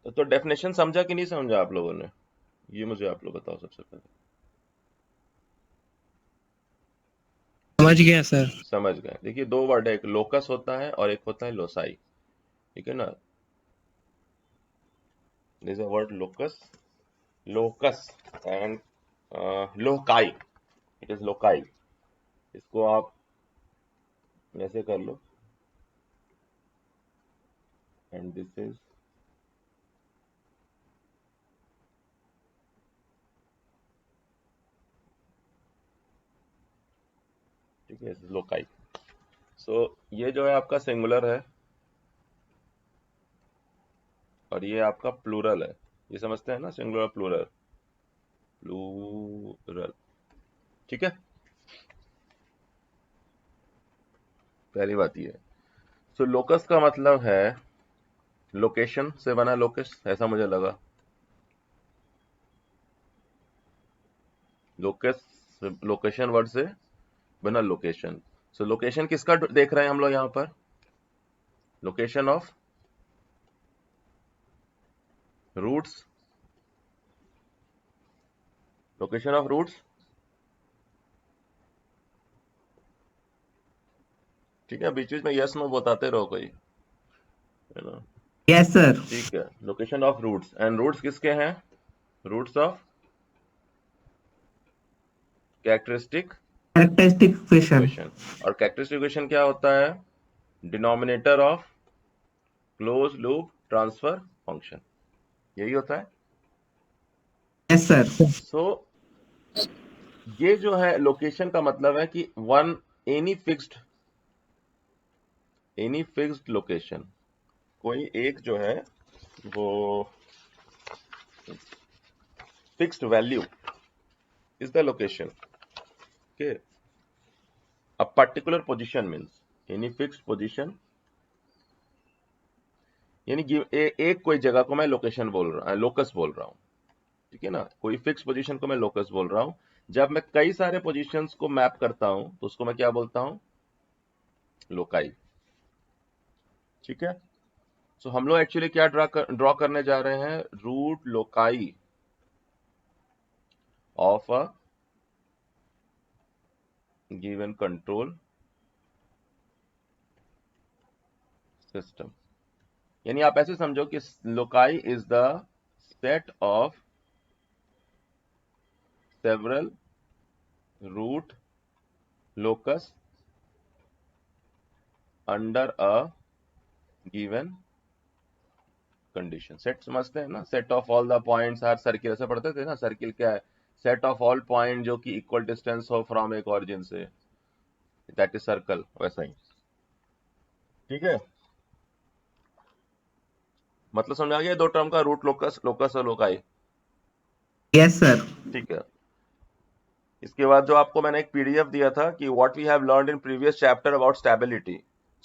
तो डेफिनेशन समझा कि नहीं समझा आप लोगों ने? ये मुझे आप लोग बताओ सबसे पहले। समझ गया सर। समझ गए। देखिए दो वर्ड है, एक लोकस होता है और एक होता है लोसाई। ठीक है ना? This a word locus, locus and loci. It is loci. इसको आप ऐसे कर लो, एंड दिस इज ठीक है, लोकाई। सो ये जो है आपका सिंगुलर है और ये आपका प्लूरल है। ये समझते हैं ना, सिंगुलर प्लूरल, प्लूरल। ठीक है, पहली बात ये है। सो लोकस का मतलब है लोकेशन से बना लोकस, ऐसा मुझे लगा। लोकस लोकेशन वर्ड से बना लोकेशन। सो लोकेशन किसका देख रहे हैं हम लोग यहाँ पर? Location of roots, location of roots. ठीक है, बीच बीच में यस नो बताते रहो कोई, है ना? Yes sir. ठीक है, location of roots. And roots किसके हैं? Roots of characteristic characteristic equation. Equation. और कैरेक्टरिस्टिक इक्वेशन क्या होता है? Denominator of close loop transfer function, यही होता है। Yes sir. सो ये जो है लोकेशन का मतलब है कि one, any fixed, any fixed location, कोई एक जो है वो fixed value is the location. Okay, a particular position means any fixed position, यानी कि एक कोई जगह को मैं लोकेशन बोल रहा, लोकस बोल रहा हूँ। ठीक है ना? कोई फिक्स पोजीशन को मैं लोकस बोल रहा हूँ। जब मैं कई सारे पोजीशंस को मैप करता हूं तो उसको मैं क्या बोलता हूं? लोकाई। ठीक है। सो हम लोग एक्चुअली क्या ड्रॉ करने जा रहे हैं? Root loci of a given control system. यानी आप ऐसे समझो कि loci is the set of several root locus under a given condition. Set समझते हैं ना? Set of all the points are circle, ऐसे पढ़ते थे ना? सर्किल क्या है? सेट ऑफ ऑल पॉइंट जो कि इक्वल डिस्टेंस हो फ्रॉम एक ऑरिजिन से, दैट इज सर्कल, वैसा ही। ठीक है, मतलब समझ आ गया दो टर्म का? रूट लोकस, लोकस और लोकाई। Yes sir. ठीक है। इसके बाद जो आपको मैंने एक पीडीएफ दिया था कि what we have learned in previous chapter about stability,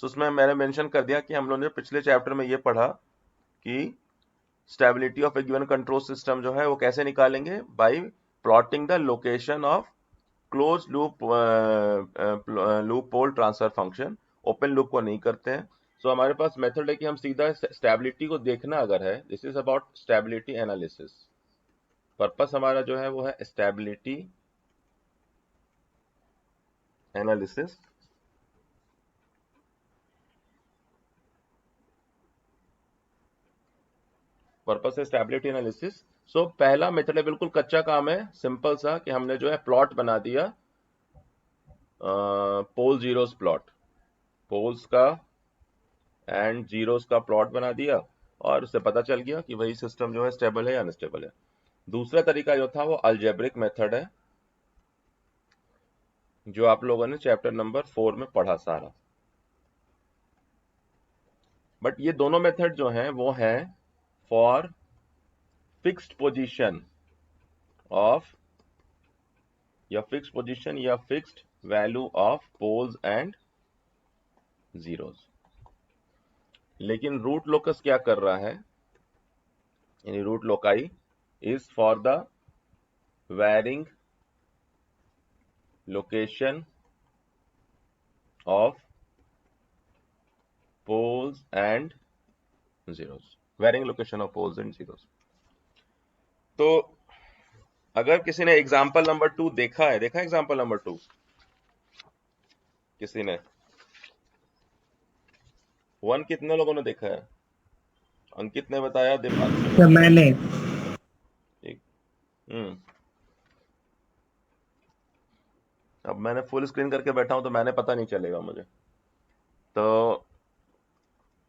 तो उसमें मैंने मेंशन कर दिया कि हम लोगों ने पिछले चैप्टर में ये पढ़ा कि stability of a given control system जो है वो कैसे निकालेंगे? By plotting the location of close loop loop pole transfer function. Open loop को नहीं करते हैं। सो हमारे पास मेथड है कि हम सीधा स्टेबिलिटी को देखना अगर है, this is about stability analysis. Purpose हमारा जो है वो है स्टेबिलिटी एनालिसिस। पर्पस है स्टेबिलिटी एनालिसिस। सो पहला मेथड है, बिल्कुल कच्चा काम है, सिंपल सा, कि हमने जो है प्लॉट बना दिया, पोल जीरोस प्लॉट, पोल्स का एंड जीरोस का प्लॉट बना दिया, और उससे पता चल गया कि वही सिस्टम जो है स्टेबल है या अनस्टेबल है। दूसरा तरीका जो था वो अलजेब्रिक मेथड है, जो आप लोगों ने चैप्टर नंबर 4 में पढ़ा सारा। बट ये दोनों मेथड जो हैं वो हैं फॉर फिक्स्ड पोजीशन ऑफ, या फिक्स्ड पोजीशन या fixed value of poles and zeros. लेकिन रूट लोकस क्या कर रहा है? यानी root loci is for the varying location of poles and zeros. Varying location of poles and zeros. तो अगर किसी ने एग्जाम्पल नंबर 2 देखा है एग्जाम्पल नंबर 2 किसी ने 1 कितने लोगों ने देखा है? अंकित ने बताया, दीपांशु ने सर बताया। मैंने। ठीक। अब मैंने फुल स्क्रीन करके बैठा हूं तो मैंने पता नहीं चलेगा मुझे। तो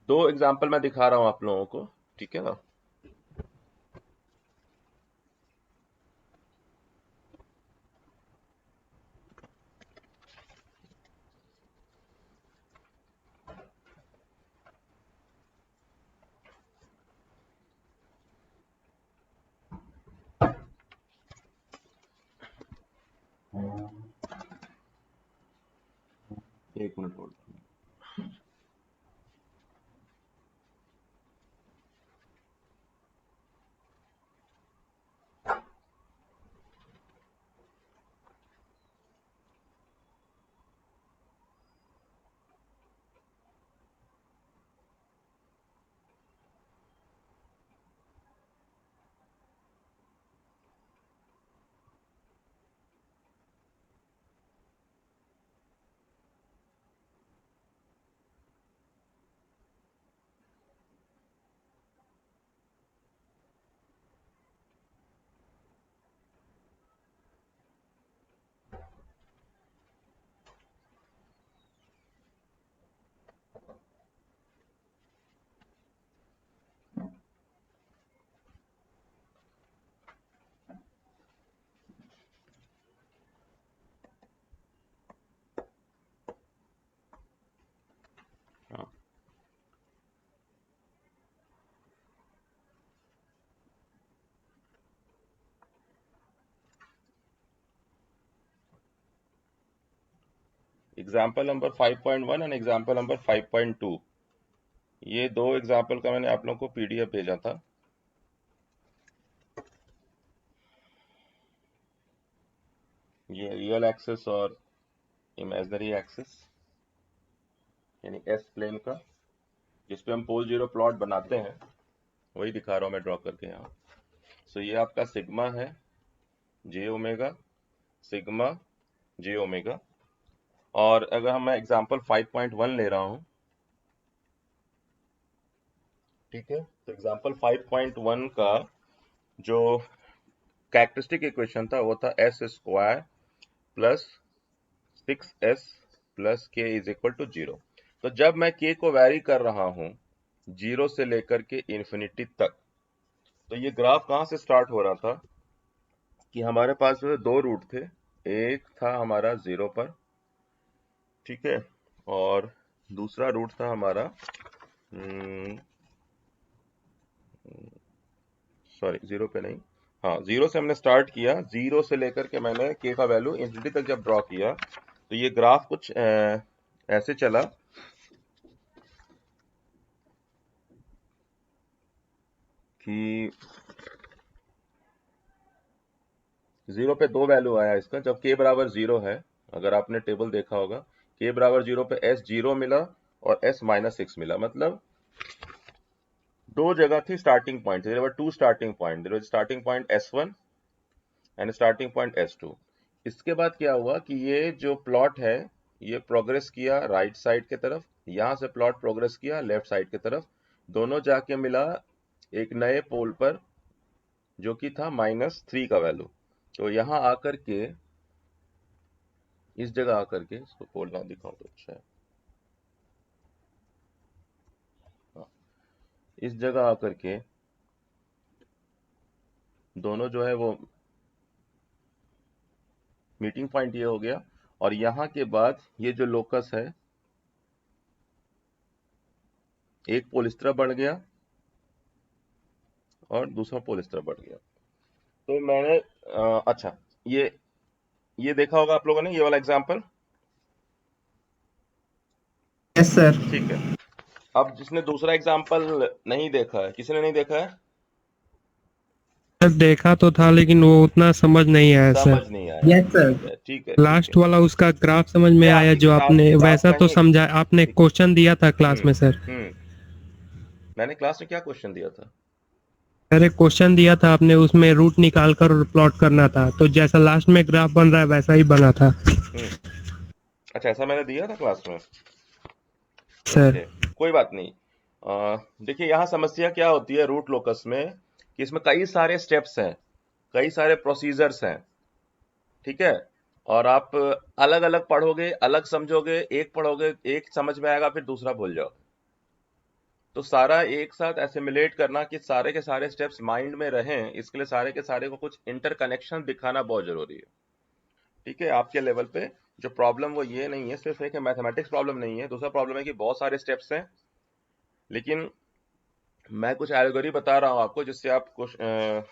2 एग्जाम्पल मैं दिखा रहा हूं आप लोगों को, ठीक है ना। एक minute hold. Example number 5.1 and example number 5.2, ये 2 एग्जाम्पल का मैंने आप लोगों को पीडीएफ भेजा था। ये रियल एक्सिस और इमेजिनरी एक्सिस यानी एस प्लेन का, जिसपे हम पोल जीरो प्लॉट बनाते हैं, वही दिखा रहा हूं मैं ड्रॉ करके यहाँ। सो ये आपका सिग्मा है, जे ओमेगा, सिग्मा जे ओमेगा। और अगर हम मैं एग्जाम्पल 5.1 ले रहा हूं, ठीक है, तो एग्जाम्पल 5.1 का जो कैरेक्टरिस्टिक इक्वेशन था वो था S square plus 6s plus के इज इक्वल टू 0। तो जब मैं के को वैरी कर रहा हूं 0 से लेकर के इन्फिनिटी तक, तो ये ग्राफ कहां से स्टार्ट हो रहा था कि हमारे पास जो है 2 रूट थे। एक था हमारा 0 पर, ठीक है, और दूसरा रूट था हमारा सॉरी 0 पे नहीं, हाँ 0 से हमने स्टार्ट किया। 0 से लेकर के मैंने के का वैल्यू इंफिनिटी तक जब ड्रॉ किया, तो ये ग्राफ कुछ ऐसे चला कि 0 पे 2 वैल्यू आया इसका, जब के बराबर 0 है। अगर आपने टेबल देखा होगा, के बराबर 0 पे एस 0 मिला और एस माइनस 6 मिला, मतलब 2 जगह थी starting point. There were 2 starting point, there was starting point S1 and starting point S2। इसके बाद क्या हुआ कि ये जो प्लॉट है ये प्रोग्रेस किया राइट साइड की तरफ, यहां से प्लॉट प्रोग्रेस किया लेफ्ट साइड की तरफ, दोनों जाके मिला एक नए पोल पर जो कि था -3 का वैल्यू। तो यहां आकर के, इस जगह आकर के, इसको पोल ना दिखाऊं तो अच्छा है, हाँ, इस जगह आकर के दोनों जो है वो मीटिंग पॉइंट ये हो गया। और यहां के बाद ये जो लोकस है, एक पोल इस तरफ बढ़ गया और दूसरा पोल इस तरफ बढ़ गया। तो मैंने अच्छा, ये देखा होगा आप लोगों ने, ये वाला एग्जांपल। Yes sir. ठीक है, अब जिसने दूसरा एग्जांपल नहीं देखा है, किसी ने नहीं देखा है? सर देखा तो था लेकिन वो उतना समझ नहीं आया सर। समझ नहीं आया, यस सर। ठीक है ठीक है ठीक लास्ट है। वाला उसका ग्राफ समझ में ये आया आपकी जो किताब आपने किताब वैसा का तो ही समझा, आपने क्वेश्चन दिया था क्लास में सर। हम्म, मैंने क्लास में क्या क्वेश्चन दिया था? अरे क्वेश्चन दिया था आपने, उसमें रूट निकाल कर प्लॉट करना था, तो जैसा लास्ट में ग्राफ बन रहा है वैसा ही बना था अच्छा, ऐसा मैंने दिया था क्लास में। सर। ओके, कोई बात नहीं। देखिए यहाँ समस्या क्या होती है रूट लोकस में, कि इसमें कई सारे स्टेप्स हैं, कई सारे प्रोसीजर्स हैं, ठीक है। और आप अलग अलग पढ़ोगे, अलग समझोगे, एक पढ़ोगे एक समझ में आएगा, फिर दूसरा भूल जाओगे। तो सारा एक साथ एसिमिलेट करना कि सारे के सारे स्टेप्स माइंड में रहें, इसके लिए सारे के सारे को कुछ इंटरकनेक्शन दिखाना बहुत जरूरी है, ठीक है। आपके लेवल पे जो प्रॉब्लम वो ये नहीं है, सिर्फ एक मैथमेटिक्स प्रॉब्लम नहीं है, दूसरा प्रॉब्लम है कि बहुत सारे स्टेप्स हैं, लेकिन मैं कुछ एल्गोरी बता रहा हूँ आपको, जिससे आप कुछ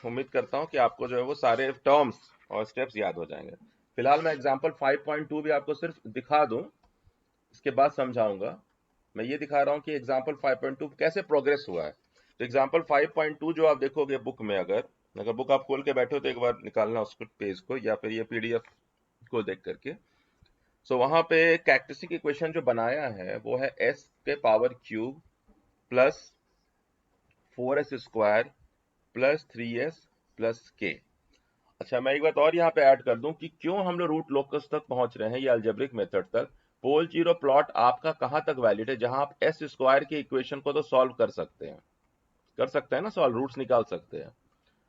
उम्मीद करता हूँ कि आपको जो है वो सारे टर्म्स और स्टेप्स याद हो जाएंगे। फिलहाल मैं एग्जांपल 5.2 भी आपको सिर्फ दिखा दूं, इसके बाद समझाऊंगा। मैं ये दिखा रहा हूँ कि एग्जांपल 5.2 कैसे प्रोग्रेस हुआ है। तो एग्जांपल 5.2 जो आप देखोगे बुक में, अगर बुक आप खोल के बैठे हो तो एक बार निकालना उसको, पेज को, या फिर ये पीडीएफ को देख करके। सो वहां पे कैरेक्टरिस्टिक इक्वेशन जो बनाया है वो है s के power cube plus 4s square plus 3s plus के। अच्छा, मैं एक बात और यहाँ पे ऐड कर दूं कि क्यों हम लोग रूट लोकस तक पहुंच रहे हैं, ये अलजेब्रिक मेथड तक। पोल जीरो प्लॉट आपका कहाँ तक वैलिड है, जहां आप एस स्क्वायर की इक्वेशन को तो सॉल्व कर सकते हैं ना, सॉल्व रूट्स निकाल सकते हैं।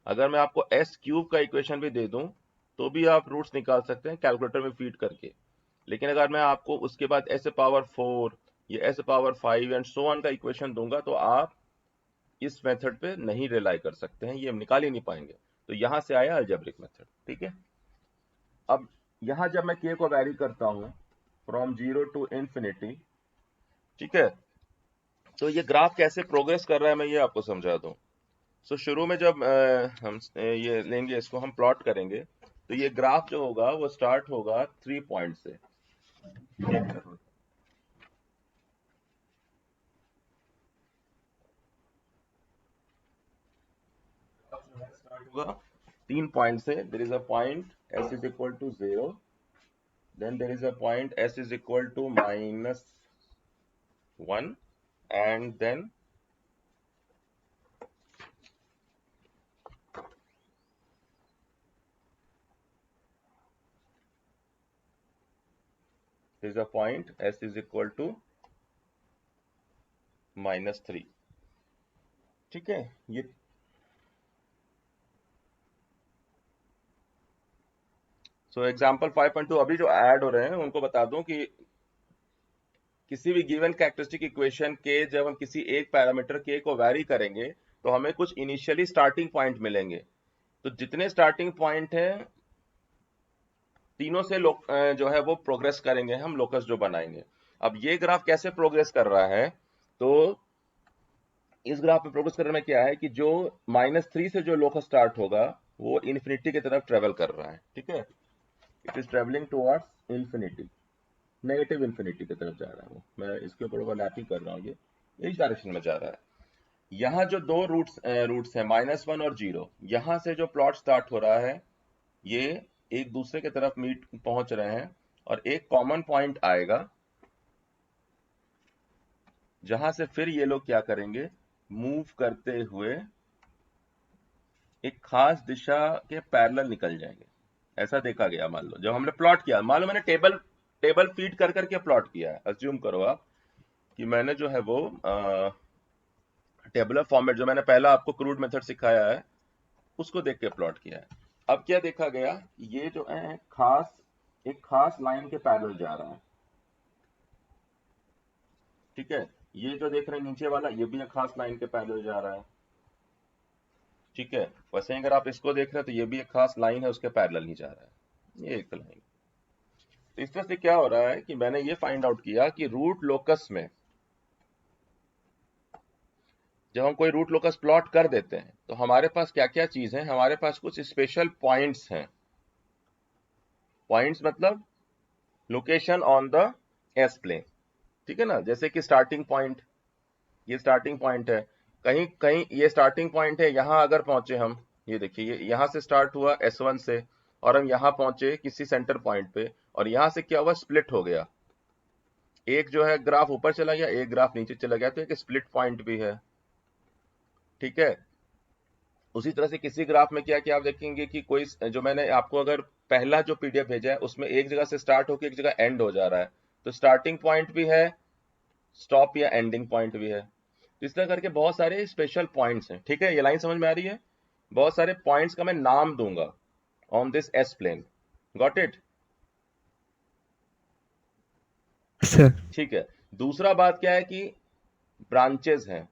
अगर मैं आपको एस क्यूब का इक्वेशन भी दे दूं तो भी आप रूट्स निकाल सकते हैं कैलकुलेटर में फीड करके। लेकिन अगर मैं आपको उसके बाद एस पावर 4 या S power 5 and so on का इक्वेशन दूंगा तो आप इस मेथड पे नहीं रिलाई कर सकते हैं, ये हम निकाल ही नहीं पाएंगे। तो यहां से आया अलजेब्रिक मेथड, ठीक है। अब यहां जब मैं k को वैरी करता हूं फ्रॉम 0 टू इंफिनिटी, ठीक है, तो ये ग्राफ कैसे प्रोग्रेस कर रहा है मैं ये आपको समझा दूं। सो शुरू में जब हम ये लेंगे, इसको हम प्लॉट करेंगे, तो ये ग्राफ जो होगा वो स्टार्ट होगा 3 पॉइंट से। स्टार्ट होगा 3 पॉइंट से। There is a point s is equal to 0, then there is a point s is equal to minus 1, and then there is a point s is equal to -3, ठीक है। ये so example 5.2 अभी जो add हो रहे हैं उनको बता दूं कि किसी भी गिवन कैरेक्टरिस्टिक इक्वेशन के जब हम किसी एक पैरामीटर के को वैरी करेंगे तो हमें कुछ इनिशियली स्टार्टिंग पॉइंट मिलेंगे। तो जितने स्टार्टिंग पॉइंट हैं तीनों से जो है वो प्रोग्रेस करेंगे हम, लोकस जो बनाएंगे। अब ये ग्राफ कैसे प्रोग्रेस कर रहा है, तो इस ग्राफ में प्रोग्रेस करने में क्या है कि जो -3 से जो लोकस स्टार्ट होगा वो इन्फिनिटी की तरफ ट्रेवल कर रहा है, ठीक है। It is travelling towards infinity, negative infinity की तरफ जा रहा है वो। मैं इसके ऊपर ओवरलैपिंग कर रहा हूँ, ये इस डायरेक्शन में जा रहा है। यहाँ जो दो रूट्स हैं -1 और 0, यहाँ से जो प्लॉट स्टार्ट हो रहा है ये एक दूसरे की तरफ मीट पहुंच रहे हैं, और एक कॉमन पॉइंट आएगा जहां से फिर ये लोग क्या करेंगे, मूव करते हुए एक खास दिशा के पैरेलल निकल जाएंगे। ऐसा देखा गया। मान लो जब हमने प्लॉट किया, मान लो मैंने टेबल फीड कर करके प्लॉट किया है, अज्यूम करो आप कि मैंने जो है वो टेबुलर फॉर्मेट जो मैंने पहला आपको क्रूड मेथड सिखाया है उसको देख के प्लॉट किया है। अब क्या देखा गया, ये जो है एक खास लाइन के पैरेलल जा रहा है, ठीक है। ये जो देख रहे हैं नीचे वाला, ये भी एक खास लाइन के पैरेलल जा रहा है, ठीक है। वैसे ही अगर आप इसको देख रहे हैं तो ये भी एक खास लाइन है, उसके पैरेलल ही जा रहा है, ये एक लाइन। तो इस तरह से क्या हो रहा है कि मैंने ये फाइंड आउट किया कि रूट लोकस में जब हम कोई रूट लोकस प्लॉट कर देते हैं तो हमारे पास क्या क्या चीज है, हमारे पास कुछ स्पेशल पॉइंट्स हैं। पॉइंट्स मतलब location on the S plane, ठीक है ना। जैसे कि स्टार्टिंग पॉइंट, ये स्टार्टिंग पॉइंट है, कहीं कहीं ये स्टार्टिंग पॉइंट है, यहां अगर पहुंचे हम, ये देखिए ये यहां से स्टार्ट हुआ S1 से, और हम यहां पहुंचे किसी सेंटर पॉइंट पे, और यहां से क्या हुआ, स्प्लिट हो गया, एक जो है ग्राफ ऊपर चला गया, एक ग्राफ नीचे चला गया, तो एक स्प्लिट पॉइंट भी है, ठीक है। उसी तरह से किसी ग्राफ में क्या क्या आप देखेंगे कि कोई, जो मैंने आपको अगर पहला जो पीडीएफ भेजा है उसमें एक जगह से स्टार्ट होकर एक जगह एंड हो जा रहा है, तो स्टार्टिंग पॉइंट भी है, स्टॉप या एंडिंग पॉइंट भी है। तो इस तरह करके बहुत सारे स्पेशल पॉइंट्स हैं, ठीक है। ये लाइन समझ में आ रही है? बहुत सारे पॉइंट्स का मैं नाम दूंगा on this S plane. Got it? Sir ठीक है। दूसरा बात क्या है कि ब्रांचेस हैं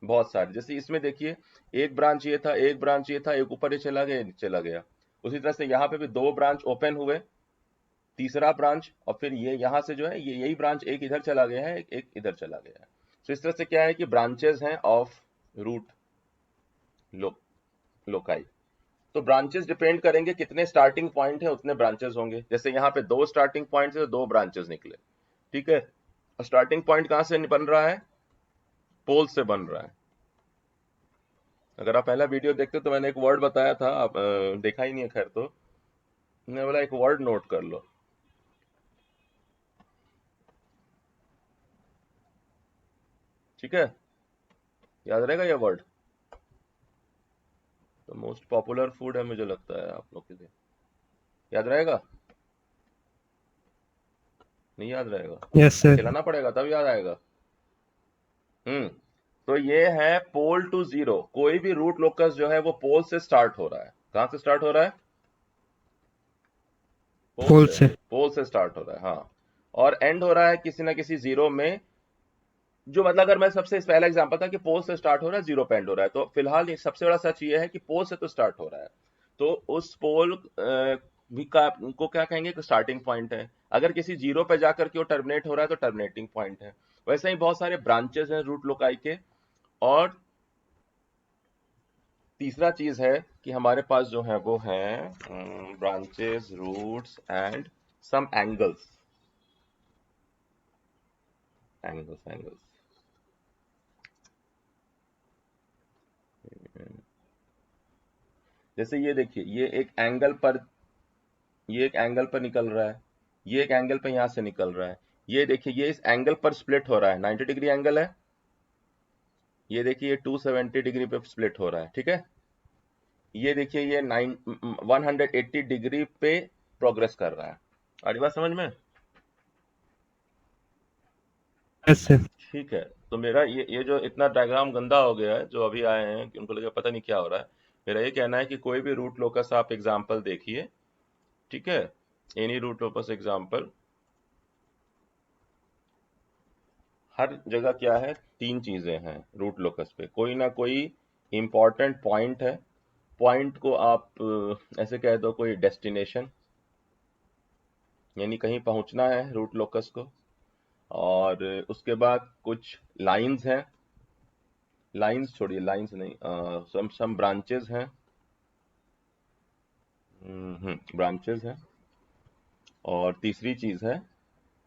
बहुत सारे। जैसे इसमें देखिए, एक ब्रांच ये था, एक ब्रांच ये था, एक ऊपर ही चला गया, नीचे चला गया। उसी तरह से यहाँ पे भी दो ब्रांच ओपन हुए, तीसरा ब्रांच, और फिर ये यहाँ से जो है ये यही ब्रांच एक इधर चला गया है, एक इधर चला गया है। तो इस तरह से क्या है कि ब्रांचेस हैं ऑफ रूट लोकाई। तो ब्रांचेस डिपेंड करेंगे कितने स्टार्टिंग पॉइंट है उतने ब्रांचेस होंगे। जैसे यहाँ पे दो स्टार्टिंग पॉइंट से तो दो ब्रांचेस निकले, ठीक है। और स्टार्टिंग पॉइंट कहाँ से बन रहा है? पोल से बन रहा है। अगर आप पहला वीडियो देखते तो मैंने एक वर्ड बताया था, आप देखा ही नहीं है खैर, तो मैंने बोला एक वर्ड नोट कर लो। ठीक है, याद रहेगा ये वर्ड? तो मोस्ट पॉपुलर फूड है मुझे लगता है आप लोग के लिए। याद रहेगा? नहीं याद रहेगा? Yes sir. खिलाना पड़ेगा तब याद आएगा। तो ये है पोल टू जीरो। कोई भी रूट लोकस जो है वो पोल से स्टार्ट हो रहा है। कहां से स्टार्ट हो रहा है? पोल से। पोल से स्टार्ट हो रहा है, हाँ। और एंड हो रहा है किसी ना किसी जीरो में। जो मतलब अगर मैं सबसे पहला एग्जांपल था कि पोल से स्टार्ट हो रहा है, जीरो पे एंड हो रहा है, तो फिलहाल ये सबसे बड़ा सच ये है कि पोल से तो स्टार्ट हो रहा है, तो उस पोल भी का को क्या कहेंगे कि स्टार्टिंग पॉइंट है। अगर किसी जीरो पे जाकर के वो टर्मिनेट हो रहा है तो टर्मिनेटिंग पॉइंट है। वैसे ही बहुत सारे ब्रांचेस हैं रूट लोकाई के। और तीसरा चीज है कि हमारे पास जो है वो है branches, roots and some angles. Angles जैसे ये देखिए, ये एक एंगल पर निकल रहा है, ये एक एंगल पर यहां से निकल रहा है। ये देखिए, ये इस एंगल पर स्प्लिट हो रहा है, 90 डिग्री एंगल है। ये देखिए, ये 270 डिग्री पे स्प्लिट हो रहा है, ठीक है। ये देखिए, ये 180 डिग्री पे प्रोग्रेस कर रहा है। आ रही बात समझ में? Yes sir. ठीक है। तो मेरा ये जो इतना डायग्राम गंदा हो गया है, जो अभी आए हैं कि उनको लगे पता नहीं क्या हो रहा है, मेरा ये कहना है कि कोई भी रूट लोकस आप एग्जाम्पल देखिए, ठीक है। एनी रूट लोकस एग्जाम्पल, हर जगह क्या है, तीन चीजें हैं रूट लोकस पे। कोई ना कोई इंपॉर्टेंट पॉइंट है, पॉइंट को आप ऐसे कह दो कोई डेस्टिनेशन, यानी कहीं पहुंचना है रूट लोकस को। और उसके बाद कुछ लाइंस हैं, लाइंस छोड़िए, लाइंस नहीं, सम ब्रांचेस हैं, ब्रांचेस हैं। और तीसरी चीज है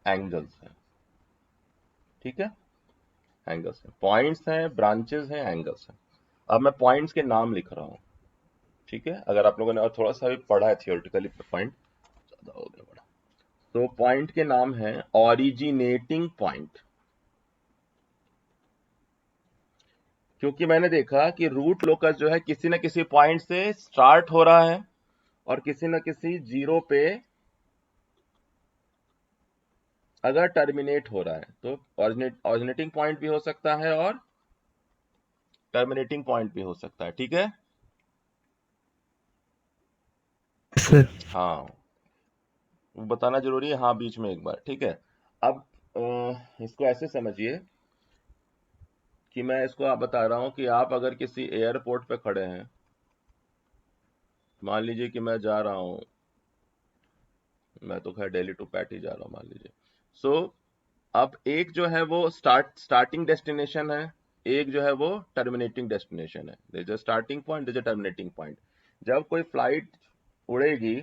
एंगल्स है, ठीक है। एंगल्स हैं, पॉइंट्स हैं, ब्रांचेस हैं, एंगल्स हैं। अब मैं पॉइंट्स के नाम लिख रहा हूं, ठीक है। अगर आप लोगों ने और थोड़ा सा भी पढ़ा है थियोरेटिकली, पॉइंट ज्यादा हो गया बड़ा। तो पॉइंट के नाम है ओरिजिनेटिंग पॉइंट। क्योंकि मैंने देखा कि रूट लोकस जो है किसी न किसी पॉइंट से स्टार्ट हो रहा है और किसी न किसी जीरो पे अगर टर्मिनेट हो रहा है, तो ओरिजिनेटिंग पॉइंट भी हो सकता है और टर्मिनेटिंग पॉइंट भी हो सकता है, ठीक है। सर हाँ, वो बताना जरूरी है, हाँ, बीच में एक बार, ठीक है। अब इसको ऐसे समझिए कि मैं इसको आप बता रहा हूं कि आप अगर किसी एयरपोर्ट पे खड़े हैं, मान लीजिए कि मैं जा रहा हूं, मैं तो खैर दिल्ली टू पैट ही जा रहा हूं मान लीजिए। सो अब एक जो है वो स्टार्टिंग डेस्टिनेशन है, एक जो है वो टर्मिनेटिंग डेस्टिनेशन है। There is a starting point, there is a terminating point. जब कोई फ्लाइट उड़ेगी,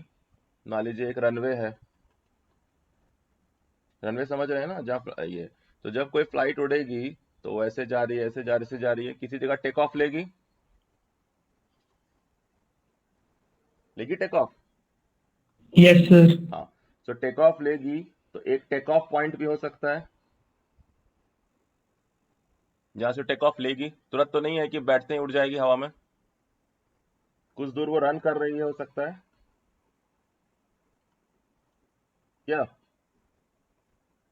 मान लीजिए एक रनवे है, रनवे समझ रहे हैं ना, जहाँ ये, तो जब कोई फ्लाइट उड़ेगी तो वो ऐसे जा रही है, ऐसे जा रही, ऐसे जा रही है, किसी जगह टेक ऑफ लेगी, लेगी टेक ऑफ। Yes sir. हाँ, तो टेक ऑफ लेगी तो एक टेक ऑफ पॉइंट भी हो सकता है, जहां से टेक ऑफ लेगी, तुरंत तो नहीं है कि बैठते ही उड़ जाएगी हवा में, कुछ दूर वो रन कर रही है, हो सकता है क्या।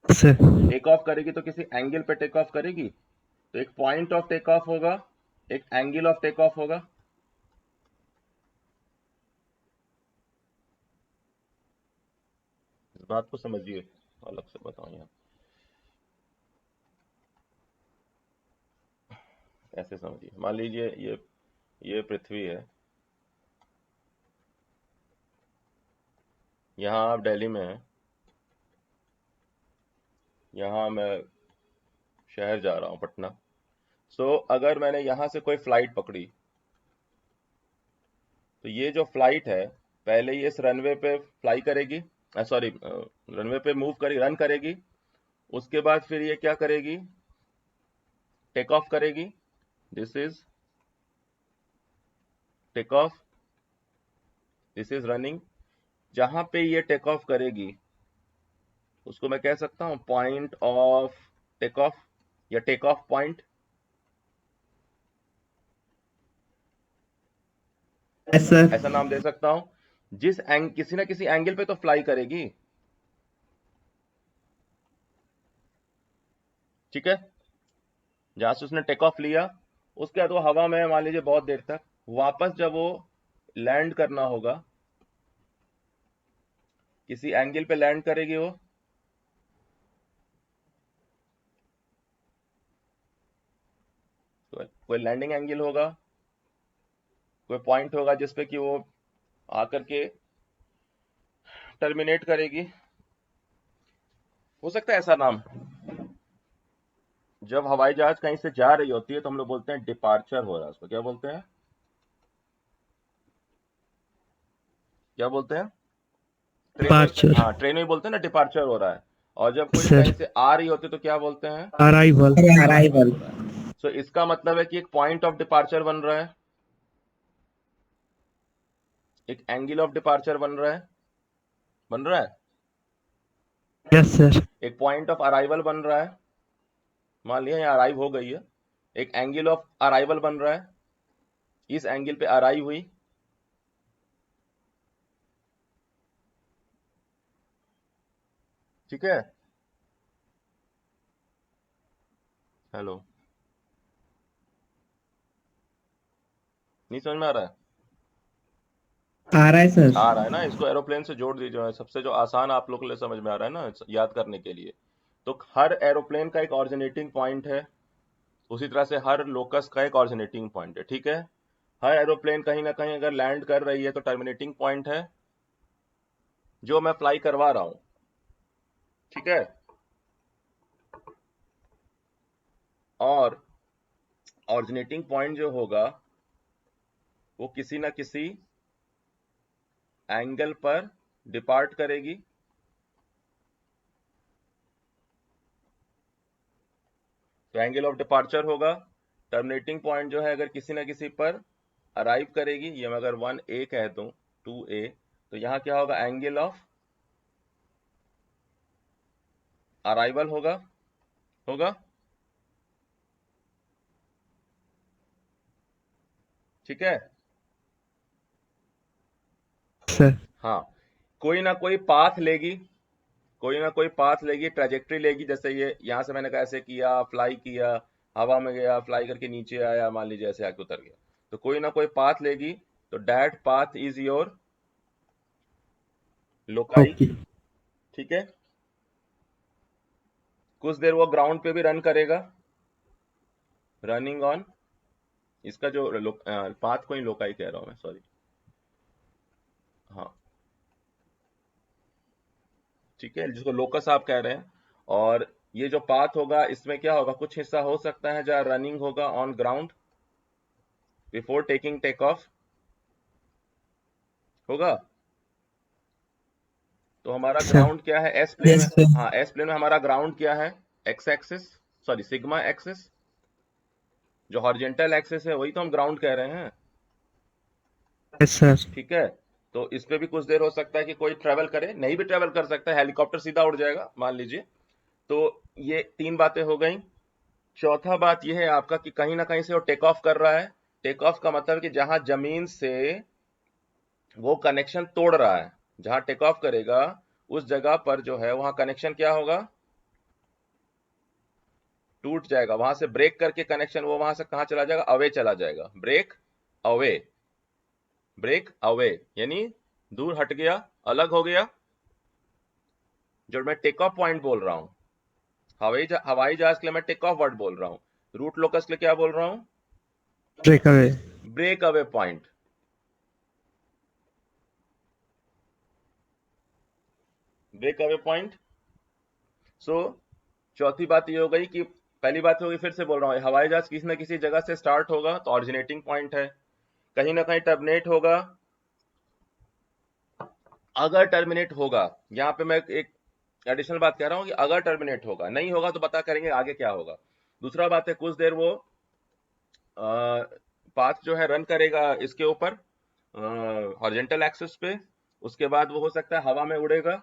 सर टेक ऑफ करेगी तो किसी एंगल पे टेक ऑफ करेगी, तो एक पॉइंट ऑफ टेक ऑफ होगा, एक एंगल ऑफ टेक ऑफ होगा। इस बात को समझिए, अलग से बताऊं यहाँ ऐसे समझिए। मान लीजिए ये पृथ्वी है, यहाँ आप दिल्ली में हैं, यहाँ मैं शहर जा रहा हूँ पटना। अगर मैंने यहाँ से कोई फ्लाइट पकड़ी, तो ये जो फ्लाइट है पहले ये इस रनवे पे फ्लाई करेगी, सॉरी रनवे पे मूव करेगी, रन करेगी। उसके बाद फिर ये क्या करेगी, टेक ऑफ करेगी। This is take off, this is running. जहां पे ये टेक ऑफ करेगी उसको मैं कह सकता हूं पॉइंट ऑफ टेक ऑफ या take off point. Yes sir. ऐसा नाम दे सकता हूं। किसी ना किसी एंगल पे तो फ्लाई करेगी, ठीक है। जहां से उसने टेक ऑफ लिया, उसके बाद वो हवा में मान लीजिए बहुत देर तक, वापस जब वो लैंड करना होगा, किसी एंगल पे लैंड करेगी वो, कोई लैंडिंग एंगल होगा, कोई पॉइंट होगा जिसपे कि वो आकर के टर्मिनेट करेगी। हो सकता है ऐसा नाम। जब हवाई जहाज कहीं से जा रही होती है तो हम लोग बोलते हैं डिपार्चर हो रहा है, उसको क्या बोलते हैं, क्या बोलते हैं, ट्रेन में, डिपार्चर हाँ ट्रेन में बोलते हैं ना डिपार्चर हो रहा है। और जब कोई सर कहीं से आ रही होती है तो क्या बोलते हैं, अराइवल अराइवल। सो इसका मतलब है कि एक पॉइंट ऑफ डिपार्चर बन रहा है, एक एंगल ऑफ डिपार्चर बन रहा है, बन रहा है, यस सर एक पॉइंट ऑफ अराइवल बन रहा है। मान लिया यहाँ अराइव हो गई है, एक एंगल ऑफ अराइवल बन रहा है, इस एंगल पे अराइव हुई। ठीक है, हेलो, नहीं समझ में आ रहा है, आ रहा है सर। आ रहा है ना। इसको एरोप्लेन से जोड़ दीजिए, सबसे जो आसान आप लोग के लिए समझ में आ रहा है ना याद करने के लिए। तो हर एरोप्लेन का एक ऑरिजिनेटिंग पॉइंट है, उसी तरह से हर लोकस का एक ऑरिजिनेटिंग पॉइंट है, ठीक है। हर एरोप्लेन कहीं ना कहीं अगर लैंड कर रही है तो टर्मिनेटिंग पॉइंट है जो मैं फ्लाई करवा रहा हूं, ठीक है। और ऑरिजिनेटिंग पॉइंट जो होगा वो किसी ना किसी एंगल पर डिपार्ट करेगी, तो एंगल ऑफ डिपार्चर होगा। टर्मिनेटिंग पॉइंट जो है अगर किसी ना किसी पर अराइव करेगी, ये मैं अगर 1A कह दूं, 2A, तो यहां क्या होगा, एंगल ऑफ अराइवल होगा, होगा, ठीक है। सर हाँ, कोई ना कोई पाथ लेगी, कोई ना कोई पाथ लेगी, ट्रेजेक्ट्री लेगी। जैसे ये यहां से मैंने कैसे किया, फ्लाई किया, हवा में गया, फ्लाई करके नीचे आया, मान लीजिए ऐसे आके उतर गया, तो कोई ना कोई पाथ लेगी। तो that path is your loci, okay ठीक है। कुछ देर वो ग्राउंड पे भी रन करेगा, रनिंग ऑन, इसका जो पाथ को ही लोकाई कह रहा हूं मैं, सॉरी, हाँ ठीक है, जिसको लोकस आप कह रहे हैं। और ये जो पाथ होगा इसमें क्या होगा, कुछ हिस्सा हो सकता है जहां रनिंग होगा on ground before taking take off होगा। तो हमारा सर ग्राउंड क्या है, एस प्लेन में, यस सर। हाँ एस प्लेन में हमारा ग्राउंड क्या है, X axis, sorry sigma axis, जो हॉरिजेंटल एक्सिस है वही तो हम ग्राउंड कह रहे हैं, यस सर ठीक है। तो इस पे भी कुछ देर हो सकता है कि कोई ट्रेवल करे, नहीं भी ट्रेवल कर सकता है, हेलीकॉप्टर सीधा उड़ जाएगा मान लीजिए। तो ये तीन बातें हो गई, चौथा बात यह है आपका कि कहीं ना कहीं से वो टेक ऑफ कर रहा है। टेक ऑफ का मतलब कि जहां जमीन से वो कनेक्शन तोड़ रहा है, जहां टेक ऑफ करेगा उस जगह पर जो है वहां कनेक्शन क्या होगा, टूट जाएगा। वहां से ब्रेक करके कनेक्शन वो वहां से कहां चला जाएगा, अवे चला जाएगा। ब्रेक अवे, ब्रेक अवे यानी दूर हट गया, अलग हो गया। जो मैं टेक ऑफ पॉइंट बोल रहा हूं, हवाई जहाज के लिए मैं टेक ऑफ वर्ड बोल रहा हूं, रूट लोकस के लिए क्या बोल रहा हूं, break away. Break away point. Break away point. So चौथी बात ये हो गई कि पहली बात हो गई, फिर से बोल रहा हूं, हवाई जहाज किसी न किसी जगह से स्टार्ट होगा तो ऑरिजिनेटिंग पॉइंट है, कहीं ना कहीं टर्मिनेट होगा। अगर टर्मिनेट होगा, यहां पे मैं एक एडिशनल बात कह रहा हूं कि अगर टर्मिनेट होगा, नहीं होगा तो पता करेंगे आगे क्या होगा। दूसरा बात है कुछ देर वो पाथ जो है रन करेगा इसके ऊपर हॉरिजॉन्टल एक्सिस पे, उसके बाद वो हो सकता है हवा में उड़ेगा।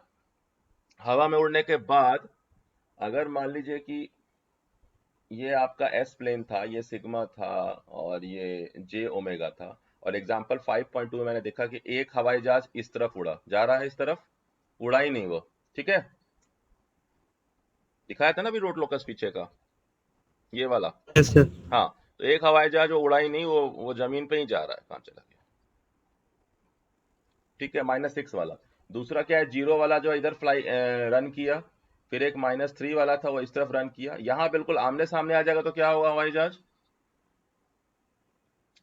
हवा में उड़ने के बाद अगर मान लीजिए कि ये आपका एस प्लेन था, ये सिग्मा था और ये जे ओमेगा था, और एग्जांपल 5.2 में मैंने देखा कि एक हवाई जहाज इस तरफ उड़ा जा रहा है, इस तरफ उड़ा ही नहीं वो, ठीक है, दिखाया था ना अभी रोड लोकस पीछे का, ये वाला। Yes sir. हाँ, तो एक हवाई जहाज वो उड़ा ही नहीं, वो जमीन पे ही जा रहा है, कहाँ चला गया, ठीक है, -6 वाला। दूसरा क्या है, 0 वाला जो इधर फ्लाई रन किया, फिर एक -3 वाला था वो इस तरफ रन किया, यहां बिल्कुल आमने सामने आ जाएगा तो क्या होगा, हवाई जहाज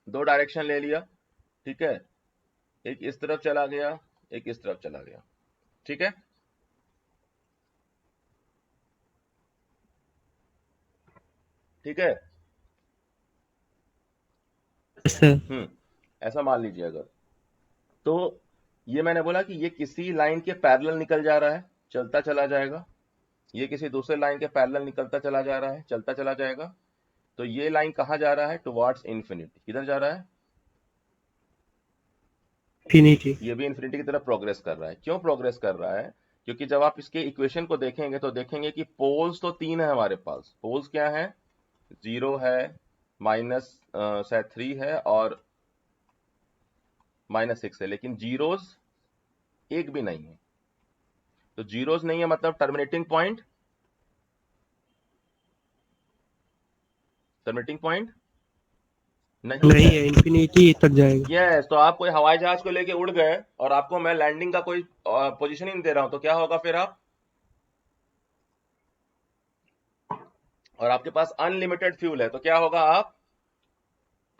दो डायरेक्शन ले लिया, ठीक है, एक इस तरफ चला गया, एक इस तरफ चला गया, ठीक है, ठीक है। Yes sir. ऐसा मान लीजिए अगर, तो ये मैंने बोला कि ये किसी लाइन के पैरेलल निकल जा रहा है, चलता चला जाएगा, ये किसी दूसरे लाइन के पैरेलल निकलता चला जा रहा है, चलता चला जाएगा। तो ये लाइन कहां जा रहा है, टुवर्ड्स इंफिनिटी। किधर जा रहा है, इन्फिनिटी। ये भी इंफिनिटी की तरफ प्रोग्रेस कर रहा है। क्यों प्रोग्रेस कर रहा है, क्योंकि जब आप इसके इक्वेशन को देखेंगे तो देखेंगे कि पोल्स तो 3 है हमारे पास। पोल्स क्या है, 0 है, -3 है और -6 है, लेकिन जीरोस एक भी नहीं है। तो जीरोस नहीं है मतलब टर्मिनेटिंग पॉइंट, टर्मिनेटिंग पॉइंट नहीं नहीं है। है, इन्फिनिटी तक जाएगा। यस, तो आप कोई हवाई जहाज को लेके उड़ गए और आपको मैं लैंडिंग का कोई पोजीशन ही नहीं दे रहा हूं, तो क्या होगा फिर आप, और आपके पास अनलिमिटेड फ्यूल है, तो क्या होगा, आप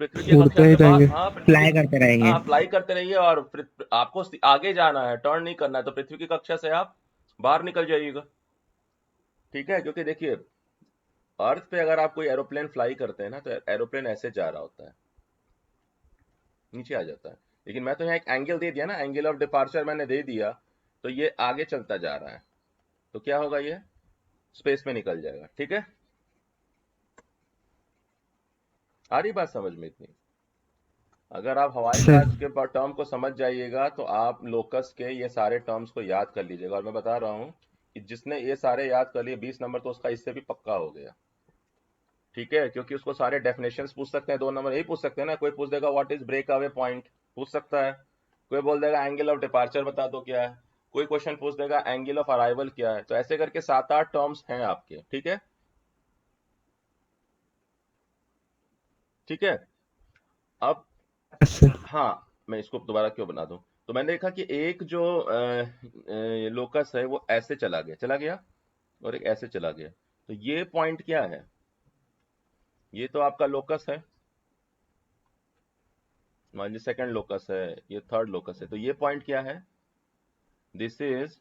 पृथ्वी की कक्षा उड़ते ही से बाहर, रहेंगे। हाँ पृथ्वी की, फ्लाई करते रहेंगे। हाँ फ्लाई करते रहिए, और आपको आगे जाना है, टर्न नहीं करना है, तो पृथ्वी की कक्षा से आप बाहर निकल जाइएगा, ठीक है। क्योंकि देखिए अर्थ पे अगर आप कोई एरोप्लेन फ्लाई करते हैं ना, तो एरोप्लेन ऐसे जा रहा होता है, नीचे आ जाता है, लेकिन मैं तो यहाँ एक एंगल दे दिया ना, एंगल ऑफ डिपार्चर मैंने दे दिया, तो ये आगे चलता जा रहा है, तो क्या होगा, ये स्पेस में निकल जाएगा, ठीक है। आ रही बात समझ में इतनी, अगर आप हवाई सर। जहाज के टर्म को समझ जाइएगा तो आप लोकस के ये सारे टर्म्स को याद कर लीजिएगा। और मैं बता रहा हूँ कि जिसने ये सारे याद कर लिए 20 नंबर तो उसका इससे भी पक्का हो गया, ठीक है, क्योंकि उसको सारे डेफिनेशंस पूछ सकते हैं, 2 नंबर यही पूछ सकते हैं ना। कोई पूछ देगा what is break away point, पूछ सकता है। कोई बोल देगा एंगल ऑफ डिपार्चर बता दो क्या है, कोई क्वेश्चन पूछ देगा एंगल ऑफ अराइवल क्या है, तो ऐसे करके 7-8 टर्म्स हैं आपके, ठीक है, ठीक है। अब यस सर। हाँ, मैं इसको दोबारा क्यों बना दूं, तो मैंने देखा कि एक जो लोकस है वो ऐसे चला गया और एक ऐसे चला गया, तो ये पॉइंट क्या है, ये तो आपका लोकस है, मान लीजिए सेकंड लोकस है, ये थर्ड लोकस है, तो ये पॉइंट क्या है, this is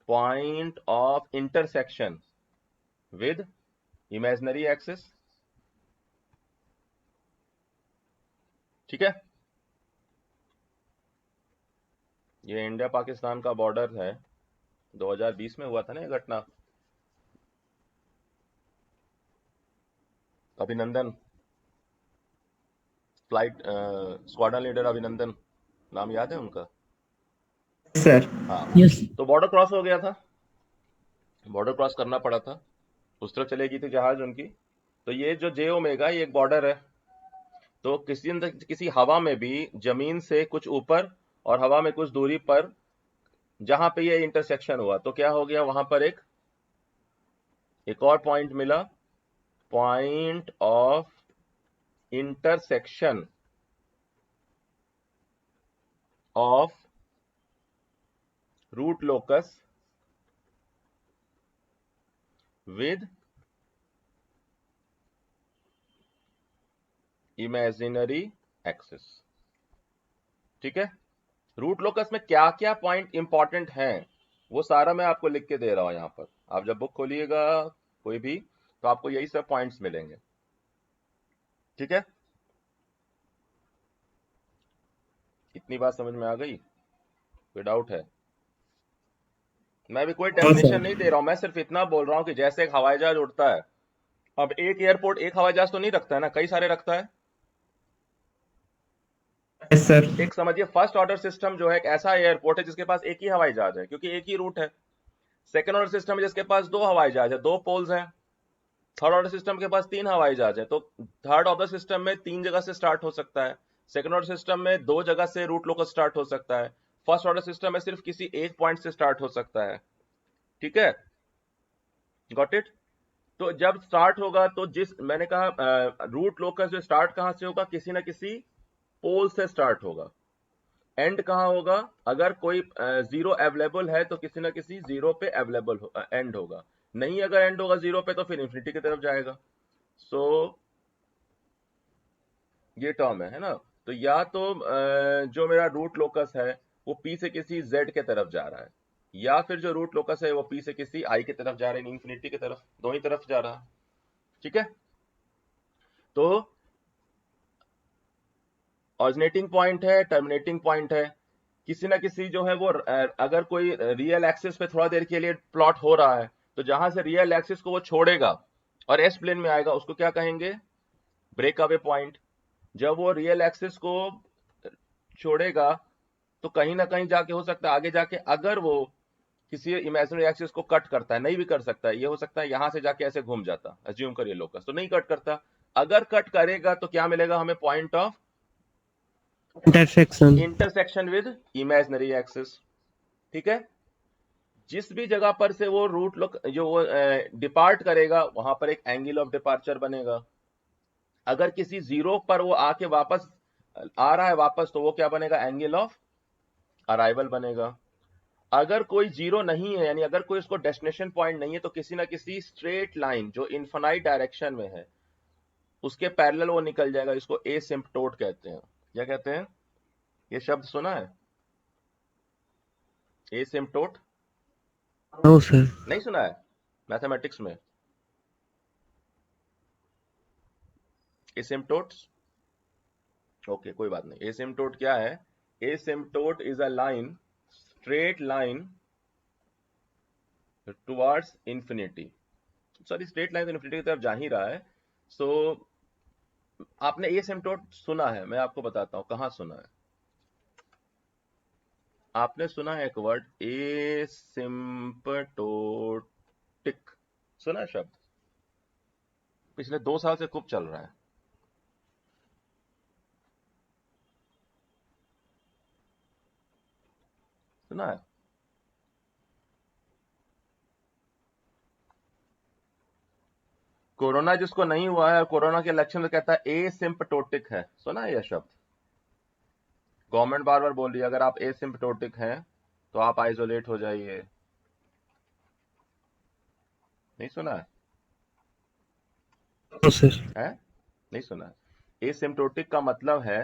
point of intersection with imaginary axis, ठीक है। ये इंडिया पाकिस्तान का बॉर्डर है, 2020 में हुआ था ना ये घटना, अभिनंदन फ्लाइट स्क्वाड्रन लीडर अभिनंदन, नाम याद है उनका, सर। हाँ। यस। तो बॉर्डर क्रॉस हो गया था, बॉर्डर क्रॉस करना पड़ा था, उस तरफ चलेगी थी जहाज उनकी, तो ये जो जे ओमेगा ये एक बॉर्डर है, तो किसी हवा में भी जमीन से कुछ ऊपर और हवा में कुछ दूरी पर जहां पे ये इंटरसेक्शन हुआ तो क्या हो गया, वहां पर एक और पॉइंट मिला, point of intersection of root locus with imaginary axis. ठीक है, रूट लोकस में क्या क्या पॉइंट इंपॉर्टेंट हैं वो सारा मैं आपको लिख के दे रहा हूं यहां पर। आप जब बुक खोलिएगा कोई भी तो आपको यही सब पॉइंट्स मिलेंगे। ठीक है, इतनी बात समझ में आ गई? कोई डाउट है? मैं भी कोई हाँ डेफिनेशन नहीं सर। दे रहा हूं, मैं सिर्फ इतना बोल रहा हूं कि जैसे एक हवाई जहाज उड़ता है, अब एक एयरपोर्ट एक हवाई जहाज तो नहीं रखता है ना, कई सारे रखता है। Yes sir. एक समझिए फर्स्ट ऑर्डर सिस्टम जो है एक ऐसा एयरपोर्ट है जिसके पास एक ही हवाई जहाज है क्योंकि एक ही रूट है। सेकंड ऑर्डर सिस्टम है जिसके पास दो हवाई जहाज है, दो पोल्स हैं। थर्ड ऑर्डर सिस्टम के पास तीन हवाई जहाज है, तो थर्ड ऑर्डर सिस्टम में तीन जगह से स्टार्ट हो सकता है। सेकंड ऑर्डर सिस्टम में दो जगह से रूट लोकस स्टार्ट हो सकता है। फर्स्ट ऑर्डर सिस्टम में सिर्फ किसी एक पॉइंट से स्टार्ट हो सकता है। ठीक है, गॉट इट? तो जब स्टार्ट होगा तो जिस मैंने कहा रूट लोकस जो स्टार्ट कहां से होगा, किसी ना किसी पोल से स्टार्ट होगा। एंड कहां होगा, अगर कोई जीरो अवेलेबल है तो किसी ना किसी जीरो पे अवेलेबल एंड होगा। नहीं अगर एंड होगा जीरो पे तो फिर इंफिनिटी की तरफ जाएगा। सो ये टर्म है ना। तो या तो जो मेरा रूट लोकस है वो पी से किसी जेड के तरफ जा रहा है, या फिर जो रूट लोकस है वो पी से किसी आई की तरफ जा रहा है, इंफिनिटी की तरफ, दोनों ही तरफ जा रहा है। ठीक है, तो ऑरिजिनेटिंग पॉइंट है, टर्मिनेटिंग पॉइंट है, किसी ना किसी जो है वो अगर कोई रियल एक्सिस पे थोड़ा देर के लिए प्लॉट हो रहा है तो जहां से रियल एक्सिस को वो छोड़ेगा और एस प्लेन में आएगा उसको क्या कहेंगे, ब्रेक अवे पॉइंट। जब वो रियल एक्सिस को छोड़ेगा तो कहीं ना कहीं जाके हो सकता है आगे जाके अगर वो किसी इमेजिनरी एक्सिस को कट करता है, नहीं भी कर सकता है, ये हो सकता है यहां से जाके ऐसे घूम जाता, एज्यूम करिए लोकस, तो नहीं कट करता। अगर कट करेगा तो क्या मिलेगा हमें, point of intersection. Intersection with imaginary axis. ठीक है, जिस भी जगह पर से वो रूट लोग जो वो डिपार्ट करेगा वहां पर एक एंगल ऑफ डिपार्चर बनेगा। अगर किसी जीरो पर वो आके वापस आ रहा है वापस तो वो क्या बनेगा, एंगल ऑफ अराइवल बनेगा। अगर कोई जीरो नहीं है यानी अगर कोई उसको डेस्टिनेशन पॉइंट नहीं है तो किसी ना किसी स्ट्रेट लाइन जो इनफाइनाइट डायरेक्शन में है उसके पैरेलल वो निकल जाएगा, इसको एसिम्पटोट कहते हैं। क्या कहते हैं, ये शब्द सुना है एसिम्पटोट? No sir. नहीं सुना है मैथमेटिक्स में एसिम्पटोट्स? ओके कोई बात नहीं। एसिम्पटोट क्या है, asymptote is a line, straight line towards infinity. Sorry, straight line तो इंफिनिटी की तरफ जा ही रहा है। सो आपने एसिम्पटोट सुना है, मैं आपको बताता हूं कहां सुना है। आपने सुना है एक वर्ड एसिम्पटोटिक, सुना है शब्द? पिछले 2 साल से खूब चल रहा है, सुना है? कोरोना जिसको नहीं हुआ है, कोरोना के लक्षण में कहता है एसिम्पटोटिक है, सुना है यह शब्द? गवर्नमेंट बार बार बोल रही है अगर आप एसिम्पटोटिक हैं तो आप आइसोलेट हो जाइए। नहीं सुना है? No sir. है नहीं सुना है? एसिम्पटोटिक का मतलब है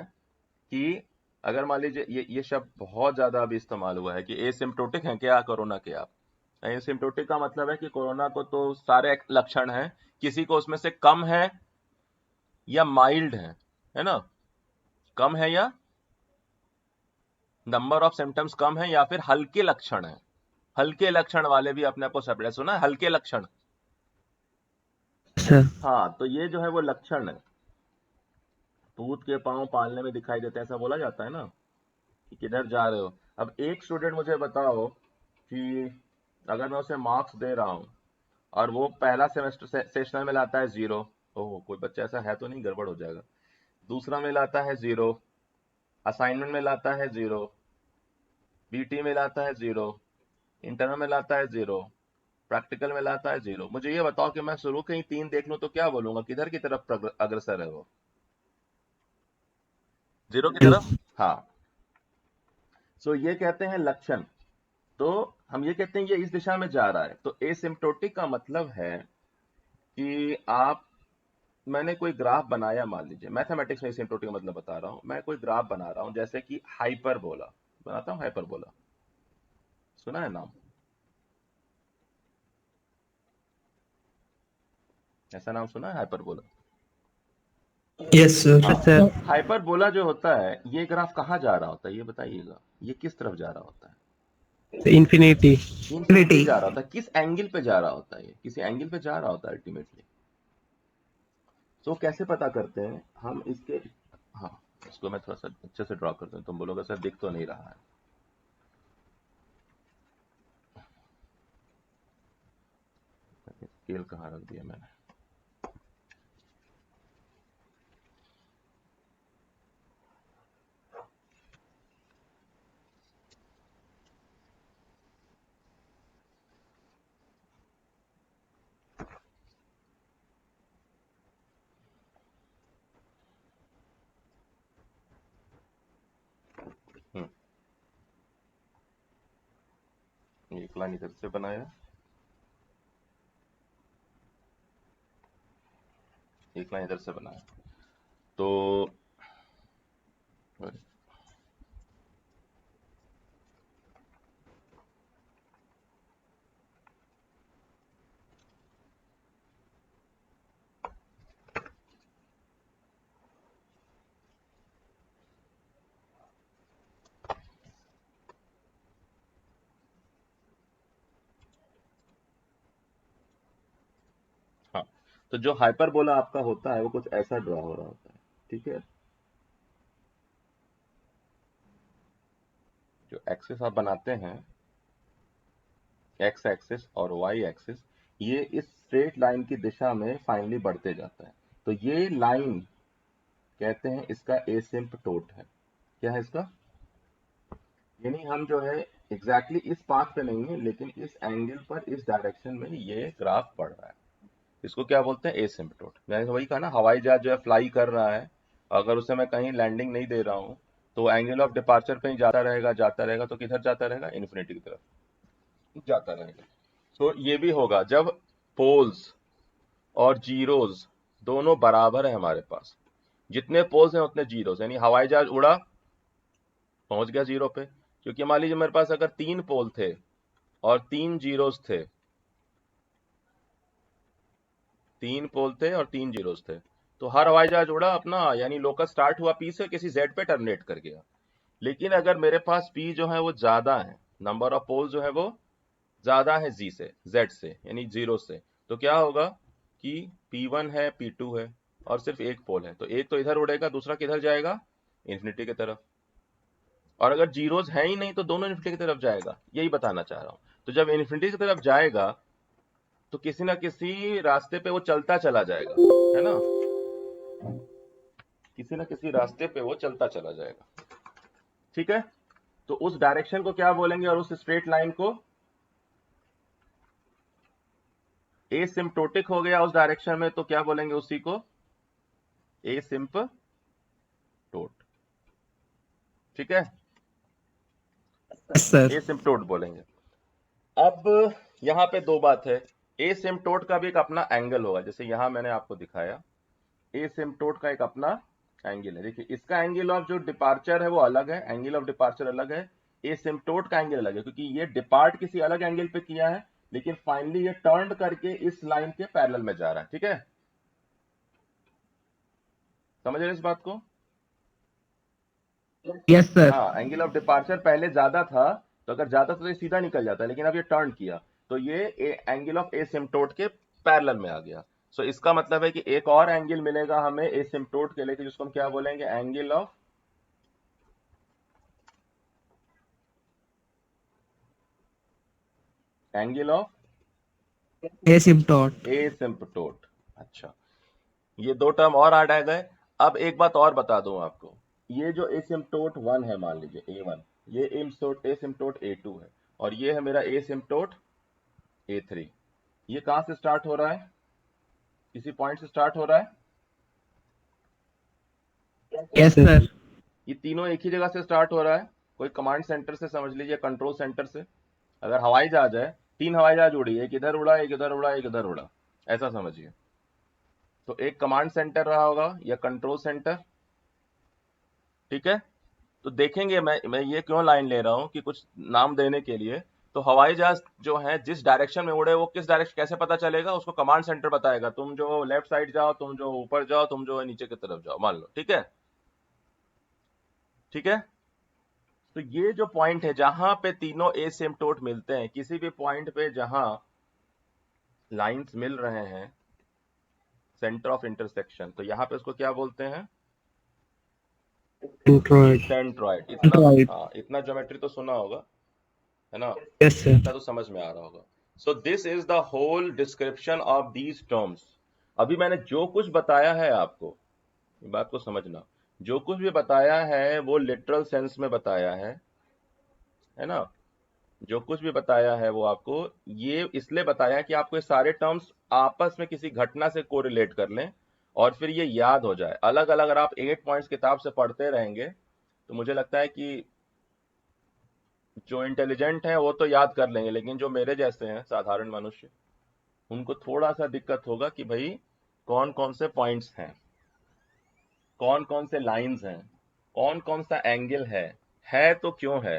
कि अगर मान लीजिए ये शब्द बहुत ज्यादा अभी इस्तेमाल हुआ है कि एसिम्पटोटिक है क्या कोरोना के आप। एसिम्पटोटिक का मतलब है कि कोरोना को तो सारे लक्षण हैं, किसी को उसमें से कम है या माइल्ड है ना, कम है या नंबर ऑफ सिम्टम्स कम है या फिर हल्के लक्षण है। हल्के लक्षण वाले भी अपने आप को सेपरेट, सुना है हल्के लक्षण? सर। हाँ, तो ये जो है वो लक्षण है। दूध के पांव पालने में दिखाई देते हैं ऐसा बोला जाता है ना, कि किधर जा रहे हो। अब एक स्टूडेंट मुझे बताओ कि अगर मैं उसे मार्क्स दे रहा हूं और वो पहला सेमेस्टर सेशनल में लाता है 0, ओह, कोई बच्चा ऐसा है तो नहीं, गड़बड़ हो जाएगा। दूसरा में लाता है 0, असाइनमेंट में लाता है 0, बीटी में लाता है 0, इंटरनल में लाता है 0, प्रैक्टिकल में लाता है 0। मुझे ये बताओ कि मैं शुरू के ही 3 देख लूं तो क्या बोलूंगा, किधर की तरफ अग्रसर है वो? 0 की तरफ। हाँ। सो ये कहते हैं लक्षण। तो हम ये कहते हैं ये इस दिशा में जा रहा है, तो एसिम्प्टोटिक का मतलब है कि आप, मैंने कोई ग्राफ बनाया, मान लीजिए मैथमेटिक्स में एसिम्प्टोटिक का मतलब बता रहा हूं, मैं कोई ग्राफ बना रहा हूं, जैसे कि हाइपरबोला बनाता हूं। हाइपरबोला सुना है नाम? ऐसा नाम सुना है, हाइपरबोला? Yes sir. हाँ। सर हाइपरबोला जो होता है, ये ग्राफ कहाँ जा रहा होता है, ये बताइएगा, ये किस तरफ जा रहा होता है? इन्फिनिटी। इन्फिनिटी जा रहा होता है। किस एंगल पे जा रहा होता है? ये किसी एंगल पे जा रहा होता है अल्टीमेटली। तो कैसे पता करते हैं हम इसके? हाँ, इसको मैं थोड़ा सा अच्छे से ड्रॉ करता हूँ, तुम बोलोगे सर दिख तो नहीं रहा है। स्केल कहाँ रख दिया मैंने? एक लाइन इधर से बनाया, एक लाइन इधर से बनाया, तो हाँ, तो जो हाइपरबोला आपका होता है वो कुछ ऐसा ड्रॉ हो रहा होता है, ठीक है? जो एक्सिस आप बनाते हैं, एक्स एक्सिस और वाई एक्सिस, ये इस स्ट्रेट लाइन की दिशा में फाइनली बढ़ते जाता है। तो ये लाइन कहते हैं इसका एसिम्पटोट है। क्या है इसका? यानी हम जो है एग्जैक्टली इस पाथ पे नहीं है, लेकिन इस एंगल पर, इस डायरेक्शन में ये ग्राफ बढ़ रहा है। इसको क्या बोलते हैं? एसिम्पटोट। मैंने वही कहा ना, हवाई जहाज जो है फ्लाई कर रहा है, अगर उसे मैं कहीं लैंडिंग नहीं दे रहा हूँ तो एंगल ऑफ डिपार्चर पे ही जाता रहेगा, जाता रहेगा, तो किधर जाता रहेगा? इन्फिनिटी की तरफ जाता रहेगा। तो ये भी होगा जब पोल्स और जीरोस दोनों बराबर है हमारे पास। जितने पोल्स हैं उतने जीरोस, यानी हवाई जहाज उड़ा, पहुंच गया जीरो पे। क्योंकि मान लीजिए मेरे पास अगर 3 पोल थे और 3 जीरोस थे, 3 पोल थे और 3 जीरोस थे, तो हर हवाई जहाज उड़ा अपना, यानी लोकस स्टार्ट हुआ पी से, किसी जेड पे टर्मिनेट कर गया। लेकिन अगर मेरे पास पी जो है वो ज्यादा है, नंबर ऑफ पोल जो है वो ज्यादा है जी से, जेड से, यानी जीरो से, तो क्या होगा कि P1 है, P2 है और सिर्फ एक पोल है, तो एक तो इधर उड़ेगा, दूसरा किधर जाएगा? इन्फिनिटी की तरफ। और अगर जीरोस है ही नहीं तो दोनों इन्फिनिटी की तरफ जाएगा, यही बताना चाह रहा हूं। तो जब इन्फिनिटी की तरफ जाएगा तो किसी ना किसी रास्ते पे वो चलता चला जाएगा, है ना? किसी ना किसी रास्ते पे वो चलता चला जाएगा, ठीक है? तो उस डायरेक्शन को क्या बोलेंगे, और उस स्ट्रेट लाइन को? एसिम्प्टोटिक हो गया उस डायरेक्शन में, तो क्या बोलेंगे उसी को? एसिम्पटोट, ठीक है? Yes sir. एसिम्प्टोट बोलेंगे। अब यहां पे दो बात है, एसिम्प्टोट का भी एक अपना एंगल होगा, जैसे यहां मैंने आपको दिखाया, एसिम्प्टोट का एक अपना एंगल है। देखिए इसका एंगल ऑफ जो डिपार्चर है वो अलग है, एंगल ऑफ डिपार्चर अलग है, एसिम्प्टोट का एंगल अलग है, क्योंकि ये डिपार्ट किसी अलग एंगल पे किया है, लेकिन फाइनली ये टर्न करके इस लाइन के पैरेलल में जा रहा है, ठीक है? समझ रहे इस बात को? Yes sir. हाँ, एंगल ऑफ डिपार्चर पहले ज्यादा था, तो अगर ज्यादा था तो ये सीधा निकल जाता है, लेकिन अब ये टर्न किया तो ये एंगल ऑफ एसिम्प्टोट के पैरेलल में आ गया। सो इसका मतलब है कि एक और एंगल मिलेगा हमें एसिम्प्टोट के लिए, जिसको हम क्या बोलेंगे? Angle of angle of asymptote. Asymptote. अच्छा, ये 2 टर्म और ऐड आ गए। अब एक बात और बता दूं आपको, ये जो एसिम्पटोट 1 है, मान लीजिए A1, ये एसिम्पटोट A2 है, और ये है मेरा एसिम्पटोट A3। ये कहां से स्टार्ट हो रहा है? किसी पॉइंट से स्टार्ट हो रहा है? Yes sir. ये तीनों एक ही जगह से स्टार्ट हो रहा है। कोई कमांड सेंटर से समझ लीजिए, कंट्रोल सेंटर से। अगर हवाई जहाज है, 3 हवाई जहाज उड़ी, एक इधर उड़ा, एक इधर उड़ा, एक इधर उड़ा, ऐसा समझिए। तो एक कमांड सेंटर रहा होगा या कंट्रोल सेंटर, ठीक है। तो देखेंगे, मैं ये क्यों लाइन ले रहा हूं कि कुछ नाम देने के लिए। तो हवाई जहाज जो है जिस डायरेक्शन में उड़े, वो किस डायरेक्शन कैसे पता चलेगा? उसको कमांड सेंटर बताएगा, तुम जो लेफ्ट साइड जाओ, तुम जो ऊपर जाओ, तुम जो है नीचे की तरफ जाओ, मान लो, ठीक है। ठीक है, तो ये जो पॉइंट है जहां पे तीनों एसिम्पटोट मिलते हैं, किसी भी पॉइंट पे जहां लाइंस मिल रहे हैं, सेंटर ऑफ इंटरसेक्शन, तो यहाँ पे उसको क्या बोलते हैं? सेंट्रॉइड। सेंट्रॉइड। इतना, हाँ, इतना ज्योमेट्री तो सुना होगा, है ना? Yes sir. इतना तो समझ में आ रहा होगा। So this is the whole description of these terms. अभी मैंने जो कुछ बताया है आपको, ये बात को समझना, जो कुछ भी बताया है वो लिटरल सेंस में बताया है ना? जो कुछ भी बताया है वो आपको ये इसलिए बताया है कि आपको ये सारे टर्म्स आपस में किसी घटना से कोरिलेट कर लें और फिर ये याद हो जाए। अलग अलग अगर आप 8 पॉइंट्स किताब से पढ़ते रहेंगे तो मुझे लगता है कि जो इंटेलिजेंट हैं वो तो याद कर लेंगे, लेकिन जो मेरे जैसे हैं साधारण मनुष्य, उनको थोड़ा सा दिक्कत होगा कि भाई कौन कौन से पॉइंट्स हैं, कौन कौन से लाइंस हैं, कौन कौन सा एंगल है तो क्यों है।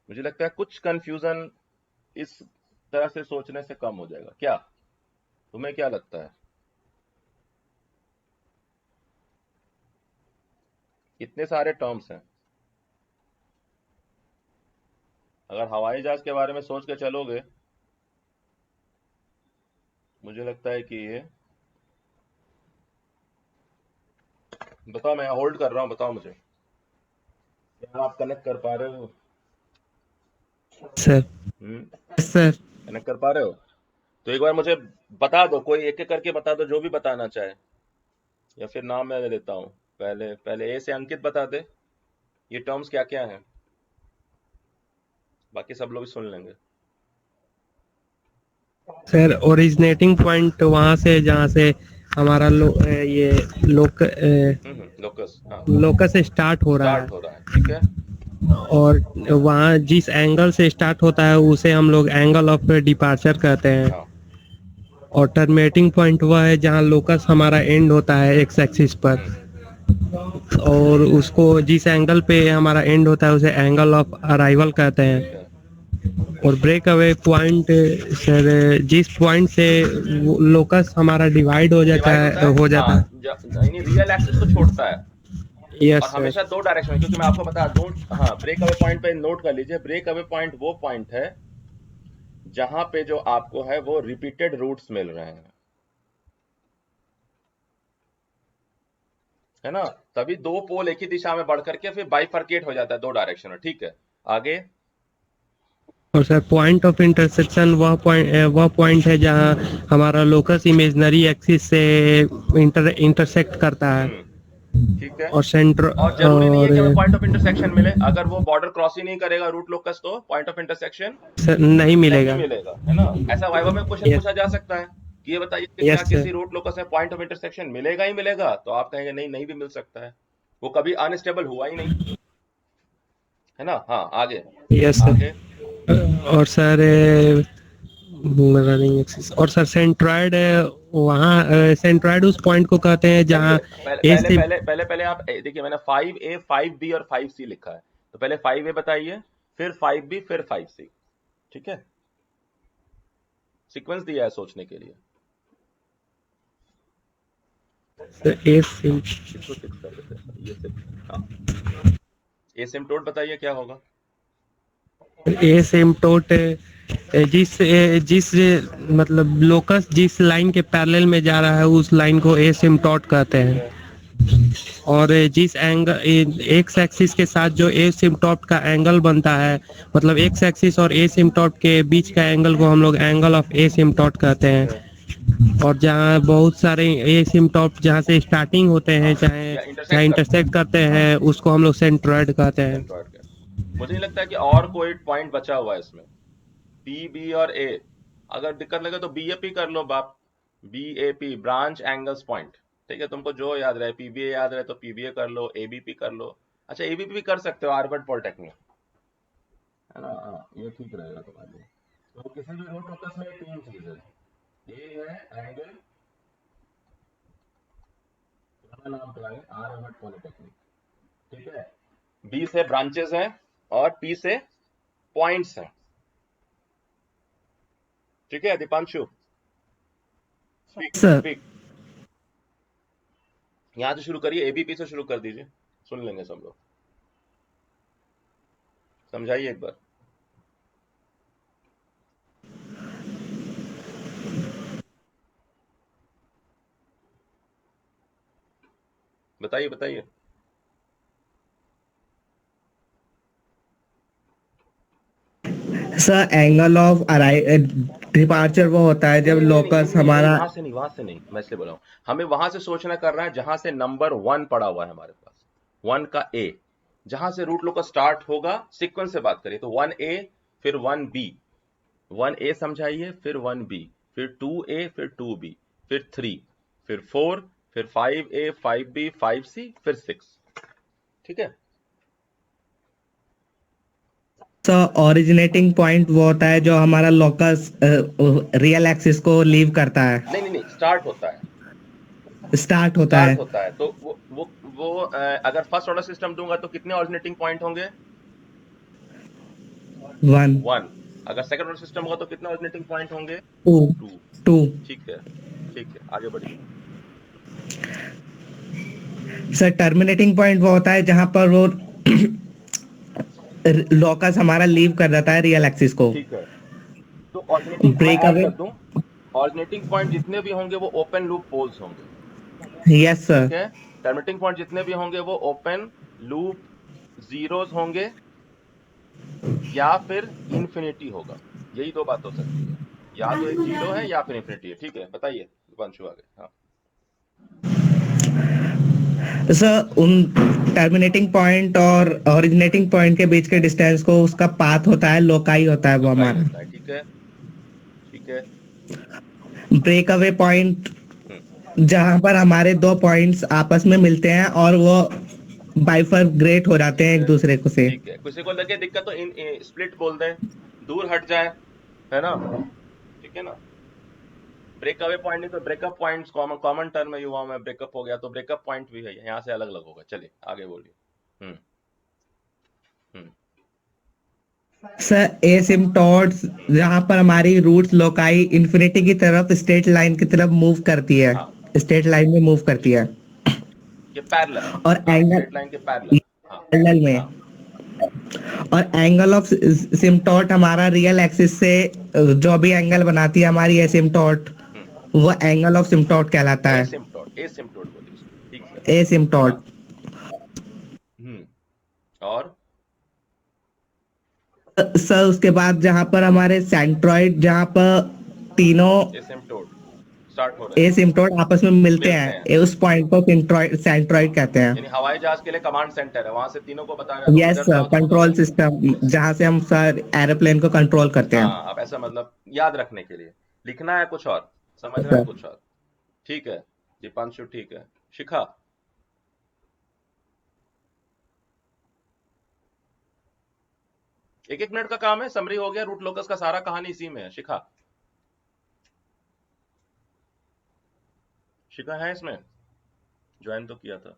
मुझे लगता है कुछ कंफ्यूजन इस तरह से सोचने से कम हो जाएगा। क्या तुम्हें क्या लगता है? इतने सारे टर्म्स हैं, अगर हवाई जहाज के बारे में सोच के चलोगे, मुझे लगता है कि ये, बताओ, मैं होल्ड कर रहा हूं, बताओ मुझे, क्या आप कनेक्ट कर पा रहे हो? सर। सर। कनेक्ट कर पा रहे हो? तो एक बार मुझे बता दो, कोई एक एक करके बता दो जो भी बताना चाहे, या फिर नाम मैं ले लेता हूँ। पहले ए से अंकित बता दे ये टर्म्स क्या क्या हैं, बाकी सब लोग सुन लेंगे। सर ओरिजिनेटिंग पॉइंट वहां से जहाँ से हमारा ये लोकस, हाँ, लोकस से स्टार्ट हो रहा है, ठीक है। और वहाँ जिस एंगल से स्टार्ट होता है उसे हम लोग एंगल ऑफ डिपार्चर कहते हैं। हाँ। और टर्मिनेटिंग पॉइंट वह है जहाँ लोकस हमारा एंड होता है एक्स एक्सिस पर, और उसको जिस एंगल पे हमारा एंड होता है उसे एंगल ऑफ अराइवल कहते हैं। और ब्रेक अवे पॉइंट सर जिस पॉइंट से लोकस हमारा डिवाइड हो जाता है नहीं, रियल एक्सिस को छोड़ता है। यस और हमेशा 2 डायरेक्शन में, क्योंकि मैं आपको बता दूं, हाँ, ब्रेक अवे पॉइंट पे नोट कर लीजिए, ब्रेक अवे पॉइंट वो पॉइंट है जहां पे जो आपको है वो रिपीटेड रूट्स मिल रहे हैं, है ना? तभी 2 पोल एक ही दिशा में बढ़ करके फिर बाइफर्केट हो जाता है 2 डायरेक्शन में, ठीक है। आगे, और सर पॉइंट ऑफ इंटरसेक्शन वह पॉइंट है जहां हमारा लोकस इमेजिनरी एक्सिस से इंटरसेक्ट करता है। ठीक है। और सेंटर, और जरूरी नहीं है कि हमें पॉइंट ऑफ इंटरसेक्शन मिले, अगर वो बॉर्डर क्रॉस ही नहीं करेगा रूट लोकस, तो पॉइंट ऑफ इंटरसेक्शन नहीं मिलेगा, है ना? ऐसा वाइवा में क्वेश्चन पूछा जा सकता है कि ये बताइए कि क्या किसी रूट लोकस में पॉइंट ऑफ इंटरसेक्शन मिलेगा ही मिलेगा? तो आप कहेंगे नहीं, नहीं भी मिल सकता है, वो कभी अनस्टेबल हुआ ही नहीं, है ना? हाँ, आगे। Yes sir. और सर रनिंग एक्सिस, और सर सेंट्रॉइड वहाँ सेंट्रॉइड उस पॉइंट को कहते हैं जहाँ पहले आप देखिए, मैंने 5A 5B और 5C लिखा है, तो पहले 5A बताइए, फिर 5B, फिर 5C, ठीक है? सीक्वेंस दिया है सोचने के लिए। एसिम्पटोट बताइए क्या होगा? एसिम्पटोट जिस जिस मतलब लोकस जिस लाइन के पैरेलल में जा रहा है उस लाइन को एसिम्पटोट कहते हैं। और जिस एंगल एक्स एक्सिस के साथ जो एसिम्पटोट का एंगल बनता है, मतलब एक्स एक्सिस और एसिम्पटोट के बीच का एंगल को हम लोग एंगल ऑफ एसिम्पटोट कहते हैं। और जहाँ बहुत सारे एसिम्पटॉट जहाँ से स्टार्टिंग होते हैं चाहे या चाहे इंटरसेक्ट करते इंटरसेक्ट करते हैं उसको हम लोग सेंट्रॉइड कहते हैं हैं। सेंट्रोइड के। मुझे नहीं लगता है कि और कोई पॉइंट बचा हुआ है इसमें। पी बी और ए, अगर दिक्कत लगे तो बी ए पी कर लो बाप। B A P branch angles point. ठीक है, तुमको जो याद रहे, पीबीए याद रहे तो पीबीए कर लो, एबीपी कर लो। अच्छा एबीपी भी कर सकते हो, हार्वर्ड पॉलिटेक्निक, है ना। हाँ, ये ठीक रहेगा तुम्हारे लिए। तो किसी भी रूट फोकस में तीन चीज है। ए है एंगल, तुम्हारा नाम क्या है, हार्वर्ड पॉलिटेक्निक। ठीक है, बी से ब्रांचेस हैं और पी से पॉइंट्स हैं। ठीक है दीपांशु, स्पीक सर स्पीक। यहाँ से शुरू करिए, एबीपी से शुरू कर दीजिए, सुन लेंगे सब लोग। समझाइए एक बार। बताइए बताइए। सर एंगल ऑफ डिपार्चर वो होता है नहीं जब नहीं नहीं नहीं लोकस नहीं नहीं नहीं, हमारा। वहां से नहीं, वहां से नहीं, मैं इसलिए बोला हूँ। हमें वहां से सोचना कर रहा है जहां से नंबर वन पड़ा हुआ है हमारे पास, वन का ए, जहां से रूट लोग स्टार्ट होगा। सीक्वेंस से बात करिए तो वन ए, फिर वन बी, वन ए समझाइए, फिर वन बी, फिर टू ए, फिर टू बी, फिर थ्री, फिर फोर, फिर फाइव ए, फाइव बी, फाइव सी, फिर सिक्स। ठीक है। सर ओरिजिनेटिंग पॉइंट वो होता है जो हमारा लोकस रियल एक्सिस को लीव करता है, नहीं नहीं नहीं, स्टार्ट होता है, स्टार्ट होता स्टार्ट है। होता है। तो वो अगर फर्स्ट ऑर्डर सिस्टम दूंगा तो कितने ऑरिजिनेटिंग पॉइंट होंगे? One, one. अगर सेकंड ऑर्डर सिस्टम होगा तो कितने ऑरिजिनेटिंग पॉइंट होंगे? Two, two. टू। ठीक है, ठीक है, आगे बढ़िए। सर टर्मिनेटिंग पॉइंट वो होता है जहां पर वो लोकस हमारा लीव कर देता है रियल एक्सिस को। ठीक है, तो ऑल्टरनेटिंग मैं ब्रेक ऐड अवे। कर दूं, ऑल्टरनेटिंग पॉइंट जितने भी होंगे वो ओपन लूप पोल्स होंगे। Yes sir. ठीक है, टर्मिनेटिंग पॉइंट जितने भी होंगे वो ओपन लूप जीरोस होंगे या फिर इंफिनिटी होगा। यही दो बात हो सकती है, या तो एक जीरो है या फिर इंफिनिटी है। ठीक है, बताइए वंशु आगे। हाँ, सर उन टर्मिनेटिंग पॉइंट और ओरिजिनेटिंग पॉइंट के बीच के डिस्टेंस को उसका पाथ होता है, लोकाई होता है वो लोकाई हमारा। होता है। ठीक है, ठीक है। ब्रेक अवे पॉइंट हम्म, जहां पर हमारे दो पॉइंट्स आपस में मिलते हैं और वो बाइफरग्रेट हो जाते ठीक हैं एक है, दूसरे को से। ठीक है। किसी को लगे दिक्कत तो इन स्प्लिट बोल दें, दूर हट जाए, है ना। ठीक है ना। ब्रेक अवे पॉइंट नहीं तो breakup points, common common term है युवाओं में, ब्रेकअप हो गया तो ब्रेकअप पॉइंट भी है, यहाँ से अलग अलग होगा। चलिए आगे बोलिए। हम्म, हम्म, सर एसिम्पटोट्स हम्म। जहां पर हमारी रूट्स लोकाई इन्फिनिटी की तरफ स्ट्रेट लाइन की तरफ मूव करती है, हाँ, स्ट्रेट लाइन में मूव करती है। ये पैरेलल, और हाँ, एंगल स्ट्रेट लाइन के पैरेलल। हाँ, पैरेलल हाँ। में, और एंगल ऑफ सिम्पटोट हमारा रियल एक्सिस से जो भी एंगल बनाती है हमारी एसिम्पटोट, हम्म, वो एंगल ऑफ सिम्पटोट कहलाता है। एसिम्पटोट, एसिम्पटोट बोलिए उसको, ठीक से। हाँ। एसिम्पटोट। हम्म, और सर उसके बाद जहां पर हमारे सेंट्रॉइड जहां पर तीनों एसिम्पटोट स्टार्ट हो रहे हैं, एसिम्पटोट आपस में मिलते मिलते हैं, हैं। उस पॉइंट को सेंट्रॉइड कहते हैं। यानी हवाई जहाज के लिए कमांड सेंटर है, वहां से तीनों को बताया तुम यस इधर सर, जाओ तुम उधर कंट्रोल जाओ। System yes. जहां से हम सर एरोप्लेन को कंट्रोल करते हैं। हाँ, अब ऐसा मतलब याद रखने के लिए लिखना है कुछ और, समझना है सर कुछ और। ठीक है, दीपांशु ठीक है। शिखा, एक एक मिनट का काम है, समरी हो गया, रूट लोकस का सारा कहानी इसी में है। शिखा, शिखा है इसमें, ज्वाइन तो किया था।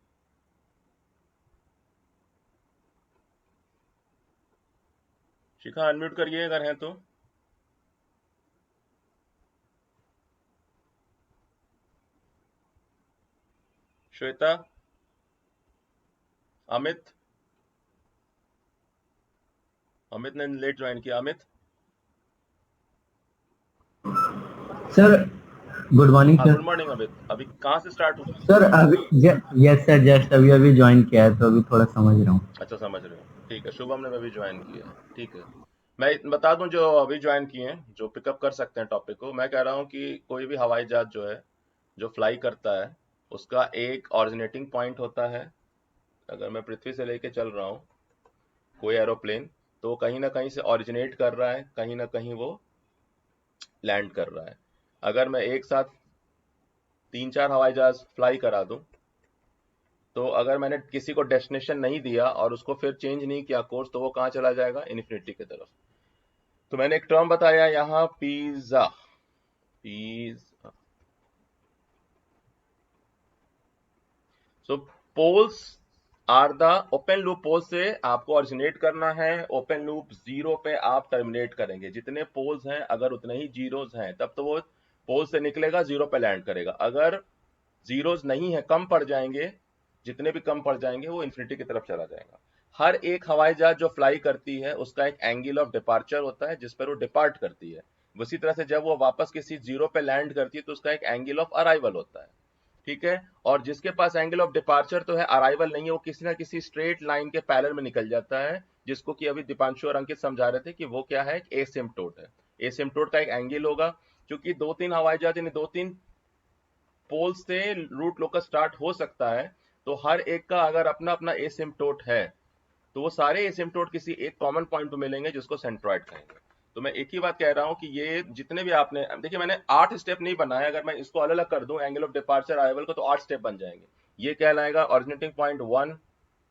शिखा अनम्यूट करिए अगर है तो। श्वेता, अमित, अमित ने लेट ज्वाइन किया। अमित, सर गुड मॉर्निंग हाँ सर। Good morning Amit. अभी कहाँ से स्टार्ट हुआ? सर अभी यस सर, जस्ट अभी अभी ज्वाइन किया है तो अभी थोड़ा समझ रहा हूँ। अच्छा समझ रहे हो, ठीक है। शुभम ने भी ज्वाइन किया है, ठीक है। मैं बता दूं जो अभी ज्वाइन किए हैं, जो पिकअप कर सकते हैं टॉपिक को, मैं कह रहा हूँ कि कोई भी हवाई जहाज जो है, जो फ्लाई करता है, उसका एक ऑरिजिनेटिंग पॉइंट होता है। अगर मैं पृथ्वी से लेके चल रहा हूँ कोई एरोप्लेन, तो वो कहीं ना कहीं से ऑरिजिनेट कर रहा है, कहीं ना कहीं वो लैंड कर रहा है। अगर मैं एक साथ 3-4 हवाई जहाज फ्लाई करा दूं, तो अगर मैंने किसी को डेस्टिनेशन नहीं दिया और उसको फिर चेंज नहीं किया कोर्स, तो वो कहाँ चला जाएगा? इन्फिनिटी की तरफ। तो मैंने एक टर्म बताया यहाँ, पिज्जा। पिज्जा। So poles are the open loop. Pole से आपको ऑरिजिनेट करना है, ओपन लूप जीरो पे आप टर्मिनेट करेंगे। जितने पोल्स हैं अगर उतने ही जीरोस हैं, तब तो वो पोल से निकलेगा, जीरो पे लैंड करेगा। अगर जीरोस नहीं है, कम पड़ जाएंगे, जितने भी कम पड़ जाएंगे, वो इन्फिनिटी की तरफ चला जाएगा। हर एक हवाई जहाज जो फ्लाई करती है उसका एक एंगल ऑफ डिपार्चर होता है जिस पर वो डिपार्ट करती है। उसी तरह से जब वो वापस किसी जीरो पे लैंड करती है तो उसका एक एंगल ऑफ अराइवल होता है। ठीक है। और जिसके पास एंगल ऑफ डिपार्चर तो है, अराइवल नहीं है, वो किसी ना किसी स्ट्रेट लाइन के पैरेलल में निकल जाता है, जिसको कि अभी दीपांशु और अंकित समझा रहे थे कि वो क्या है, एसिम्पटोट है। एसिम्पटोट का एक एंगल होगा, क्योंकि 2-3 हवाई जहाज यानी 2-3 पोल से रूट लोकस स्टार्ट हो सकता है, तो हर एक का अगर अपना अपना एसिम्पटोट है, तो वो सारे एसिम्पटोट किसी एक कॉमन पॉइंट पे मिलेंगे जिसको सेंट्रॉइड कहेंगे। तो मैं एक ही बात कह रहा हूं कि ये जितने भी आपने देखिए, मैंने 8 स्टेप नहीं बनाया। अगर मैं इसको अलग अलग कर दूं एंगल ऑफ डिपार्चर अराइवल को, तो 8 स्टेप बन जाएंगे। ये कहलाएगा ऑरिजिनेटिंग पॉइंट 1,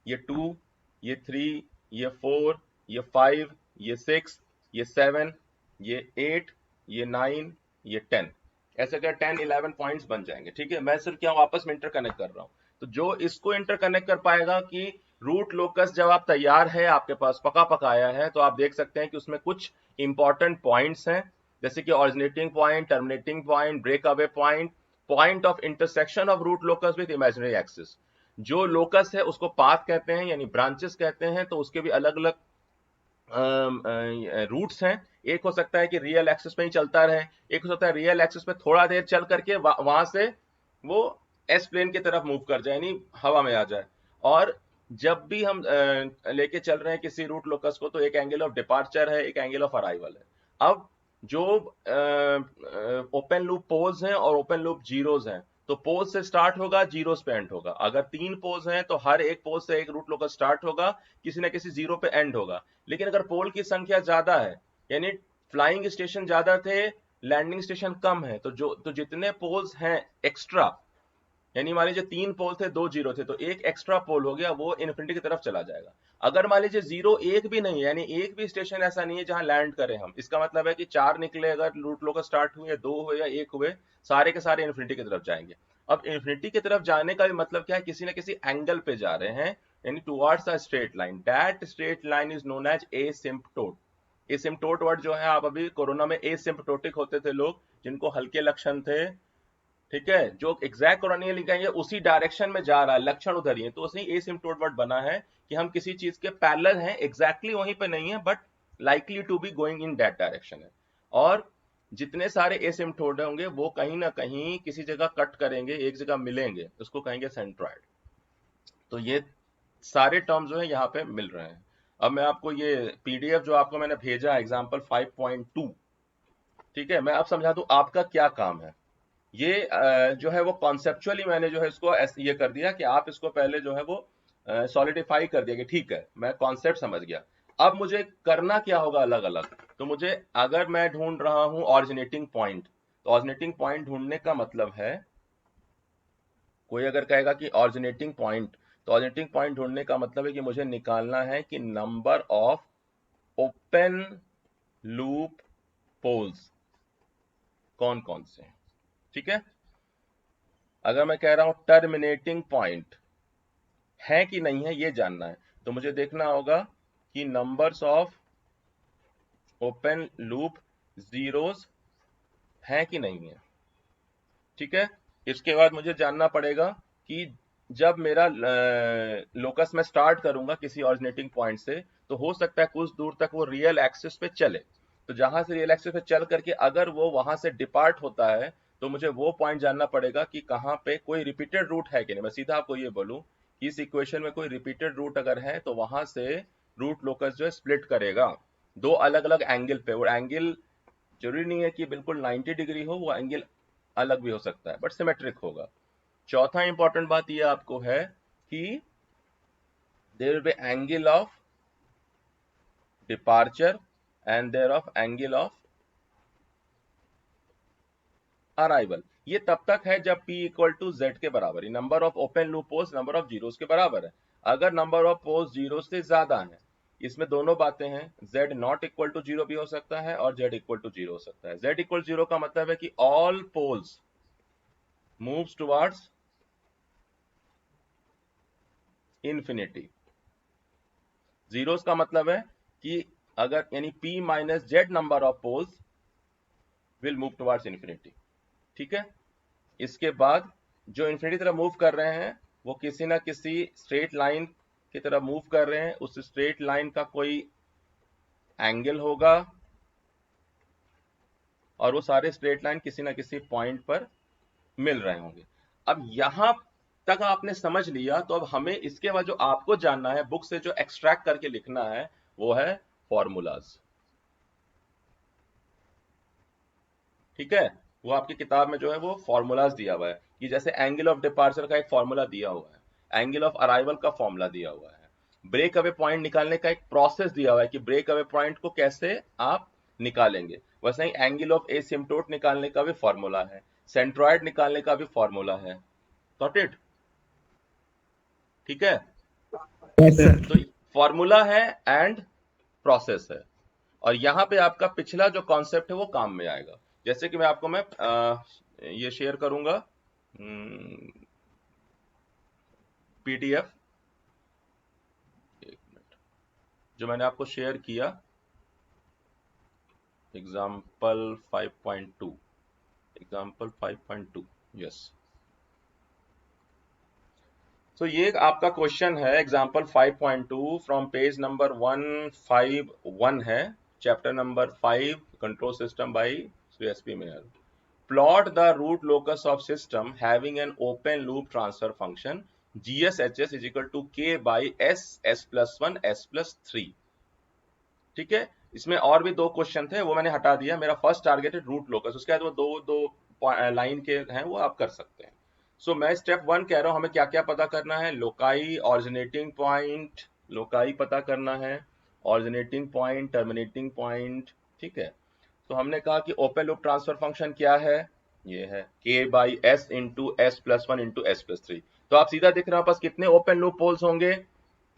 ये 2, ये 3, ये 4, ये 5, ये 6, ये 7, ये 8, ये 9, ये 10। ऐसे कर 10-11 पॉइंट्स बन जाएंगे। ठीक है। मैं सिर्फ क्या आपस में इंटरकनेक्ट कर रहा हूं। तो जो इसको इंटरकनेक्ट कर पाएगा कि रूट लोकस जब आप तैयार है, आपके पास पका पकाया है, तो आप देख सकते हैं कि उसमें कुछ इंपॉर्टेंट पॉइंट्स हैं, जैसे कि originating point, terminating point, break away point, point of intersection of root locus with imaginary axis. जो लोकस है उसको पाथ कहते हैं, यानी ब्रांचेस कहते हैं, तो उसके भी अलग अलग रूट्स हैं। एक हो सकता है कि रियल एक्सिस पे ही चलता रहे, एक हो सकता है रियल एक्सिस पे थोड़ा देर चल करके वहां से वो एस प्लेन की तरफ मूव कर जाए, यानी हवा में आ जाए। और जब भी हम लेके चल रहे हैं किसी रूट लोकस को, तो एक एंगल ऑफ डिपार्चर है, एक एंगल ऑफ अराइवल है। अब जो ओपन लूप पोल्स हैं और ओपन लूप जीरोस हैं, तो पोल से स्टार्ट होगा, जीरोस पे एंड होगा। अगर 3 पोल्स हैं तो हर एक पोल से एक रूट लोकस स्टार्ट होगा, किसी ना किसी जीरो पे एंड होगा। लेकिन अगर पोल की संख्या ज्यादा है, यानी फ्लाइंग स्टेशन ज्यादा थे, लैंडिंग स्टेशन कम है, तो जितने पोल्स हैं एक्स्ट्रा, यानी मान लीजिए 3 पोल थे, 2 जीरो थे, तो एक एक्स्ट्रा पोल हो गया, वो इन्फिनिटी की तरफ चला जाएगा। अगर मान लीजिए 0 एक भी नहीं है, यानी एक भी स्टेशन ऐसा नहीं है जहां लैंड करें हम, इसका मतलब है कि 4 निकले अगर रूट लोकस स्टार्ट हुए, 2 हुए या 1 हुए, सारे के सारे इन्फिनिटी की तरफ जाएंगे। अब इन्फिनिटी की तरफ जाने का भी मतलब क्या है, किसी ना किसी एंगल पे जा रहे हैं, यानी towards a straight line. That straight line is known as asymptote. Asymptote word जो है, आप अभी कोरोना में एसिम्पटोटिक होते थे लोग, जिनको हल्के लक्षण थे, ठीक है, जो एग्जैक्ट कोरोना नहीं लिखा है, उसी डायरेक्शन में जा रहा है, लक्षण उधर ही है, तो उसे एसिम्पटोट वर्ड बना है कि हम किसी चीज के पैरेलल हैं, एग्जैक्टली वहीं पे नहीं है, but likely to be going in that direction है। और जितने सारे एसिम्पटोट होंगे वो कहीं ना कहीं किसी जगह कट करेंगे, एक जगह मिलेंगे, उसको कहेंगे सेंट्रॉइड। तो ये सारे टर्म्स जो है यहाँ पे मिल रहे हैं। अब मैं आपको ये पीडीएफ जो आपको मैंने भेजा एग्जाम्पल 5.2, ठीक है, मैं अब समझा दूं आपका क्या काम है। ये जो है वो कॉन्सेप्चुअली मैंने जो है इसको ये कर दिया कि आप इसको पहले जो है वो सॉलिडिफाई कर दिया कि ठीक है, मैं कॉन्सेप्ट समझ गया। अब मुझे करना क्या होगा अलग अलग। तो मुझे, अगर मैं ढूंढ रहा हूं ऑरिजिनेटिंग पॉइंट, तो ऑरिजिनेटिंग पॉइंट ढूंढने का मतलब है, कोई अगर कहेगा कि ऑरिजिनेटिंग पॉइंट, तो ऑरिजिनेटिंग पॉइंट ढूंढने का मतलब है कि मुझे निकालना है कि number of open loop poles कौन कौन से हैं। ठीक है। अगर मैं कह रहा हूं टर्मिनेटिंग पॉइंट है कि नहीं है ये जानना है, तो मुझे देखना होगा कि numbers of open loop zeros हैं कि नहीं है। ठीक है। इसके बाद मुझे जानना पड़ेगा कि जब मेरा लोकस में स्टार्ट करूंगा किसी ऑरिजिनेटिंग पॉइंट से, तो हो सकता है कुछ दूर तक वो रियल एक्सिस पे चले। तो जहां से रियल एक्सिस पे चल करके अगर वो वहां से डिपार्ट होता है, तो मुझे वो पॉइंट जानना पड़ेगा कि कहां पे कोई रिपीटेड रूट है कि नहीं। मैं सीधा आपको ये बोलूं कि इस इक्वेशन में कोई रिपीटेड रूट अगर है, तो वहां से रूट लोकस जो है स्प्लिट करेगा। दो अलग अलग एंगल पे, वो एंगल जरूरी नहीं है कि बिल्कुल 90 डिग्री हो, वो एंगल अलग भी हो सकता है बट सिमेट्रिक होगा। चौथा इंपॉर्टेंट बात ये आपको है कि there will be angle of departure and there of angle of arrival. ये तब तक है जब p इक्वल टू z के बराबर, number of open loop poles number of zeros के बराबर है। अगर नंबर ऑफ पोल्स जीरो से ज्यादा है, इसमें दोनों बातें हैं, z not equal to zero भी हो सकता है और z इक्वल टू जीरो हो सकता है। z इक्वल जीरो का मतलब है कि all poles moves towards infinity. Zeros का मतलब है कि अगर यानी p minus z number of poles will move towards infinity. ठीक है, इसके बाद जो इंफिनिटी तरफ मूव कर रहे हैं वो किसी ना किसी स्ट्रेट लाइन की तरफ मूव कर रहे हैं, उस स्ट्रेट लाइन का कोई एंगल होगा और वो सारे स्ट्रेट लाइन किसी ना किसी पॉइंट पर मिल रहे होंगे। अब यहां तक आपने समझ लिया, तो अब हमें इसके बाद जो आपको जानना है, बुक से जो एक्सट्रैक्ट करके लिखना है, वो है फॉर्मूलाज। ठीक है, वो आपकी किताब में जो है वो फॉर्मूलाज दिया हुआ है कि जैसे एंगल ऑफ डिपार्चर का एक फॉर्मूला दिया हुआ है, एंगल ऑफ अराइवल का फॉर्मूला दिया हुआ है, ब्रेक अवे पॉइंट निकालने का एक प्रोसेस दिया हुआ है कि ब्रेक अवे पॉइंट को कैसे आप निकालेंगे। वैसे ही एंगल ऑफ एसिम्पटोट निकालने का भी फॉर्मूला है, सेंट्रॉइड निकालने का भी फॉर्मूला है। Got it? ठीक है, यस सर। तो फॉर्मूला है एंड प्रोसेस है, और यहां पे आपका पिछला जो कॉन्सेप्ट है वो काम में आएगा। जैसे कि मैं आपको ये शेयर करूंगा पीडीएफ, एक मिनट, जो मैंने आपको शेयर किया एग्जाम्पल 5.2, एग्जाम्पल 5.2, यस। तो ये आपका क्वेश्चन है एग्जाम्पल 5.2 फ्रॉम पेज नंबर 151 है, chapter number 5, control system by Shri SP mayor. Plot the root locus of system having an open loop transfer function GSHS is equal to K by S, S plus 1, S plus 3। ठीक है, इसमें और भी दो question थे, वो मैंने हटा दिया। मेरा फर्स्ट टारगेट है रूट लोकस, उसके बाद वो दो लाइन के हैं वो आप कर सकते हैं। सो मैं स्टेप 1 कह रहा हूं, हमें क्या क्या पता करना है? लोकाई, ऑरिजिनेटिंग पॉइंट, लोकाई पता करना है, ऑरिजिनेटिंग पॉइंट, टर्मिनेटिंग पॉइंट। ठीक है, तो हमने कहा कि ओपन लूप ट्रांसफर फंक्शन क्या है? ये है k by S into S plus 1 into S plus 3। तो आप सीधा दिख रहा है, पास कितने ओपन लूप पोल्स होंगे?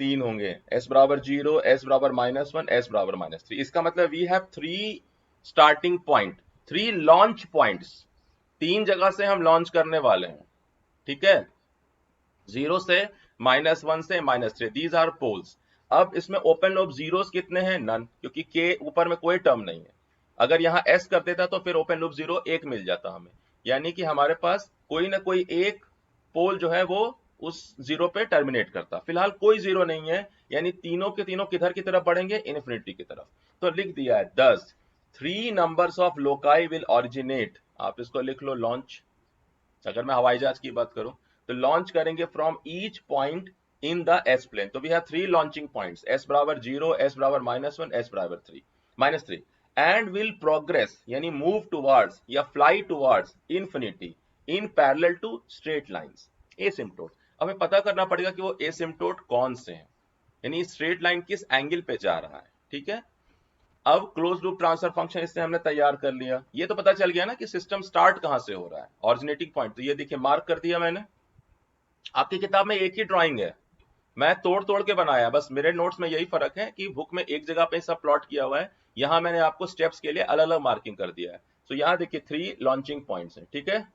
3 होंगे, s बराबर 0, s बराबर -1, s बराबर -3। इसका मतलब we have 3 starting point, 3 launch points. 3 जगह से हम लॉन्च करने वाले हैं। ठीक है, 0 से, -1 से, -3, दीज आर पोल्स। अब इसमें ओपन लूप जीरोस कितने हैं? नन, क्योंकि के ऊपर में कोई टर्म नहीं है। अगर यहां s कर देता तो फिर ओपन लूप 0 1 मिल जाता हमें, यानी कि हमारे पास कोई ना कोई एक पोल जो है वो उस 0 पे टर्मिनेट करता। फिलहाल कोई 0 नहीं है, यानी तीनों के तीनों किधर की तरफ बढ़ेंगे? इन्फिनिटी की तरफ। तो लिख दिया है 10 3 numbers of loci will originate, आप इसको लिख लो लॉन्च। अगर मैं हवाई जहाज की बात करूं तो लॉन्च करेंगे from each point in the S plane. तो we have 3 launching points, s बराबर 0, s बराबर -1, s बराबर -3, एंड विल प्रोग्रेस यानी मूव टुवर्ड्स या fly towards infinity in parallel to straight lines asymptote. हमें पता करना पड़ेगा कि वो एसिम्पटोट कौन से हैं, यानी स्ट्रेट लाइन किस एंगल पे जा रहा है। ठीक है, अब क्लोज लूप ट्रांसफर फंक्शन इससे हमने तैयार कर लिया। ये तो पता चल गया ना कि सिस्टम स्टार्ट कहां से हो रहा है, ऑरिजिनेटिंग पॉइंट। तो ये देखिए मार्क कर दिया मैंने। आपकी किताब में एक ही ड्राइंग है, मैं तोड़ तोड़ के बनाया, बस मेरे नोट्स में यही फर्क है कि बुक में एक जगह पे सब प्लॉट किया हुआ है, यहां मैंने आपको स्टेप्स के लिए अलग अलग मार्किंग कर दिया है। तो यहां देखिए 3 लॉन्चिंग पॉइंट्स हैं। ठीक है,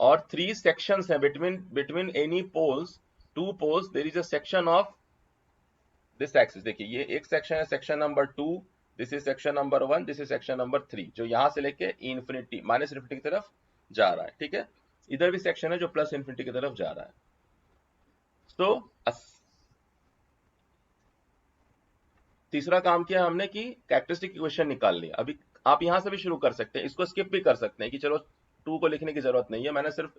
और 3 सेक्शंस हैं between any poles, 2 poles there is a section of this axis. देखिए ये एक सेक्शन है, section number 2, this is section number 1, this is section number 3, जो यहां से लेके इन्फिनिटी माइनस इन्फिनिटी की तरफ जा रहा है। ठीक है, इधर भी सेक्शन है जो प्लस इन्फिनिटी की तरफ जा रहा है। तो तीसरा काम किया हमने कि कैरेक्टरिस्टिक इक्वेशन निकाल लिया। अभी आप यहां से भी शुरू कर सकते हैं, इसको स्किप भी कर सकते हैं कि चलो 2 को लिखने की जरूरत नहीं है। मैंने सिर्फ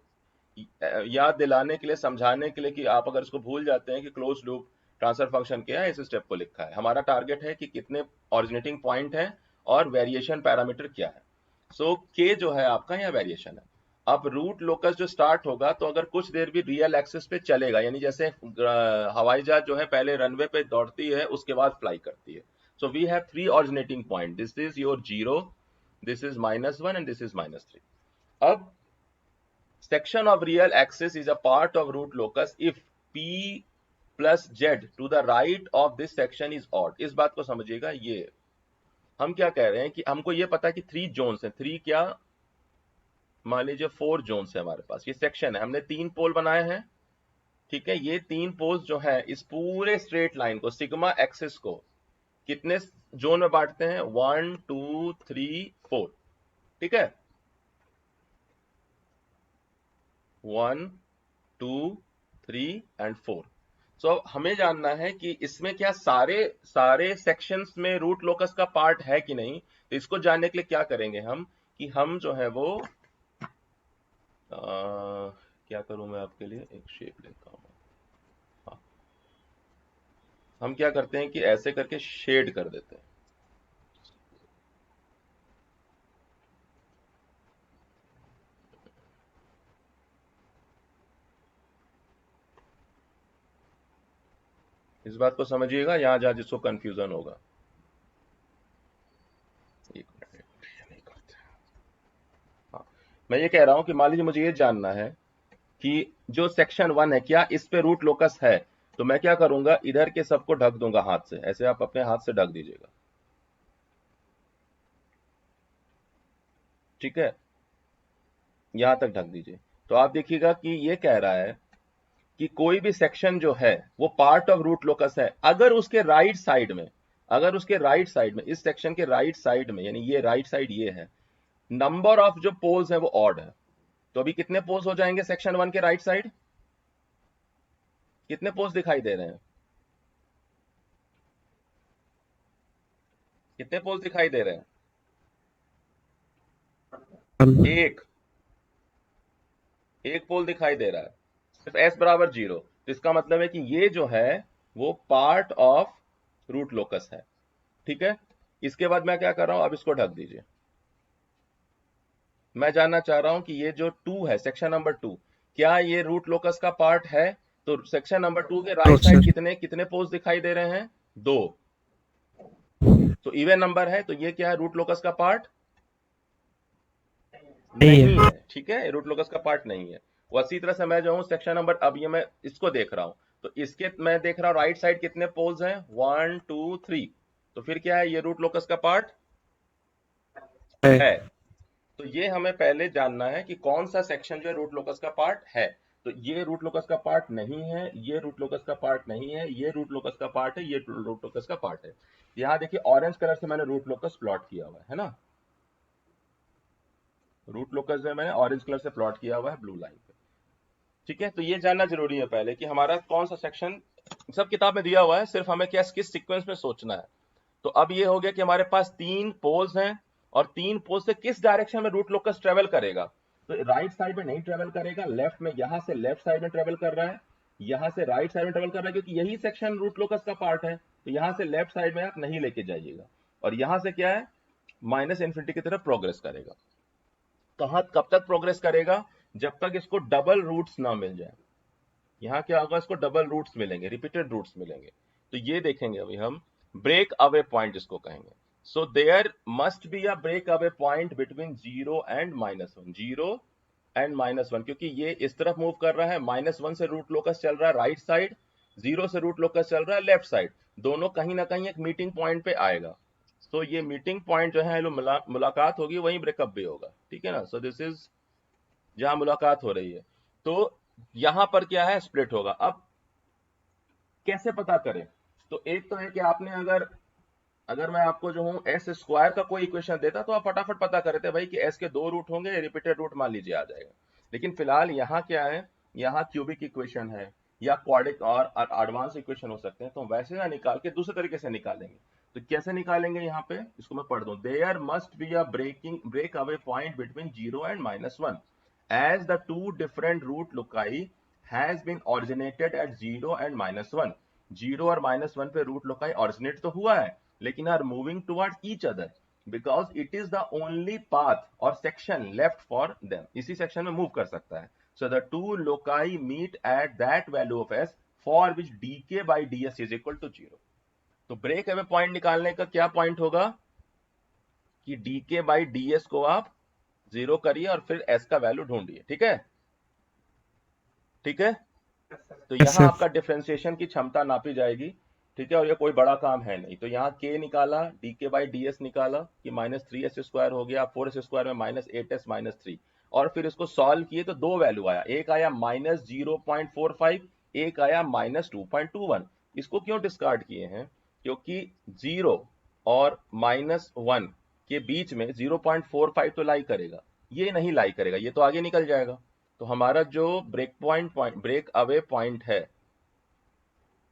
याद दिलाने के लिए, समझाने के लिए कि आप अगर इसको भूल जाते हैं कि क्लोज लूप ट्रांसफर फंक्शन क्या है, इस स्टेप को लिखा है। हमारा टारगेट है कि कितने ओरिजिनेटिंग पॉइंट है और वेरिएशन पैरामीटर क्या है। सो के जो है आपका यहाँ वेरिएशन है। अब रूट लोकस जो स्टार्ट होगा तो अगर कुछ देर भी रियल एक्सिस पे चलेगा, यानी जैसे हवाई जहाज जो है पहले रनवे पे दौड़ती है उसके बाद फ्लाई करती है। So we have 3 originating point, this is your 0, this is -1 and this is -3। अब section of real axis is a part of root locus if p plus z to the right of this section is odd। इस बात को समझिएगा। ये हम क्या कह रहे हैं कि हमको ये पता है कि 3 जोन्स हैं, 3 क्या, मान लीजिए 4 जोन्स है हमारे पास। ये सेक्शन है, हमने 3 पोल बनाए हैं, ठीक है। ये 3 पोल्स जो है इस पूरे स्ट्रेट लाइन को, सिग्मा एक्सिस को कितने जोन में बांटते हैं, 1 2 3 4, ठीक है। 1 2 3 एंड 4। सो हमें जानना है कि इसमें क्या सारे सेक्शंस में रूट लोकस का पार्ट है कि नहीं। तो इसको जानने के लिए क्या करेंगे हम, कि हम जो है वो क्या करूं मैं आपके लिए एक शेप लेता हूं। हाँ, हम क्या करते हैं कि ऐसे करके शेड कर देते हैं। इस बात को समझिएगा, यहां जहां जिसको कंफ्यूजन होगा। एक मिनट, नहीं करते। हाँ, मैं ये कह रहा हूं कि मान लीजिए मुझे ये जानना है कि जो सेक्शन 1 है क्या इस पे रूट लोकस है। तो मैं क्या करूंगा, इधर के सबको ढक दूंगा हाथ से, ऐसे आप अपने हाथ से ढक दीजिएगा, ठीक है, यहां तक ढक दीजिए। तो आप देखिएगा कि ये कह रहा है कि कोई भी सेक्शन जो है वो पार्ट ऑफ रूट लोकस है अगर उसके राइट साइड में, इस सेक्शन के राइट साइड में, यानी ये राइट साइड ये है, नंबर ऑफ जो पोल्स है वो ऑड है। तो अभी कितने पोल्स हो जाएंगे सेक्शन 1 के राइट साइड, कितने पोल्स दिखाई दे रहे हैं, कितने पोल्स दिखाई दे रहे हैं, एक पोल दिखाई दे रहा है, सिर्फ s बराबर 0। तो इसका मतलब है कि ये जो है वो पार्ट ऑफ रूट लोकस है, ठीक है। इसके बाद मैं क्या कर रहा हूं, अब इसको ढक दीजिए। मैं जानना चाह रहा हूं कि ये जो 2 है, सेक्शन नंबर 2, क्या ये रूट लोकस का पार्ट है। तो सेक्शन नंबर 2 के राइट साइड कितने कितने पोल्स दिखाई दे रहे हैं, 2। तो इवन नंबर है, तो ये क्या है, रूट लोकस का पार्ट नहीं है, ठीक है, रूट लोकस का पार्ट नहीं है। उसी तरह से मैं जो हूं सेक्शन नंबर, अब ये मैं इसको देख रहा हूं, तो इसके मैं देख रहा हूं राइट साइड कितने पोल्स हैं, 1 2 3। तो फिर क्या है, ये रूट लोकस का पार्ट है। तो ये हमें पहले जानना है कि कौन सा सेक्शन जो है रूट लोकस का पार्ट है। तो ये रूट लोकस का पार्ट नहीं है, ये रूट लोकस का पार्ट नहीं है, ये रूट लोकस का पार्ट है, ये रूट लोकस का पार्ट है। यहां देखिए ऑरेंज कलर से मैंने रूट लोकस प्लॉट किया हुआ है ना, रूट लोकस जो है मैंने ऑरेंज कलर से प्लॉट किया हुआ है ब्लू लाइन पे, ठीक है। तो ये जानना जरूरी है पहले कि हमारा कौन सा सेक्शन, सब किताब में दिया हुआ है, सिर्फ हमें क्या किस सीक्वेंस में सोचना है। तो अब ये हो गया कि हमारे पास 3 पोल्स हैं और 3 पोल्स से किस डायरेक्शन में रूट लोकस ट्रेवल करेगा। तो राइट साइड में नहीं ट्रेवल करेगा, लेफ्ट में, यहां से लेफ्ट साइड में ट्रेवल कर रहा है, यहां से राइट साइड में ट्रेवल कर रहा है, क्योंकि यही सेक्शन रूट लोकस का पार्ट है। तो यहां से लेफ्ट साइड में आप नहीं लेके जाइएगा, और यहां से क्या है, -इन्फिनिटी की तरफ प्रोग्रेस करेगा। कहां कब तक प्रोग्रेस करेगा, जब तक इसको डबल रूट्स ना मिल जाए। यहां क्या होगा, इसको डबल रूट्स मिलेंगे, रिपीटेड रूट्स मिलेंगे। तो ये देखेंगे अभी हम, ब्रेक अवे पॉइंट इसको कहेंगे। So there must be a break away point between 0 and -1, 0 and -1, क्योंकि ये इस तरफ मूव कर रहा है, -1 से रूट लोकस चल रहा है राइट साइड, 0 से रूट लोकस चल रहा है लेफ्ट साइड, दोनों कहीं ना कहीं एक मीटिंग पॉइंट पे आएगा। सो ये मीटिंग पॉइंट जो है मुलाकात होगी, वहीं ब्रेकअप भी होगा, ठीक है ना। सो दिस इज जहां मुलाकात हो रही है। तो यहां पर क्या है, स्प्लिट होगा। अब कैसे पता करें, तो एक तो है कि आपने अगर मैं आपको जो हूं एस स्क्वायर का कोई इक्वेशन देता तो आप फटाफट पता करते थे भाई कि एस के 2 रूट होंगे, रिपीटेड रूट मान लीजिए आ जाएगा। लेकिन फिलहाल यहाँ क्या है, यहाँ क्यूबिक इक्वेशन है या क्वाड्रिक और एडवांस इक्वेशन हो सकते हैं, तो वैसे ना निकाल के दूसरे तरीके से निकालेंगे। तो कैसे निकालेंगे, यहाँ पे इसको मैं पढ़ दूं, there must be a break away point between 0 and -1 as the two different root loci has been originated at 0 and -1। 0 और -1 पे रूट लोकाई ऑरिजिनेट तो हुआ है, लेकिन are moving towards each other because it is the only path or section left for them, इसी section में move कर सकता है। So the two loci meet at that value of s for which dk by ds is equal to 0। तो break away point निकालने का क्या point होगा कि dk by ds को आप 0 करिए और फिर s का वैल्यू ढूंढिए। ठीक है, ठीक है। तो यस यहाँ सर। आपका डिफरेंशिएशन की क्षमता नापी जाएगी। ठीक है, और ये कोई बड़ा काम है नहीं। तो यहाँ k निकाला, dk by ds निकाला कि -3s² हो गया, 4s² में -8s -3, और फिर इसको सॉल्व किए तो दो वैल्यू आया, एक आया -0.45, एक आया -2.21। इसको क्यों डिस्कार्ड किए हैं? क्योंकि 0 और -1 के बीच में 0.45 तो लाई करेगा, ये नहीं लाई करेगा, ये तो आगे निकल जाएगा। तो हमारा जो ब्रेक अवे पॉइंट है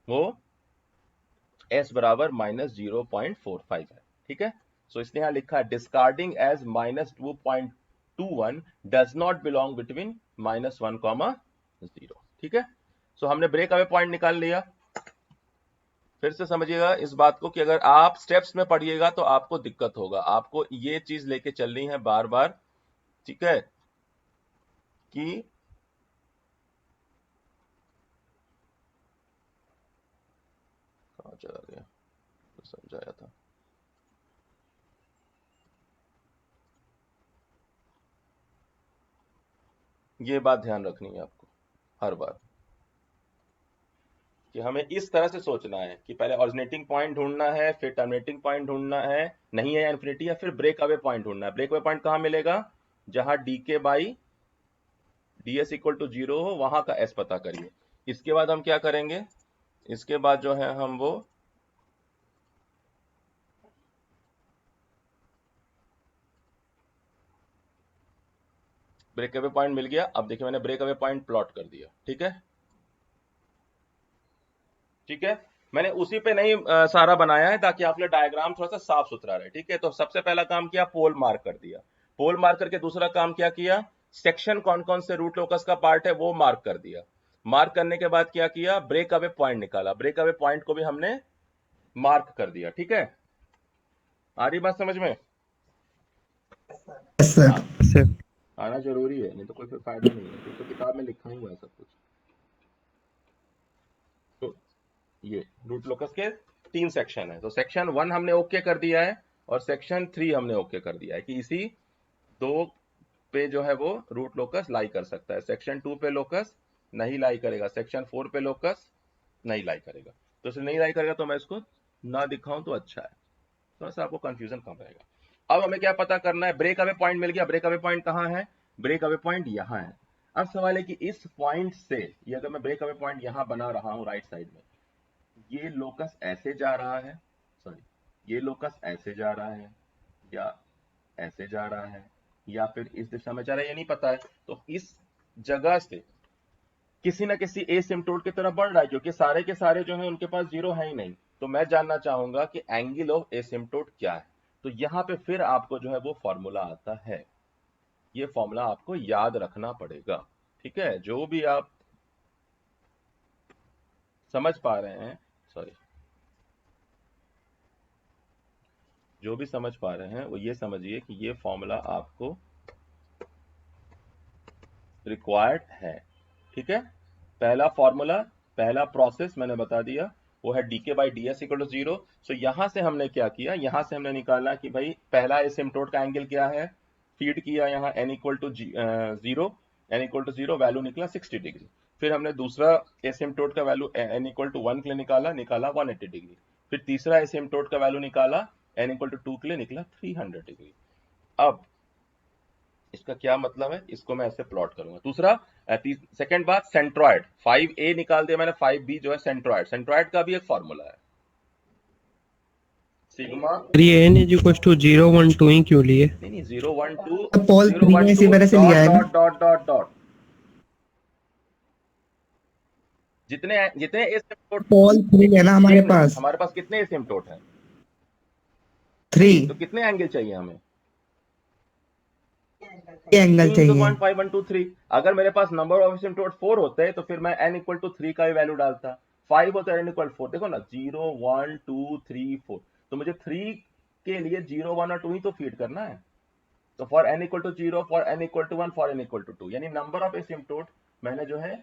वो s बराबर -0.45 है। ठीक है, सो इसने यहां लिखा है discarding as -2.21 does not belong between -1, 0। ठीक है, सो हमने ब्रेक अवे पॉइंट निकाल लिया। फिर से समझिएगा इस बात को कि अगर आप स्टेप्स में पढ़िएगा तो आपको दिक्कत होगा, आपको ये चीज लेके चलनी है बार बार। ठीक है, कि कहां चला गया, तो समझाया था। ये बात ध्यान रखनी है आपको हर बार कि हमें इस तरह से सोचना है कि पहले ऑरिजिनेटिंग पॉइंट ढूंढना है, फिर टर्मिनेटिंग पॉइंट ढूंढना है, नहीं है इन्फिनिटी, या फिर ब्रेक अवे पॉइंट ढूंढना है। ब्रेक अवे पॉइंट कहां मिलेगा? जहां dk by ds equal to 0 हो, वहां का s पता करिए। इसके बाद हम क्या करेंगे? इसके बाद जो है हम वो ब्रेक अवे पॉइंट मिल गया। अब देखिए मैंने ब्रेक अवे पॉइंट प्लॉट कर दिया। ठीक है, ठीक है, मैंने उसी पे नहीं सारा बनाया है ताकि आप लोग डायग्राम थोड़ा सा साफ सुथरा रहे। ठीक है, तो सबसे पहला काम किया, पोल मार्क कर दिया। पोल मार्क करके दूसरा काम क्या किया, सेक्शन कौन कौन से रूट लोकस का पार्ट है वो मार्क कर दिया। मार्क करने के बाद क्या किया, ब्रेक अवे पॉइंट निकाला। ब्रेक अवे पॉइंट को भी हमने मार्क कर दिया। ठीक है, आ रही बात समझ में? Yes sir. सर आना जरूरी है, नहीं तो कोई फिर फायदा नहीं है, फिर तो किताब में लिखा हुआ है सब कुछ। तो ये रूट लोकस के 3 सेक्शन है। तो सेक्शन 1 हमने ओके कर दिया है और सेक्शन 3 हमने ओके कर दिया है कि इसी 2 पे जो है वो रूट लोकस लाई कर सकता है। सेक्शन 2 पे लोकस नहीं लाई करेगा, सेक्शन 4 पे लोकस नहीं लाई करेगा। तो इसे नहीं लाई करेगा तो मैं इसको ना दिखाऊं तो अच्छा है, थोड़ा सा आपको कंफ्यूजन कम रहेगा। अब हमें क्या पता करना है, ब्रेक अवे पॉइंट मिल गया। ब्रेक अवे पॉइंट कहाँ है? ब्रेक अवे पॉइंट यहाँ है। अब सवाल है कि इस पॉइंट से, ये अगर मैं ब्रेक अवे पॉइंट यहाँ बना रहा हूँ राइट साइड में, ये लोकस ऐसे जा रहा है, सॉरी, ये लोकस ऐसे जा रहा है या ऐसे जा रहा है या फिर इस दिशा में जा रहा है, ये नहीं पता है। तो इस जगह से किसी ना किसी एसिम्प्टोट की तरफ बढ़ रहा है, क्योंकि सारे के सारे जो है उनके पास जीरो है ही नहीं। तो मैं जानना चाहूंगा कि एंगल ऑफ एसिम्प्टोट क्या है। तो यहां पे फिर आपको जो है वो फॉर्मूला आता है, ये फॉर्मूला आपको याद रखना पड़ेगा। ठीक है, जो भी आप समझ पा रहे हैं, सॉरी, जो भी समझ पा रहे हैं वो ये समझिए कि ये फॉर्मूला आपको रिक्वायर्ड है। ठीक है, पहला फॉर्मूला, पहला प्रोसेस मैंने बता दिया, वो है dk by ds equal to 0। So यहां से हमने क्या किया, यहां से हमने निकाला कि भाई पहला एसिम्प्टोट का एंगल क्या है, फीड किया यहाँ n equal to 0, n equal to 0, value निकला 60 डिग्री। फिर हमने दूसरा एसिम्प्टोट का वैल्यू n इक्वल टू 1 के लिए निकाला 180 डिग्री। फिर तीसरा एसिम्प्टोट का वैल्यू निकाला n इक्वल टू 2 के लिए, निकला 300 डिग्री। अब इसका क्या मतलब है, इसको मैं ऐसे प्लॉट करूंगा। दूसरा सेकंड बात, सेंट्रॉइड 5a निकाल दिया मैंने, 5b जो है सेंट्रॉइड, सेंट्रॉइड का भी एक फॉर्मूला है, सिग्मा, ये n इज इक्वल टू 0 1 2 ही क्यों लिए? नहीं 0 1 2 पोल 0 3 1 में इसी 2 वजह से लिया है ना। डॉट डॉट डॉट डॉट, जितने जितने एसिम्प्टोट, पोल 3 है ना हमारे पास, हमारे पास कितने एसिम्प्टोट हैं? 3 तो कितने एंगल चाहिए हमें? एंगल 3 तो चाहिए। 0.5 1 2 3। अगर मेरे पास नंबर ऑफ एसिम्प्टोट 4 होते तो फिर मैं n इक्वल टू 3 का ही वैल्यू डालता। 5 हो तो n इक्वल 4। देखो ना 0 1 2 3 4, तो मुझे 3 के लिए 0 1 और 2 ही तो फीड करना है। तो for n equal to 0, for n equal to 1, for n equal to 2, यानी नंबर ऑफ एसिम्प्टोट मैंने जो है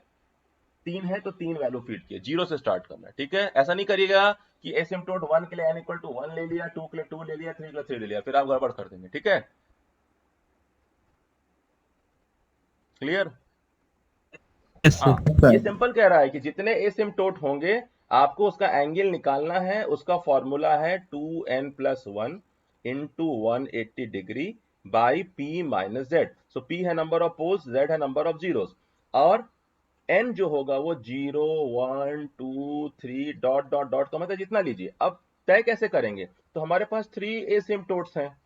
3 है तो 3 वैल्यू फीड किए, 0 से स्टार्ट करना है। ठीक है, ऐसा नहीं करिएगा कि एसिम्प्टोट 1 के लिए n इक्वल टू 1 ले लिया, 2 के लिए 2 ले लिया, 3 के लिए 3 ले लिया, फिर आप गड़बड़ कर देंगे। ठीक है, क्लियर? यस हाँ, सर। ये सिंपल कह रहा है कि जितने एसिम्प्टोट होंगे आपको उसका एंगल निकालना है। उसका फॉर्मूला है 2n+1 into 180 degree by p minus Z. So p है नंबर ऑफ पोल्स, z है नंबर ऑफ जीरोस, और n जो होगा वो 0 1 2 3 डॉट डॉट डॉट का मतलब जितना लीजिए। अब तय कैसे करेंगे? तो हमारे पास 3 एसिम्प्टोट्स हैं,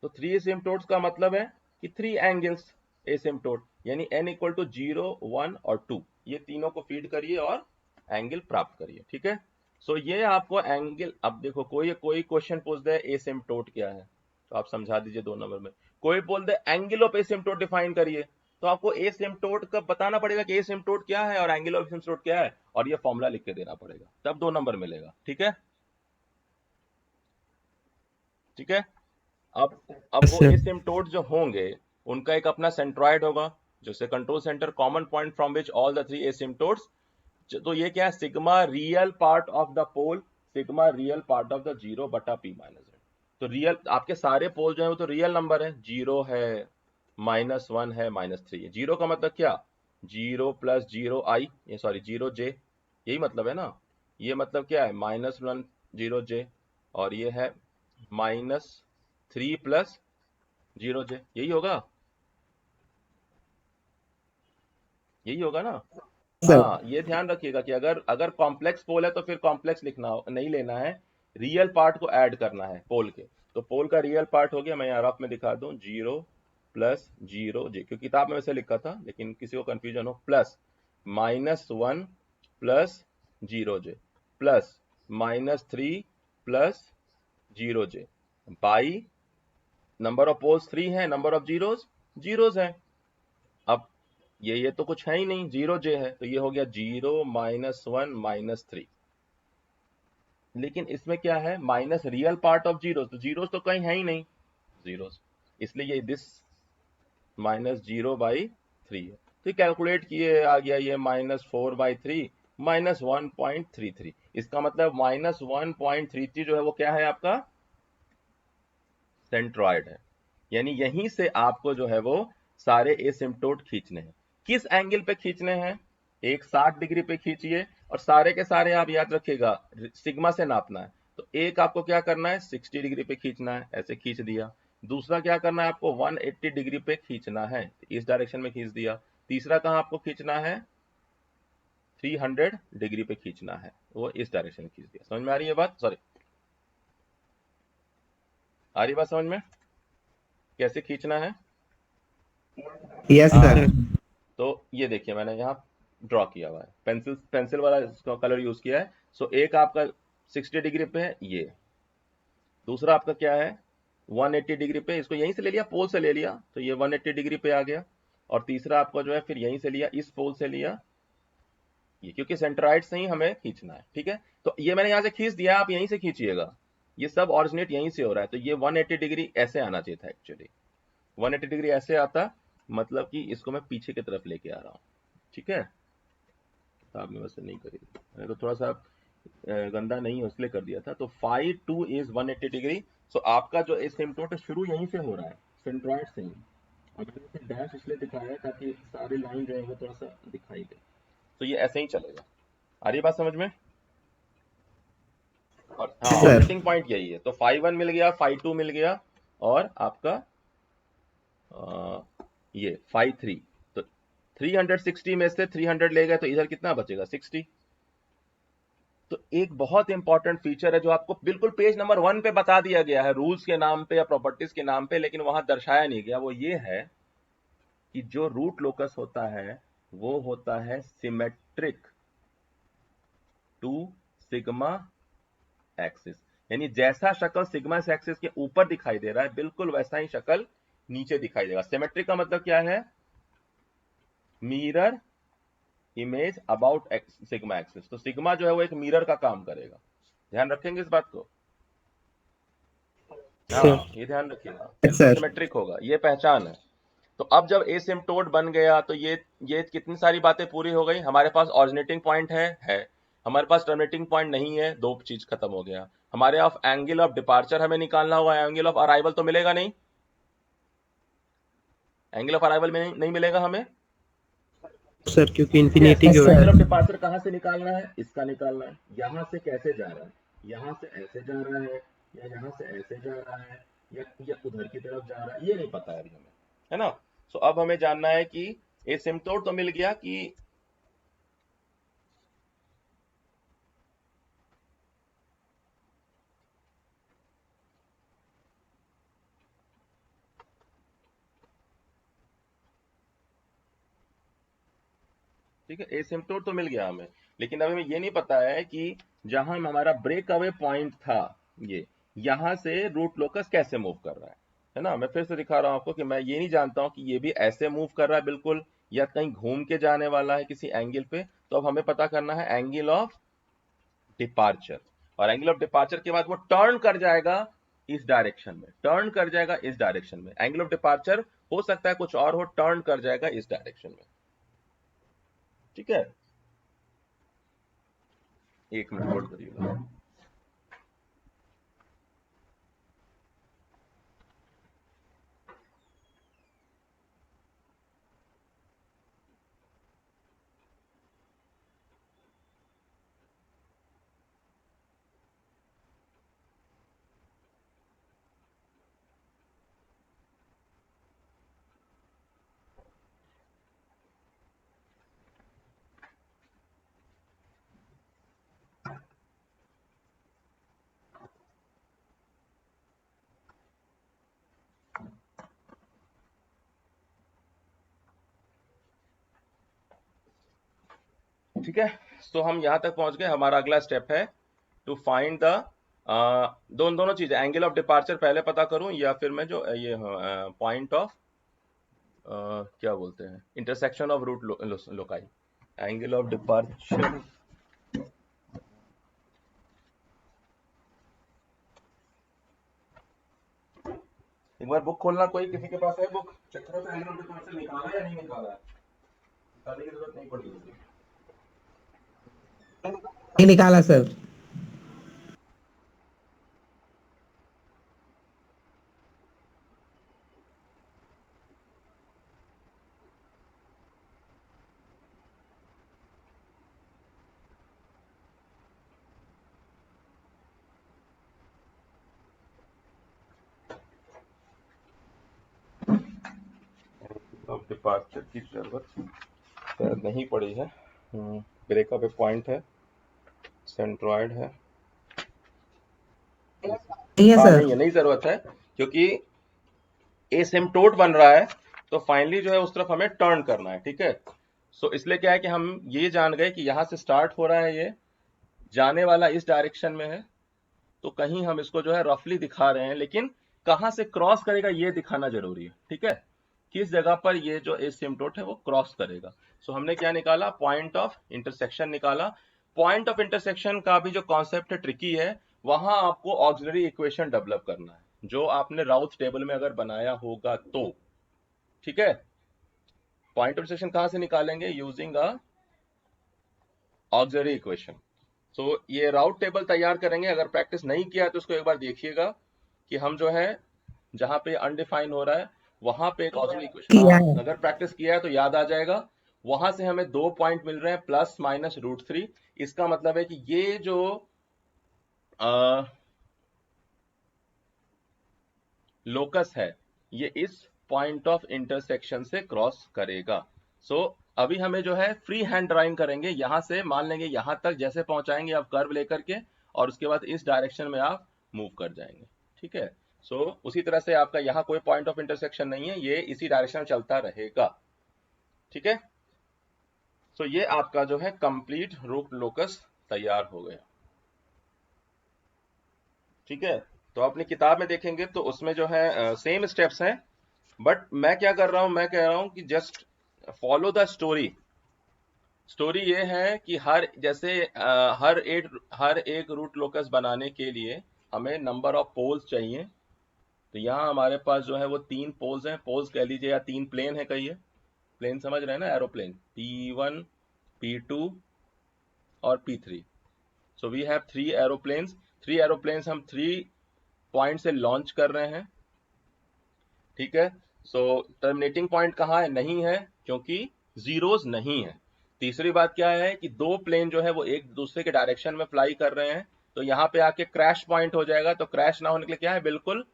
तो 3 एसिम्प्टोट्स का मतलब है कि 3 एंगल्स एसिम्प्टोट, यानी n इक्वल टू 0 1 और 2, ये तीनों को फीड करिए और एंगल प्राप्त करिए। ठीक है, सो ये आपको एंगल। अब देखो कोई क्वेश्चन पूछ दे एसिम्प्टोट क्या है, तो आप समझा दीजिए 2 नंबर में। कोई बोल दे एंगल ऑफ एसिम्प्टोट डिफाइन करिए, तो आपको एसिम्प्टोट का बताना पड़ेगा कि एसिम्प्टोट क्या है और एंगल ऑफ एसिम्प्टोट क्या है, और ये फॉर्मूला लिख के देना पड़ेगा, तब 2 नंबर मिलेगा। ठीक है, ठीक है। अब यस वो सर। एसिम्प्टोट जो होंगे उनका एक अपना सेंट्रॉइड होगा, जैसे control center common point from which all the 3 asymptotes. तो ये क्या है? Sigma real part of the pole, sigma real part of the 0 बटा p माइनस जेड। तो रियल आपके सारे पोल जो है वो तो रियल नंबर है, 0 है, -1 है, -3 है। 0 का मतलब क्या? 0 + 0i, ये सॉरी 0j, यही मतलब है ना। ये मतलब क्या है? -1 0j, और ये है -3 + 0j, यही होगा, यही होगा ना। सर। हाँ, ये ध्यान रखिएगा कि अगर अगर कॉम्प्लेक्स पोल है तो फिर कॉम्प्लेक्स लिखना नहीं लेना है, रियल पार्ट को ऐड करना है पोल के। तो पोल का रियल पार्ट हो गया, मैं यहाँ रफ में दिखा दूं, 0 + 0j, क्योंकि किताब में वैसे लिखा था लेकिन किसी को कंफ्यूजन हो, plus -1 + 0j plus -3 + 0j by number of poles 3 है, नंबर ऑफ जीरोस जीरोस है। अब ये तो कुछ है ही नहीं, 0j है, तो ये हो गया 0 -1 -3। लेकिन इसमें क्या है? Minus real part of zeros, तो जीरोस तो कहीं है ही नहीं, जीरोस, इसलिए ये दिस -0/3 है। तो कैलकुलेट किए, आ गया ये -4/3 -1.33। इसका मतलब -1.33 जो है वो क्या है? आपका सेंट्रॉइड है, यानी यहीं से आपको जो है वो सारे एसिम्प्टोट खींचने हैं। किस एंगल पे खींचने हैं? एक 60 डिग्री पे खींचिए, और सारे के सारे आप याद रखिएगा सिग्मा से नापना है। तो एक आपको क्या करना है? 60 डिग्री पे खींचना है, ऐसे खींच दिया। दूसरा क्या करना है? आपको 180 डिग्री पे खींचना है, इस डायरेक्शन में खींच दिया। तीसरा कहाँ आपको खींचना है? 300 डिग्री पे खींचना है, वो इस डायरेक्शन में खींच दिया। समझ में आ रही है बात? सॉरी, आ रही बात समझ में कैसे खींचना है? Yes sir. हाँ, तो ये देखिए मैंने यहाँ ड्रॉ किया हुआ है, पेंसिल पेंसिल वाला इसका कलर यूज किया है। सो एक आपका 60 डिग्री पे है ये, दूसरा आपका क्या है? 180 डिग्री पे, इसको यहीं से ले लिया, पोल से ले लिया, तो ये 180 डिग्री पे आ गया। और तीसरा आपका जो है फिर यहीं से लिया, इस पोल से लिया ये, क्योंकि सेंट्राइड से ही हमें खींचना है। ठीक है, तो ये मैंने यहाँ से खींच दिया, आप यहीं से खींचिएगा, ये सब ऑरिजिनेट यहीं से हो रहा है। तो ये 180 डिग्री ऐसे आना चाहिए था, एक्चुअली 180 डिग्री ऐसे आता, मतलब कि इसको मैं पीछे की तरफ लेके आ रहा हूँ। ठीक है, किताब में वैसे नहीं करी, मैंने तो थोड़ा सा गंदा नहीं है इसलिए कर दिया था। तो फाइव 2 इज 180 डिग्री। सो आपका जो एसिम्प्टोट शुरू यहीं से हो रहा है, सेंट्रॉइड से ही। और मैंने इसे डैश इसलिए दिखाया है ताकि सारी लाइन जो है वो थोड़ा सा दिखाई दे। तो ये ऐसे ही चलेगा। आ रही बात समझ में? और हाँ, सर। ऑपरेटिंग पॉइंट यही है। तो 5 1 मिल गया, 5 2 मिल गया, और आपका ये 5 3। तो 360 में से 300 ले गए तो इधर कितना बचेगा? 60। तो एक बहुत इंपॉर्टेंट फीचर है जो आपको बिल्कुल पेज नंबर 1 पे बता दिया गया है, रूल्स के नाम पे या प्रॉपर्टीज के नाम पे, लेकिन वहां दर्शाया नहीं गया। वो ये है कि जो रूट लोकस होता है वो होता है सिमेट्रिक टू सिग्मा एक्सिस, यानी जैसा शक्ल सिग्मा एक्सिस के ऊपर दिखाई दे रहा है बिल्कुल वैसा ही शक्ल नीचे दिखाई देगा। सिमेट्रिक का मतलब क्या है? Mirror image about sigma axis. तो सिग्मा जो है वो एक मिरर का काम करेगा, ध्यान रखेंगे इस बात को। हाँ, ये ध्यान रखिएगा, बिल्कुल सर सिमेट्रिक होगा, ये पहचान है। तो अब जब एसिम्प्टोट बन गया तो ये कितनी सारी बातें पूरी हो गई। हमारे पास ऑरिजिनेटिंग पॉइंट है, हमारे पास टर्मिनेटिंग पॉइंट नहीं है, दो चीज खत्म हो गया। हमारे ऑफ एंगल ऑफ डिपार्चर हमें निकालना होगा, एंगल ऑफ अराइवल तो मिलेगा नहीं, एंगल ऑफ अराइवल में नहीं मिलेगा हमें। सर क्योंकि यस, इन्फिनिटी की तो वजह एंगल ऑफ सर डिपार्चर कहां से निकालना है, इसका निकालना है। यहां से कैसे जा रहा है, यहां से ऐसे जा रहा है, या यहां से ऐसे जा रहा है, या उधर की तरफ जा रहा है, ये नहीं पता है अभी हमें, है ना। सो अब हमें जानना है कि एसिम्प्टोट तो मिल गया कि ठीक है, एसिम्प्टोट तो मिल गया हमें, लेकिन अब हमें ये नहीं पता है कि जहां हमारा ब्रेक अवे पॉइंट था, ये यहां से रूट लोकस कैसे मूव कर रहा है ना। मैं फिर से दिखा रहा हूं आपको कि मैं ये नहीं जानता हूं कि ये भी ऐसे मूव कर रहा है बिल्कुल, या कहीं घूम के जाने वाला है किसी एंगल पे। तो अब हमें पता करना है एंगल ऑफ डिपार्चर, और एंगल ऑफ डिपार्चर के बाद वो टर्न कर जाएगा इस डायरेक्शन में, टर्न कर जाएगा इस डायरेक्शन में। एंगल ऑफ डिपार्चर हो सकता है कुछ और हो, टर्न कर जाएगा इस डायरेक्शन में, ठीक है। एक मिनट होल्ड करिएगा। ठीक है, तो हम यहां तक पहुंच गए। हमारा अगला स्टेप है टू फाइंड द दोनों चीजें, एंगल ऑफ डिपार्चर पहले पता करूं, या फिर मैं जो ये पॉइंट ऑफ क्या बोलते हैं, intersection of root loci, angle of departure. एक बार बुक खोलना, कोई किसी के पास है बुक, चेक करो तो एंगल ऑफ डिपार्चर निकाला है या नहीं निकाला है, निकालने की जरूरत नहीं पड़ी होगी। नहीं निकाला सर। ऑफ डिपार्चर की जरूरत शायद नहीं पड़ी है। ब्रेकअप पॉइंट है, सेंट्रॉइड है, नहीं है हाँ सर। नहीं है, नहीं जरूरत है, क्योंकि एसिम्प्टोट बन रहा है, तो फाइनली जो है उस तरफ हमें टर्न करना है, ठीक है। सो इसलिए क्या है कि हम ये जान गए कि यहां से स्टार्ट हो रहा है, ये जाने वाला इस डायरेक्शन में है। तो कहीं हम इसको जो है रफली दिखा रहे हैं, लेकिन कहां से क्रॉस करेगा ये दिखाना जरूरी है, ठीक है। किस जगह पर ये जो एसिम्प्टोट है वो क्रॉस करेगा। सो हमने क्या निकाला, पॉइंट ऑफ इंटरसेक्शन निकाला। पॉइंट ऑफ इंटरसेक्शन का भी जो कॉन्सेप्ट है ट्रिकी है, वहां आपको ऑक्सिलरी इक्वेशन डेवलप करना है, जो आपने राउथ टेबल में अगर बनाया होगा तो, ठीक है। पॉइंट ऑफ इंटरसेक्शन कहां से निकालेंगे, यूजिंग अ ऑक्सिलरी इक्वेशन। सो ये राउट टेबल तैयार करेंगे, अगर प्रैक्टिस नहीं किया तो उसको एक बार देखिएगा कि हम जो है जहां पे अनडिफाइन हो रहा है वहां पे एक ऑक्सिलरी इक्वेशन, किया हाँ है। अगर प्रैक्टिस किया है तो याद आ जाएगा। वहां से हमें 2 पॉइंट मिल रहे हैं, प्लस माइनस √3। इसका मतलब है कि ये जो लोकस है, ये इस पॉइंट ऑफ इंटरसेक्शन से क्रॉस करेगा। सो अभी हमें जो है फ्री हैंड ड्राइंग करेंगे, यहां से मान लेंगे यहां तक जैसे पहुंचाएंगे आप कर्व लेकर के, और उसके बाद इस डायरेक्शन में आप मूव कर जाएंगे, ठीक है। सो उसी तरह से आपका यहाँ कोई पॉइंट ऑफ इंटरसेक्शन नहीं है, ये इसी डायरेक्शन में चलता रहेगा, ठीक है। सो ये आपका जो है कंप्लीट रूट लोकस तैयार हो गया, ठीक है। तो अपनी किताब में देखेंगे तो उसमें जो है सेम स्टेप्स हैं, बट मैं क्या कर रहा हूं, मैं कह रहा हूं कि just follow the story, story ये है कि हर एक रूट लोकस बनाने के लिए हमें नंबर ऑफ पोल्स चाहिए। तो यहाँ हमारे पास जो है वो 3 पोल्स हैं, पोल्स कह लीजिए या 3 प्लेन है, कहिए प्लेन समझ रहे हैं ना, एरोप्लेन P1 P2 और P3। So we have 3 aeroplanes हम 3 पॉइंट से लॉन्च कर रहे हैं, ठीक है। सो टर्मिनेटिंग पॉइंट कहाँ है, नहीं है, क्योंकि जीरोस नहीं है। तीसरी बात क्या है कि 2 प्लेन जो है वो एक दूसरे के डायरेक्शन में फ्लाई कर रहे हैं, तो यहाँ पे आके क्रैश पॉइंट हो जाएगा। तो क्रैश ना होने के लिए क्या है, बिल्कुल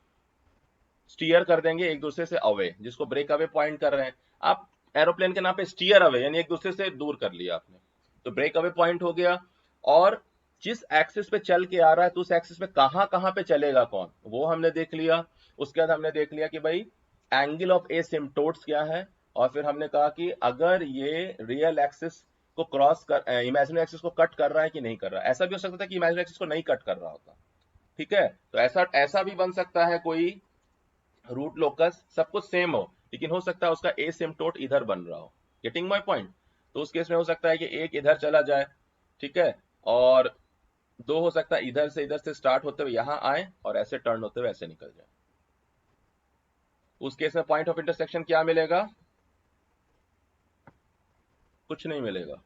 स्टीयर कर देंगे एक दूसरे से अवे, जिसको ब्रेक अवे पॉइंट कर रहे हैं आप। एरोप्लेन के नाम पे स्टीयर अवे यानी एक दूसरे से दूर कर लिया आपने, तो ब्रेक अवे पॉइंट हो गया। और जिस एक्सिस पे चल के आ रहा है तो उस एक्सिस पे कहां कहां पे चलेगा कौन, वो हमने देख लिया। उसके बाद हमने देख लिया कि भाई एंगल ऑफ एसिम्प्टोट्स क्या है, और फिर हमने कहा कि अगर ये रियल एक्सिस को क्रॉस कर इमेजिनरी एक्सिस को कट कर रहा है कि नहीं कर रहा है। ऐसा भी हो सकता था कि इमेजिनरी एक्सिस को नहीं कट कर रहा होता, ठीक है। तो ऐसा ऐसा भी बन सकता है कोई रूट लोकस, सब कुछ सेम हो लेकिन हो सकता है उसका एसिम्प्टोट इधर बन रहा हो। Getting my point. तो उस केस में हो सकता है कि एक इधर चला जाए, ठीक है, और 2 हो सकता है इधर से स्टार्ट होते हुए यहां आए और ऐसे टर्न होते हुए ऐसे निकल जाए। उस केस में पॉइंट ऑफ इंटरसेक्शन क्या मिलेगा, कुछ नहीं मिलेगा,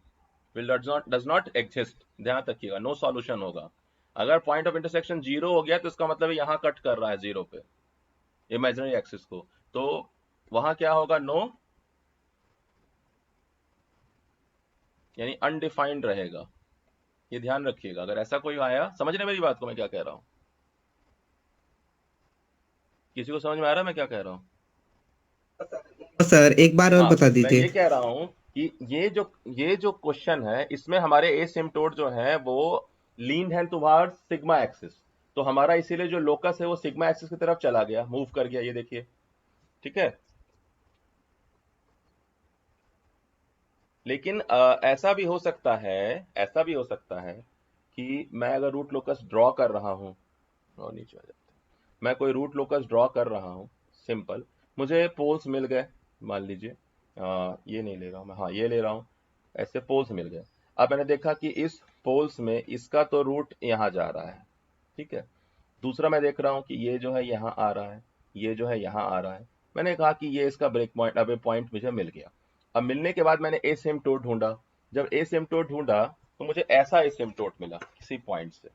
विल डज नॉट एग्जिस्ट, ध्यान रखिएगा, नो सॉल्यूशन होगा। अगर पॉइंट ऑफ इंटरसेक्शन 0 हो गया तो इसका मतलब है यहां कट कर रहा है 0 पे इमेजिनरी एक्सिस को, तो वहां क्या होगा, नो यानी अनडिफाइंड रहेगा। ये ध्यान रखिएगा, अगर ऐसा कोई आया, समझ रहे मेरी बात को मैं क्या कह रहा हूं, किसी को समझ में आ रहा है मैं क्या कह रहा हूं? सर एक बार और हाँ, बता मैं ये दीजिए। कह रहा हूं कि ये जो क्वेश्चन है इसमें हमारे एसिम्प्टोट जो है वो लीन है टुवर्ड्स सिग्मा एक्सिस, तो हमारा इसीलिए जो लोकस है वो सिग्मा एक्सिस की तरफ चला गया, मूव कर गया, ये देखिए, ठीक है। लेकिन ऐसा भी हो सकता है कि मैं अगर रूट लोकस ड्रॉ कर रहा हूं, और नीचे आ जाते हैं, मैं कोई रूट लोकस ड्रॉ कर रहा हूं, सिंपल, मुझे पोल्स मिल गए, मान लीजिए ये नहीं ले रहा हूं मैं, हाँ ये ले रहा हूं, ऐसे पोल्स मिल गए। अब मैंने देखा कि इस पोल्स में इसका तो रूट यहाँ जा रहा है, ठीक है। दूसरा मैं देख रहा हूँ कि ये जो है यहाँ आ रहा है, ये जो है यहाँ आ रहा है। मैंने कहा कि ये इसका ब्रेक पॉइंट, अब पॉइंट मुझे मिल गया। अब मिलने के बाद मैंने एसिम्प्टोट ढूंढा, जब एसिम्प्टोट ढूंढा तो मुझे ऐसा एसिम्प्टोट मिला किसी पॉइंट से।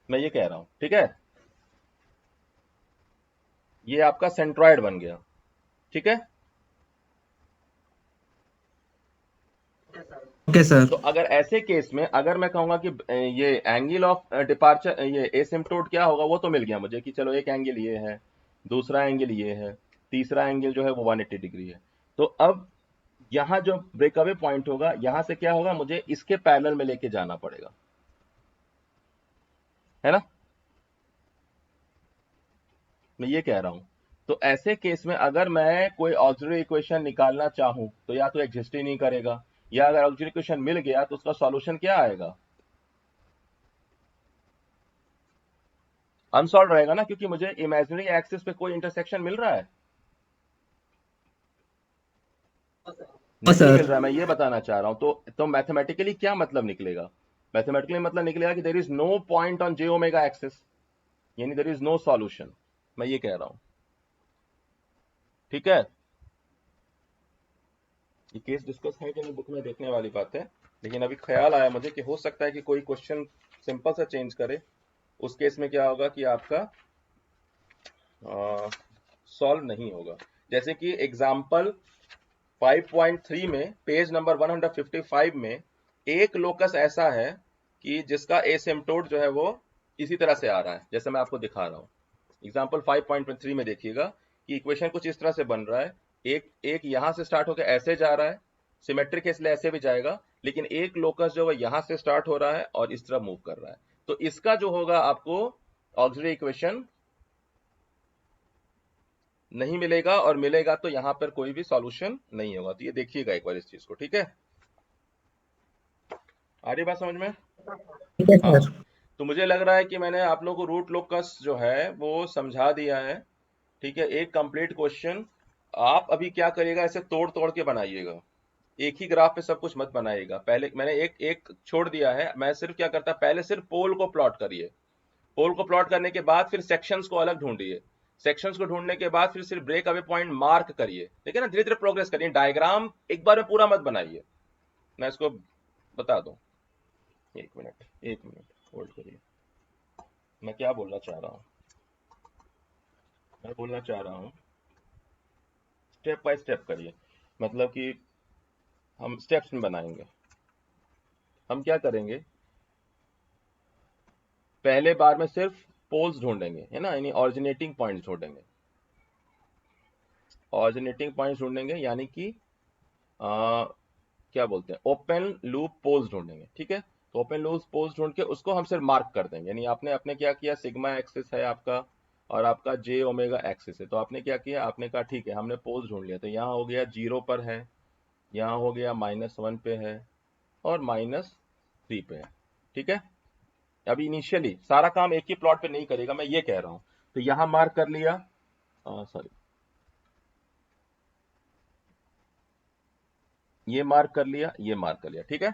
मैं ये कह रहा हूं, ठीक है, ये आपका सेंट्रॉइड बन गया, ठीक है। Okay sir. तो अगर ऐसे केस में अगर मैं कहूंगा कि ये एंगल ऑफ डिपार्चर, ये एसिम्प्टोट क्या होगा, वो तो मिल गया मुझे कि चलो एक एंगल ये है, दूसरा एंगल ये है, तीसरा एंगल जो है वो 180 डिग्री है। तो अब यहां जो ब्रेकअवे पॉइंट होगा, यहां से क्या होगा, मुझे इसके पैरेलल में लेके जाना पड़ेगा, है ना, मैं ये कह रहा हूं। तो ऐसे केस में अगर मैं कोई ऑक्सिलरी इक्वेशन निकालना चाहूं तो या तो एग्जिस्ट ही नहीं करेगा, या अगर ऑक्सिलरी इक्वेशन मिल गया तो उसका सॉल्यूशन क्या आएगा, अनसॉल्व रहेगा ना, क्योंकि मुझे इमेजिनरी एक्सिस पे कोई इंटरसेक्शन मिल रहा है, हाँ नहीं मिल सर। रहा है, मैं ये बताना चाह रहा हूं। तो मैथमेटिकली क्या मतलब निकलेगा, मैथमेटिकली मतलब निकलेगा कि there is no point on J omega axis, यानी देयर इज नो सॉल्यूशन, मैं ये कह रहा हूं, ठीक है। ये केस डिस्कस है कि नहीं बुक में देखने वाली बात है, लेकिन अभी ख्याल आया मुझे कि हो सकता है कि कोई क्वेश्चन सिंपल सा चेंज करे, उस केस में क्या होगा कि आपका सॉल्व नहीं होगा। जैसे कि एग्जाम्पल 5.3 में पेज नंबर 155 में एक लोकस ऐसा है कि जिसका एसिम्प्टोट जो है वो इसी तरह से आ रहा है, जैसे मैं आपको दिखा रहा हूँ। एग्जाम्पल 5.3 में देखिएगा कि इक्वेशन कुछ इस तरह से बन रहा है, एक यहां से स्टार्ट होकर ऐसे जा रहा है, सिमेट्रिक है इसलिए ऐसे भी जाएगा, लेकिन एक लोकस जो है यहां से स्टार्ट हो रहा है और इस तरह मूव कर रहा है। तो इसका जो होगा आपको ऑक्सिलरी इक्वेशन नहीं मिलेगा, और मिलेगा तो यहां पर कोई भी सॉल्यूशन नहीं होगा। तो ये देखिएगा एक बार इस चीज को, ठीक है, आ रही बात समझ में? ठीक है हाँ, सर। तो मुझे लग रहा है कि मैंने आप लोगों को रूट लोकस जो है वो समझा दिया है। ठीक है, एक कंप्लीट क्वेश्चन आप अभी क्या करिएगा, ऐसे तोड़ तोड़ के बनाइएगा, एक ही ग्राफ पे सब कुछ मत बनाइएगा। पहले मैंने एक एक छोड़ दिया है, मैं सिर्फ क्या करता, पहले सिर्फ पोल को प्लॉट करिए, पोल को प्लॉट करने के बाद फिर सेक्शंस को अलग ढूंढिए, सेक्शंस को ढूंढने के बाद फिर सिर्फ ब्रेक अवे पॉइंट मार्क करिए। ठीक है ना, धीरे धीरे प्रोग्रेस करिए, डायग्राम एक बार में पूरा मत बनाइए। मैं इसको बता दूं, एक मिनट होल्ड करिए। मैं क्या बोलना चाह रहा हूँ, मैं बोलना चाह रहा हूँ स्टेप बाय स्टेप करिए, मतलब कि हम स्टेप्स में बनाएंगे। हम क्या करेंगे, पहले बार में सिर्फ पोल्स ढूंढेंगे, है ना, यानी ऑरिजिनेटिंग पॉइंट्स ढूंढेंगे, ऑरिजिनेटिंग पॉइंट्स ढूंढेंगे, यानी कि क्या बोलते हैं, ओपन लूप पोल्स ढूंढेंगे। ठीक है, तो ओपन लूप पोल्स ढूंढ के उसको हम सिर्फ मार्क कर देंगे, यानी आपने अपने क्या किया, सिग्मा एक्सिस है आपका और आपका जे ओमेगा एक्सिस है, तो आपने क्या किया, आपने कहा ठीक है हमने पोल्स ढूंढ लिया, तो यहाँ हो गया 0 पर है, यहाँ हो गया -1 पे है और -3 पे है। ठीक है, अभी इनिशियली सारा काम एक ही प्लॉट पे नहीं करेगा, मैं ये कह रहा हूं। तो यहां मार्क कर लिया, सॉरी, ये मार्क कर लिया, ये मार्क कर लिया। ठीक है,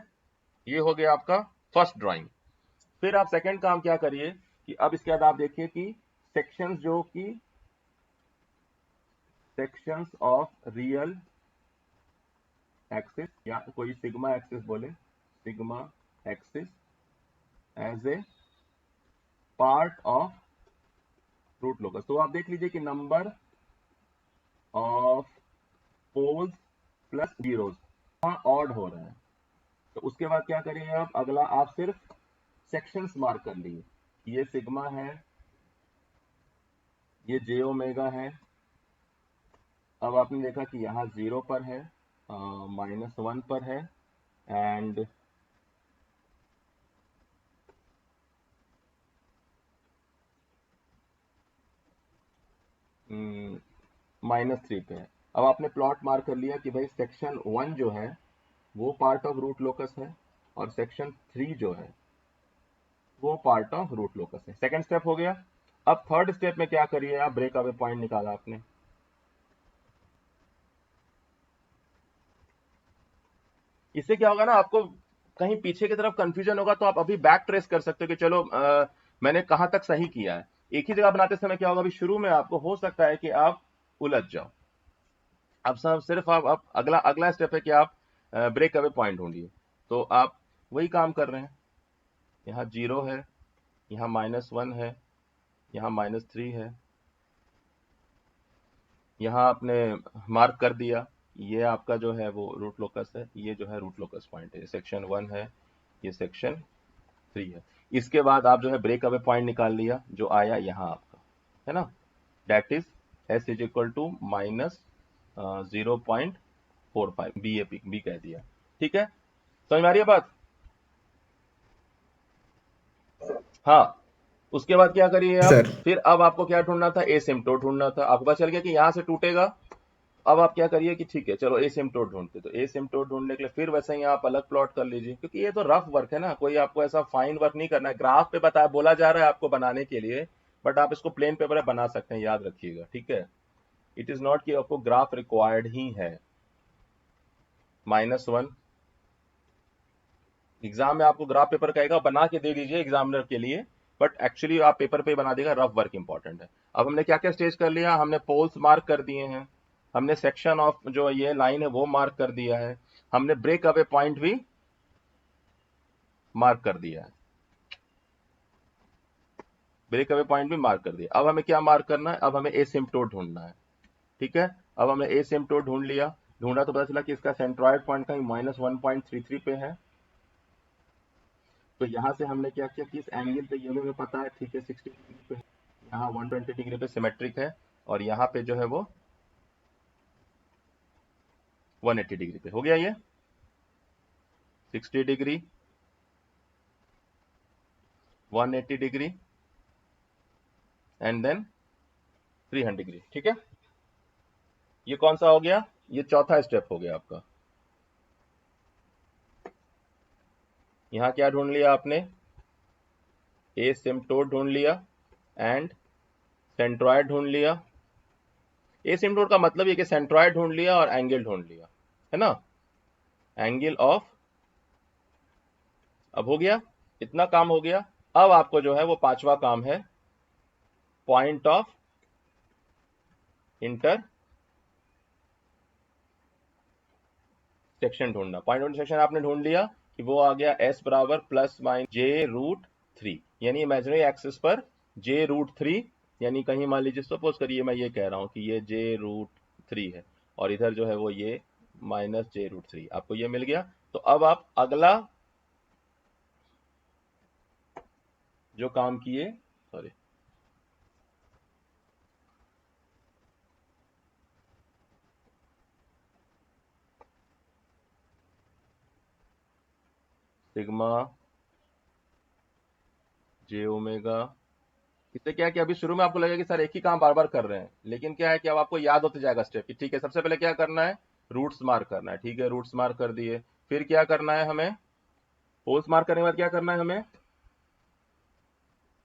ये हो गया आपका फर्स्ट ड्राइंग। फिर आप सेकंड काम क्या करिए कि अब इसके बाद आप देखिए कि सेक्शंस, जो कि सेक्शंस ऑफ रियल एक्सिस, या कोई सिग्मा एक्सिस बोले, sigma axis as a part of root locus. तो आप देख लीजिए कि number of poles plus zeros odd हो रहा है। तो उसके बाद क्या करिए आप, अगला आप सिर्फ सेक्शंस मार्क कर लिए, ये सिग्मा है, ये जे ओमेगा है। अब आपने देखा कि यहाँ 0 पर है, -1 पर है एंड -3 पे है। अब आपने प्लॉट मार्क कर लिया कि भाई सेक्शन 1 जो है वो पार्ट ऑफ रूट लोकस है और सेक्शन 3 जो है वो पार्ट ऑफ रूट लोकस है। सेकंड स्टेप हो गया। अब थर्ड स्टेप में क्या करिए आप, ब्रेक अवे पॉइंट निकाला आपने, इससे क्या होगा ना, आपको कहीं पीछे की तरफ कंफ्यूजन होगा तो आप अभी बैक ट्रेस कर सकते हो कि चलो मैंने कहां तक सही किया है। एक ही जगह बनाते समय क्या होगा, अभी शुरू में आपको हो सकता है कि आप उलझ जाओ। अब सब सिर्फ आप अगला अगला स्टेप है कि आप ब्रेक अवे पॉइंट ढूंढिए। तो आप वही काम कर रहे हैं, यहाँ 0 है, यहाँ -1 है, यहाँ -3 है, यहाँ आपने मार्क कर दिया, ये आपका जो है वो रूट लोकस है, ये जो है रूट लोकस पॉइंट है, सेक्शन 1 है, ये सेक्शन 3 है। इसके बाद आप जो है ब्रेक अवे पॉइंट निकाल लिया, जो आया यहाँ आपका, है ना, that is S is equal to -0.45, B कह दिया। ठीक है, समझ में आ रही है बात? हाँ, उसके बाद क्या करिए आप, सर। फिर अब आपको क्या ढूंढना था, एसिम्प्टोट ढूंढना था। आपको पता चल गया कि यहाँ से टूटेगा। अब आप क्या करिए कि ठीक है चलो एसिम्प्टोट ढूंढते, तो एसिम्प्टोट ढूंढने के लिए फिर वैसे ही आप अलग प्लॉट कर लीजिए, क्योंकि ये तो रफ वर्क है ना, कोई आपको ऐसा फाइन वर्क नहीं करना है। ग्राफ पे बता बोला जा रहा है आपको बनाने के लिए, बट आप इसको प्लेन पेपर में बना सकते हैं, याद रखिएगा। ठीक है, इट इज नॉट कि आपको ग्राफ रिक्वायर्ड ही है। -1 एग्जाम में आपको ग्राफ पेपर कहेगा बना के दे दीजिए एग्जामिनर के लिए, बट एक्चुअली आप पेपर पे बना देगा, रफ वर्क इंपॉर्टेंट है। अब हमने क्या क्या स्टेज कर लिया, हमने पोल्स मार्क कर दिए हैं, हमने सेक्शन ऑफ जो ये लाइन है वो मार्क कर दिया है, हमने ब्रेक अवे पॉइंट भी मार्क कर दिया है, ब्रेक अवे पॉइंट भी मार्क कर दिया। अब हमें क्या मार्क करना है, अब हमें एसिम्प्टोट ढूंढना है। ठीक है, अब हमने एसिम्प्टोट ढूंढ लिया, ढूंढा तो पता चला कि इसका सेंट्रॉइड पॉइंट कहीं -1.33 पे है। तो यहाँ से हमने क्या किया, किस एंगल पे, ये भी हमें पता है, ठीक है 60 डिग्री पे है, यहाँ 120 डिग्री पे सिमेट्रिक है, और यहाँ पे जो है वो 180 डिग्री पे। हो गया ये 60 degree, 180 degree and then 300 degree. ठीक है, ये कौन सा हो गया, ये चौथा स्टेप हो गया आपका। यहाँ क्या ढूंढ लिया आपने, एसिम्पटोट ढूंढ लिया एंड सेंट्रॉयड ढूंढ लिया। एसिम्पटोट का मतलब ये कि सेंट्रॉयड ढूंढ लिया और एंगल ढूंढ लिया, है ना, एंगल ऑफ। अब हो गया, इतना काम हो गया। अब आपको जो है वो पांचवा काम है, पॉइंट ऑफ इंटरसेक्शन ढूंढना। पॉइंट ऑफ इंटरसेक्शन आपने ढूंढ लिया कि वो आ गया s बराबर प्लस माइनस j√3, यानी इमेजिनरी एक्सिस पर j√3, यानी कहीं मान लीजिए सपोज करिए मैं ये कह रहा हूं कि ये j√3 है और इधर जो है वो ये माइनस j√3, आपको ये मिल गया। तो अब आप अगला जो काम किए, सॉरी, सिग्मा j ओमेगा, इससे क्या है कि अभी शुरू में आपको लगेगा कि सर एक ही काम बार बार कर रहे हैं, लेकिन क्या है कि अब आपको याद होते जाएगा स्टेप कि ठीक है सबसे पहले क्या करना है, रूट्स मार्क करना है। ठीक है, रूट्स मार्क कर दिए, फिर क्या करना है हमें, पोल्स मार्क करने के बाद क्या करना है हमें,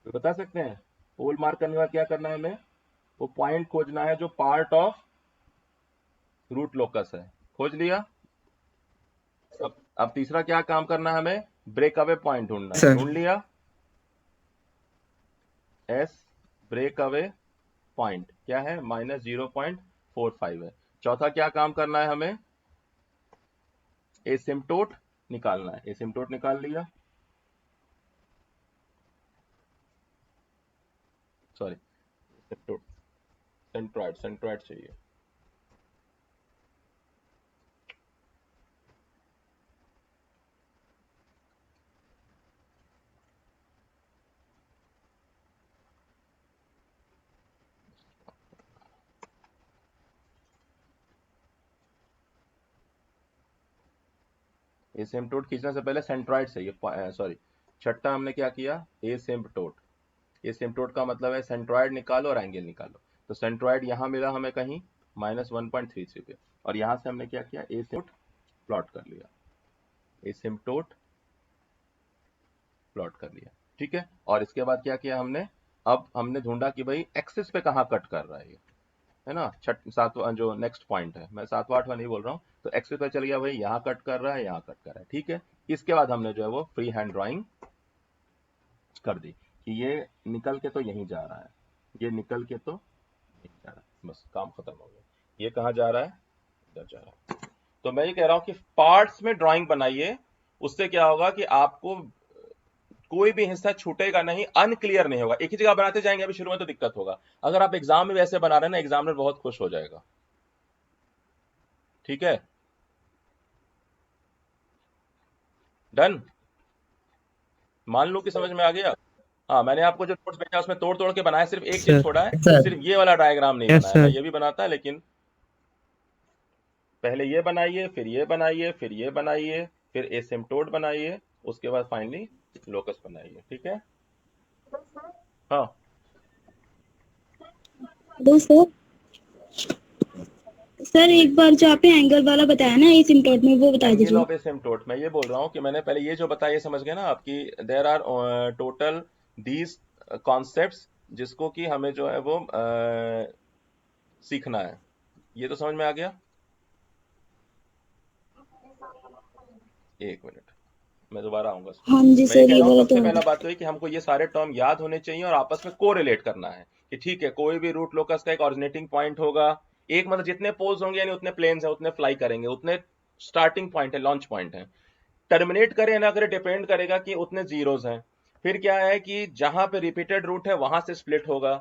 तो बता सकते हैं, पोल मार्क करने के बाद क्या करना है हमें, वो पॉइंट खोजना है जो पार्ट ऑफ रूट लोकस है, खोज लिया। अब तीसरा क्या काम करना है हमें, ब्रेक अवे पॉइंट ढूंढना है, सर ढूंढ लिया, एस ब्रेक अवे पॉइंट क्या है, -0.45 है। चौथा क्या काम करना है हमें, एसिम्पटोट निकालना है, एसिम्पटोट निकाल लिया, सॉरी सेंट्रॉइड, सेंट्रॉइड चाहिए। एसिम्पटोट खींचने से पहले सेंट्रॉइड चाहिए, सॉरी, छठा हमने क्या किया, एसिम्पटोट। एसिम्पटोट का मतलब है सेंट्रॉइड निकालो और एंगल निकालो। तो सेंट्रॉइड यहाँ मिला हमें कहीं -1.33 पे, और यहाँ से हमने क्या किया, एसिम्पटोट प्लॉट कर लिया, एसिम्पटोट प्लॉट कर लिया। ठीक है, और इसके बाद क्या किया हमने, अब हमने ढूंढा कि भाई एक्सिस पे कहाँ कट कर रहा है ये, है ना, सातवां जो नेक्स्ट पॉइंट है, मैं सातवां आठवां नहीं बोल रहा हूँ, तो एक्सिस पे चल गया भाई, यहाँ कट कर रहा है, यहाँ कट कर रहा है। ठीक है, इसके बाद हमने जो है वो फ्री हैंड ड्राइंग कर दी कि ये निकल के तो यहीं जा रहा है, ये निकल के तो यहीं जा रहा है, बस काम खत्म हो गया। ये कहाँ जा रहा है, इधर जा रहा है। तो मैं ये कह रहा हूँ कि पार्ट्स में ड्राइंग बनाइए, उससे क्या होगा कि आपको कोई भी हिस्सा छूटेगा नहीं, अनक्लियर नहीं होगा। एक ही जगह बनाते जाएंगे अभी शुरू में तो दिक्कत होगा, अगर आप एग्जाम में वैसे बना रहे हैं ना, एग्जामिनर बहुत खुश हो जाएगा। ठीक है, डन, मान लो कि समझ में आ गया। हाँ, मैंने आपको जो नोट्स भेजा उसमें तोड़ तोड़ के बनाया, सिर्फ एक चीज सर। छोड़ा है, सर सिर्फ ये वाला डायग्राम नहीं यस बनाया, मैं सर। ये भी बनाता है, लेकिन पहले ये बनाइए, फिर ये बनाइए, फिर ये बनाइए, फिर एसिम्पटोट बनाइए, उसके बाद फाइनली लोकस बनाइए। ठीक है, हाँ, हेलो सर। सर एक बार जो आपने एंगल वाला बताया ना एसिम्पटोट में, वो बता एंगल दीजिए। ऑफ एसिम्पटोट, मैं ये बोल रहा हूँ कि मैंने पहले ये जो बताया ये समझ गए ना आपकी, there are total these concepts जिसको कि हमें जो है वो सीखना है। ये तो समझ में आ गया, एक मिनट मैं दोबारा आऊंगा इस पे। हाँ जी मैं ये सर, कह ये रहा हूँ वाला सबसे तो पहला है। बात तो ये कि हमको ये सारे टर्म याद होने चाहिए और आपस में कोरिलेट करना है कि ठीक है, कोई भी रूट लोकस का एक ऑरिजिनेटिंग पॉइंट होगा, एक मतलब जितने पोल्स होंगे यानी उतने प्लेन्स हैं, उतने फ्लाई करेंगे, उतने स्टार्टिंग पॉइंट है, लॉन्च पॉइंट है। टर्मिनेट करे ना करे डिपेंड करेगा कि उतने जीरोस हैं। फिर क्या है कि जहां पे रिपीटेड रूट है वहां से स्प्लिट होगा।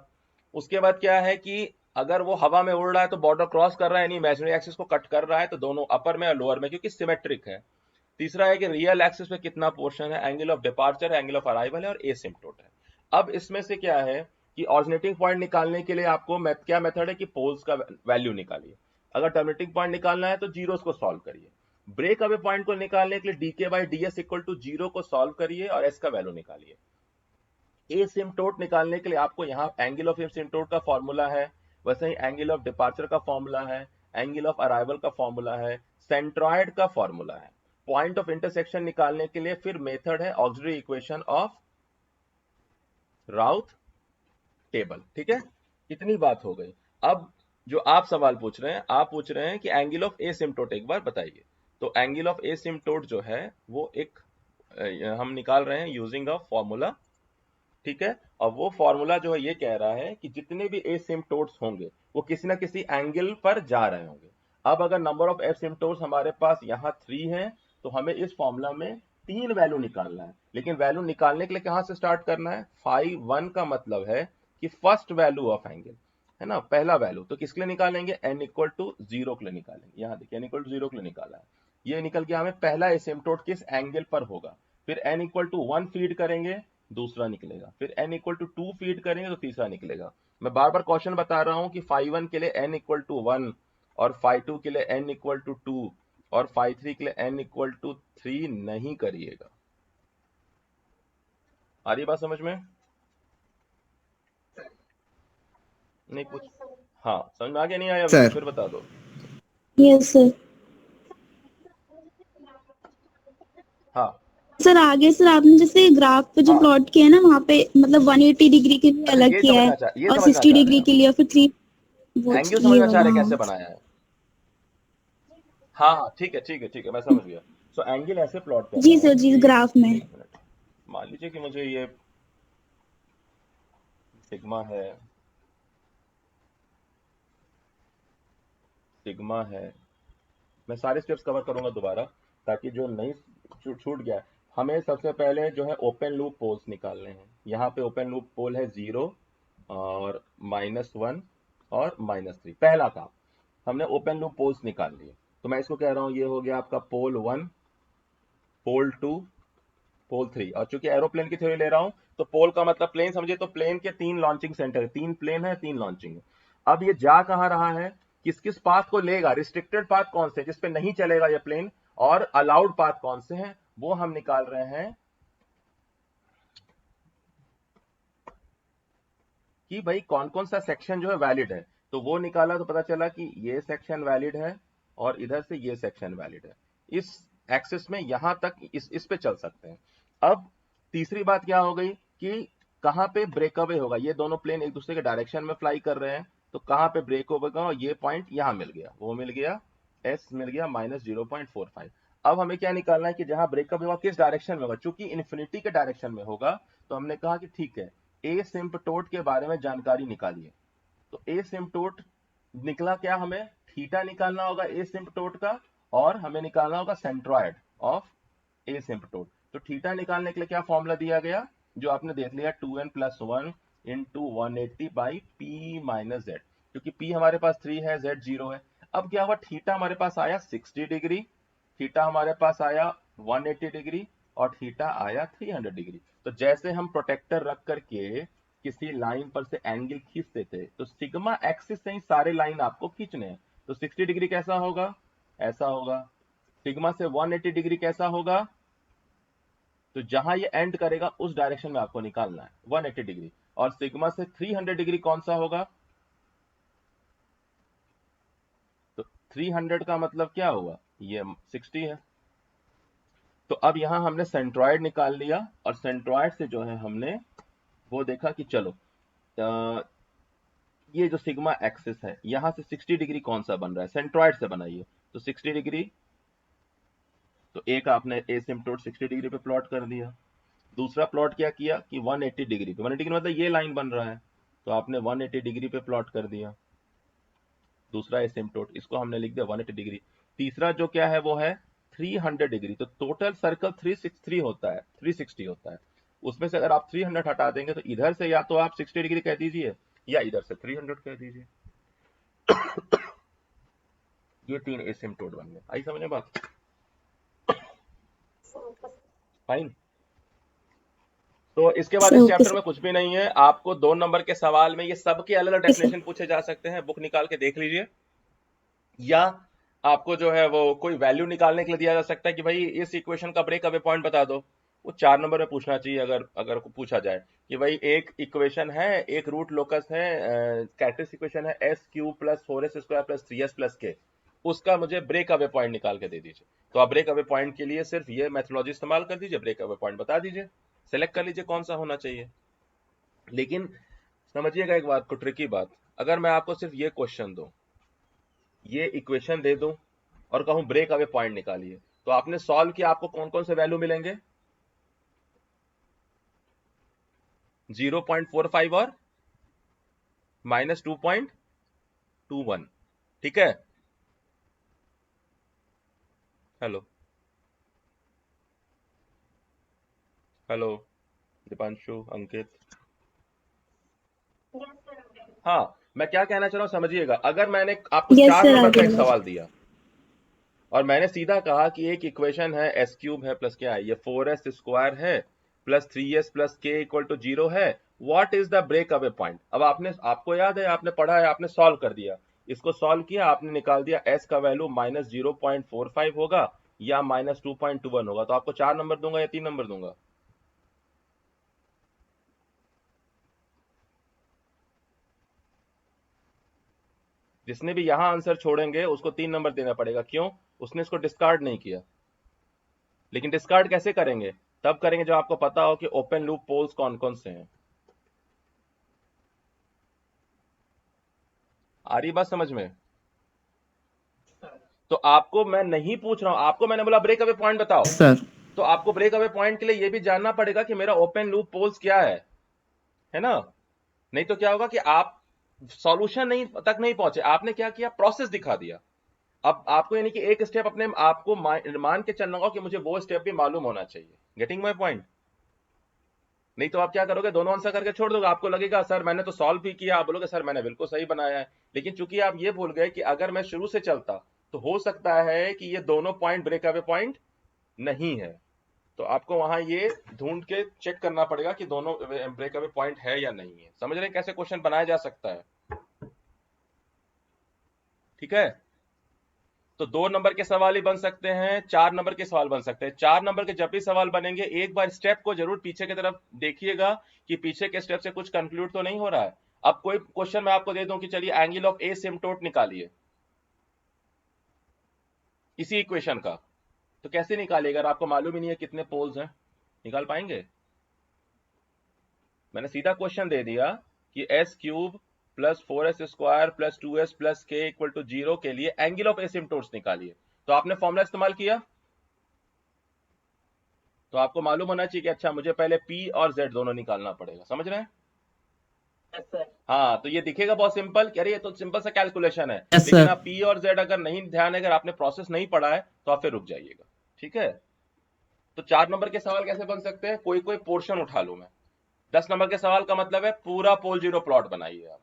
उसके बाद क्या है कि अगर वो हवा में उड़ रहा है तो बॉर्डर क्रॉस कर रहा है, यानी इमेजिनरी एक्सिस को कट कर रहा है, तो दोनों अपर में और लोअर में, क्योंकि सिमेट्रिक है। तीसरा है कि रियल एक्सिस पे कितना पोर्शन है, एंगल ऑफ डिपार्चर है, एंगल ऑफ अराइवल है, और एसिम्पटोट है। अब इसमें से क्या है कि ऑरिजिनेटिंग पॉइंट निकालने के लिए आपको क्या मेथड है कि पोल्स का वैल्यू निकालिए। अगर टर्मिनेटिंग पॉइंट निकालना है तो जीरोस को सॉल्व करिए। ब्रेक अवे पॉइंट को निकालने के लिए DK by DS equal to zero को सॉल्व करिए और एस का वैल्यू निकालिए। एसिम्पटोट निकालने के लिए आपको यहाँ एंगल ऑफ एसिम्पटोट का फॉर्मूला है, वैसे ही एंगल ऑफ डिपार्चर का फॉर्मूला है, एंगल ऑफ अराइवल का फॉर्मूला है, सेंट्रॉयड का फॉर्मूला है। पॉइंट ऑफ इंटरसेक्शन निकालने के लिए फिर मेथड है ऑक्सिलरी इक्वेशन ऑफ राउथ टेबल। ठीक है, इतनी बात हो गई। अब जो आप सवाल पूछ रहे हैं, आप पूछ रहे हैं कि एंगल ऑफ एसिम्प्टोट एक बार बताइए। तो एंगल ऑफ एसिम्प्टोट जो है वो एक हम निकाल रहे हैं यूजिंग अ फॉर्मूला। ठीक है, और वो फॉर्मूला जो है ये कह रहा है कि जितने भी एसिम्प्टोट्स होंगे वो किसी ना किसी एंगल पर जा रहे होंगे। अब अगर नंबर ऑफ एसिम्प्टोट्स हमारे पास यहाँ 3 है तो हमें इस फॉर्मूला में 3 वैल्यू निकालना है, लेकिन वैल्यू निकालने के लिए कहां से स्टार्ट करना है? फाई 1 का मतलब है कि फर्स्ट वैल्यू ऑफ एंगल है ना, पहला वैल्यू। तो किसके लिए निकालेंगे? n इक्वल टू 0 के लिए निकालेंगे। यहाँ देखिए n इक्वल टू 0 के लिए निकाला है, ये निकल गया हमें पहला एसिम्प्टोट किस एंगल पर होगा। फिर n इक्वल टू 1 फीड करेंगे, दूसरा निकलेगा। फिर n इक्वल टू 2 फीड करेंगे तो तीसरा निकलेगा। मैं बार बार क्वेश्चन बता रहा हूं कि फाई 1 के लिए n इक्वल टू 1 और फाई 2 के लिए n इक्वल टू 2 और फाई 3 के लिए n इक्वल टू 3 नहीं करिएगा। आ रही बात समझ में? नहीं कुछ, हाँ समझ में आ गया? नहीं आया अभी? सर फिर बता दो। Yes sir. हाँ सर आगे सर आपने जैसे ग्राफ पे जो हाँ, प्लॉट किया है ना, वहाँ पे मतलब 180 डिग्री के लिए अलग ये किया है ये और समझना 60 चाह रहे डिग्री हैं, के लिए, और फिर 3 वो एंगल ये समझना चाह वाला। रहे हैं कैसे हाँ बनाया है। हाँ हाँ ठीक है ठीक है ठीक है, मैं समझ गया। सो एंगल ऐसे प्लॉट करना जी है सर जी, कि ग्राफ में। एक मिनट, मान लीजिए कि मुझे ये सिग्मा है, सिग्मा है, मैं सारे स्टेप्स कवर करूंगा दोबारा ताकि जो नहीं छूट गया है। हमें सबसे पहले जो है ओपन लूप पोल्स निकालने हैं। यहाँ पे ओपन लूप पोल है 0 और -1 और -3। पहला काम, हमने ओपन लूप पोल्स निकाल लिए। तो मैं इसको कह रहा हूँ ये हो गया आपका पोल 1, पोल 2, पोल 3। और चूंकि एरोप्लेन की थ्योरी ले रहा हूं तो पोल का मतलब प्लेन समझे, तो प्लेन के 3 लॉन्चिंग सेंटर है, 3 प्लेन है, 3 लॉन्चिंग है। अब ये जा कहां रहा है, किस किस पाथ को लेगा, रिस्ट्रिक्टेड पाथ कौन से जिसपे नहीं चलेगा ये प्लेन, और अलाउड पाथ कौन से हैं, वो हम निकाल रहे हैं कि भाई कौन कौन सा सेक्शन जो है वैलिड है। तो वो निकाला तो पता चला कि ये सेक्शन वैलिड है और इधर से ये सेक्शन वैलिड है। इस एक्सिस में यहां तक इस पे चल सकते हैं। अब तीसरी बात क्या हो गई कि कहां पे ब्रेकअवे होगा, ये दोनों प्लेन एक दूसरे के डायरेक्शन में फ्लाई कर रहे हैं, तो कहां पे ब्रेक होगा, ये पॉइंट यहां मिल गया, वो मिल गया, एस मिल गया -0.45। अब हमें क्या निकालना है कि जहां ब्रेकअप होगा किस डायरेक्शन में होगा। चूंकि इन्फिनिटी के डायरेक्शन में होगा तो हमने कहा कि ठीक है, एसिम्प्टोट के बारे में जानकारी निकालिए। तो एसिम्प्टोट निकला क्या, हमें थीटा निकालना होगा एसिम्प्टोट का, और हमें निकालना होगा सेंट्रॉयड ऑफ एसिम्प्टोट। तो थीटा निकालने के लिए क्या फॉर्मूला दिया गया, जो आपने देख लिया, 2n+1 into 180 by P minus Z. क्योंकि पी हमारे पास 3 है, जेड 0 है। अब क्या हुआ, थीटा हमारे पास आया 60 डिग्री, थीटा हमारे पास आया 180 डिग्री और थीटा आया 300 डिग्री। तो जैसे हम प्रोटेक्टर रख करके किसी लाइन पर से एंगल खींचते थे, तो सिग्मा एक्सिस से ही सारे लाइन आपको खींचने हैं। तो 60 डिग्री कैसा होगा, ऐसा होगा। सिग्मा से 180 डिग्री कैसा होगा, तो जहां ये एंड करेगा उस डायरेक्शन में आपको निकालना है 180 डिग्री। और सिग्मा से 300 डिग्री कौन सा होगा, तो 300 का मतलब क्या हुआ, ये 60 है। तो अब यहां हमने सेंट्रॉयड निकाल लिया, और सेंट्रॉयड से जो है हमने वो देखा कि चलो ये जो सिग्मा एक्सिस है यहां से 60 डिग्री कौन सा बन रहा है, सेंट्रॉयड से बनाइए। तो 60 डिग्री, तो एक आपने एसिम्प्टोट 60 डिग्री पे प्लॉट कर दिया। दूसरा प्लॉट क्या किया कि 180 डिग्री पे, 180 डिग्री मतलब ये लाइन बन रहा है, तो आपने 180 डिग्री पे प्लॉट कर दिया दूसरा एसिम्प्टोट, इसको हमने लिख दिया 180 डिग्री। तीसरा जो क्या है वो है 300 डिग्री। तो टोटल सर्कल 363 होता है, 360 होता है। उसमें से अगर आप 300 हटा देंगे तो इधर से या तो आप 60 डिग्री कह दीजिए या इधर से 300 कह दीजिए। ये 3 एसिम्प्टोट बन गए। आई समझ में बात? फाइन। तो इसके बाद सर इस ओके चैप्टर सर। में कुछ भी नहीं है। आपको 2 नंबर के सवाल में ये सबके अलग अलग ओके सर। डेफिनेशन पूछे जा सकते हैं, बुक निकाल के देख लीजिए। या आपको जो है वो कोई वैल्यू निकालने के लिए दिया जा सकता है कि भाई इस इक्वेशन का ब्रेक अवे पॉइंट बता दो। वो 4 नंबर में पूछना चाहिए अगर अगर पूछा जाए कि भाई एक इक्वेशन है, एक रूट लोकस है, कैरेक्टरिस्टिक इक्वेशन है s³ + 4s² + 3s + k। उसका मुझे ब्रेक अवे पॉइंट निकाल के दे दीजिए। तो आप ब्रेक अवे पॉइंट के लिए सिर्फ ये मेथोडोलॉजी इस्तेमाल कर दीजिए, ब्रेक अवे पॉइंट बता दीजिए, सेलेक्ट कर लीजिए कौन सा होना चाहिए। लेकिन समझिएगा एक बात को, ट्रिकी बात, अगर मैं आपको सिर्फ ये क्वेश्चन दूं, ये इक्वेशन दे दूं और कहूं ब्रेक अवे पॉइंट निकालिए, तो आपने सॉल्व किया, आपको कौन कौन से वैल्यू मिलेंगे? 0.45 और -2.21, ठीक है। हेलो हेलो दीपांशु, अंकित, हाँ मैं क्या कहना चाह रहा हूं समझिएगा। अगर मैंने आपको Yes, 4 sir, नंबर आगे का एक बढ़ो। सवाल दिया और मैंने सीधा कहा कि एक इक्वेशन है s क्यूब है प्लस क्या है ये 4s स्क्वायर है plus 3s plus k equal to 0 है, what is the break away point. अब आपको याद है, आपने पढ़ा है, आपने सॉल्व कर दिया, इसको सॉल्व किया, आपने निकाल दिया s का वैल्यू -0.45 होगा या -2.21 होगा। तो आपको 4 नंबर दूंगा या 3 नंबर दूंगा? जिसने भी यहां आंसर छोड़ेंगे उसको 3 नंबर देना पड़ेगा। क्यों? उसने इसको डिस्कार्ड नहीं किया। लेकिन डिस्कार्ड कैसे करेंगे? तब करेंगे जब आपको पता हो कि ओपन लूप पोल्स कौन कौन से हैं। आ रही बात समझ में? तो आपको मैं नहीं पूछ रहा हूं, आपको मैंने बोला ब्रेक अवे पॉइंट बताओ, सर तो आपको ब्रेक अवे पॉइंट के लिए यह भी जानना पड़ेगा कि मेरा ओपन लूप पोल्स क्या है ना? नहीं तो क्या होगा कि आप सॉल्यूशन तक नहीं पहुंचे, आपने क्या किया, प्रोसेस दिखा दिया। अब आपको यानी कि एक स्टेप अपने आपको मान के चलना होगा कि मुझे वो स्टेप भी मालूम होना चाहिए। Getting my point? नहीं तो आप क्या करोगे, दोनों आंसर करके छोड़ दोगे, आपको लगेगा सर मैंने तो सॉल्व भी किया, आप बोलोगे सर मैंने बिल्कुल सही बनाया है। लेकिन चूंकि आप ये भूल गए कि अगर मैं शुरू से चलता तो हो सकता है कि ये दोनों पॉइंट ब्रेक अवे पॉइंट नहीं है। तो आपको वहां ये ढूंढ के चेक करना पड़ेगा कि दोनों ब्रेक अवे पॉइंट है या नहीं है। समझ रहे हैं कैसे क्वेश्चन बनाया जा सकता है? ठीक है। तो 2 नंबर के सवाल ही बन सकते हैं, 4 नंबर के सवाल बन सकते हैं। 4 नंबर के जब भी सवाल बनेंगे एक बार स्टेप को जरूर पीछे की तरफ देखिएगा कि पीछे के स्टेप से कुछ कंक्लूड तो नहीं हो रहा है। अब कोई क्वेश्चन मैं आपको दे दूं कि चलिए एंगल ऑफ एसिम्पटोट निकालिए इसी इक्वेशन का, तो कैसे निकालिएगा? अगर आपको मालूम ही नहीं है कितने पोल्स हैं, निकाल पाएंगे? मैंने सीधा क्वेश्चन दे दिया कि s cube plus 4s square plus 2s plus k equal to 0 के लिए एंगल ऑफ एसिम्पटोट्स निकालिए। तो आपने फॉर्मूला इस्तेमाल किया, तो आपको मालूम होना चाहिए कि अच्छा मुझे पहले p और z दोनों निकालना पड़ेगा। समझ रहे हैं? हाँ, तो ये दिखेगा बहुत सिंपल कि अरे ये तो सिंपल सा कैलकुलेशन है, Yes, लेकिन sir. आप p और z अगर नहीं ध्यान है, अगर आपने प्रोसेस नहीं पढ़ा है तो आप फिर रुक जाइएगा। ठीक है। तो 4 नंबर के सवाल कैसे बन सकते हैं? कोई कोई पोर्शन उठा लूं मैं। 10 नंबर के सवाल का मतलब है पूरा पोल जीरो प्लॉट बनाइए आप।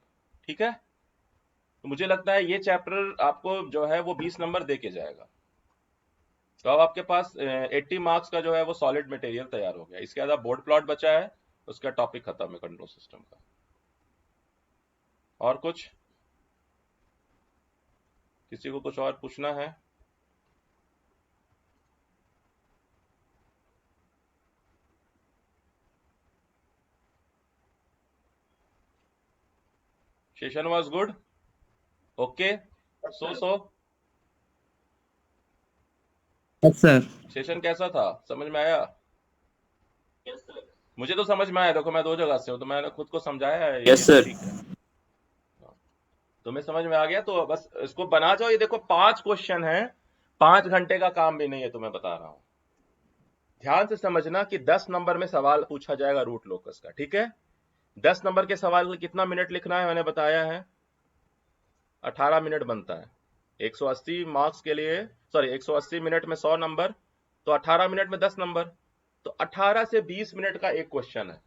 ठीक है। तो मुझे लगता है ये चैप्टर आपको जो है वो 20 नंबर दे के जाएगा। तो अब आपके पास 80 मार्क्स का जो है वो सॉलिड मटेरियल तैयार हो गया। इसके बाद बोर्ड प्लॉट बचा है, उसका टॉपिक खत्म है कंट्रोल सिस्टम का। और कुछ किसी को कुछ और पूछना है? Session was good, okay, so yes sir. Session कैसा था, समझ में आया? मुझे तो समझ में आया, देखो मैं 2 जगह से हूं तो मैंने खुद को समझाया है, ये Yes, तो sir. ठीक है। तुम्हें समझ में आ गया तो बस इसको बना जाओ। ये देखो 5 क्वेश्चन है, 5 घंटे का काम भी नहीं है, तुम्हें बता रहा हूं। ध्यान से समझना कि 10 नंबर में सवाल पूछा जाएगा रूट लोकस का। ठीक है। 10 नंबर के सवाल में कितना मिनट लिखना है मैंने बताया है, 18 मिनट बनता है। 180 मार्क्स के लिए, सॉरी 180 मिनट में 100 नंबर, तो 18 मिनट में 10 नंबर, तो 18 से 20 मिनट का एक क्वेश्चन है।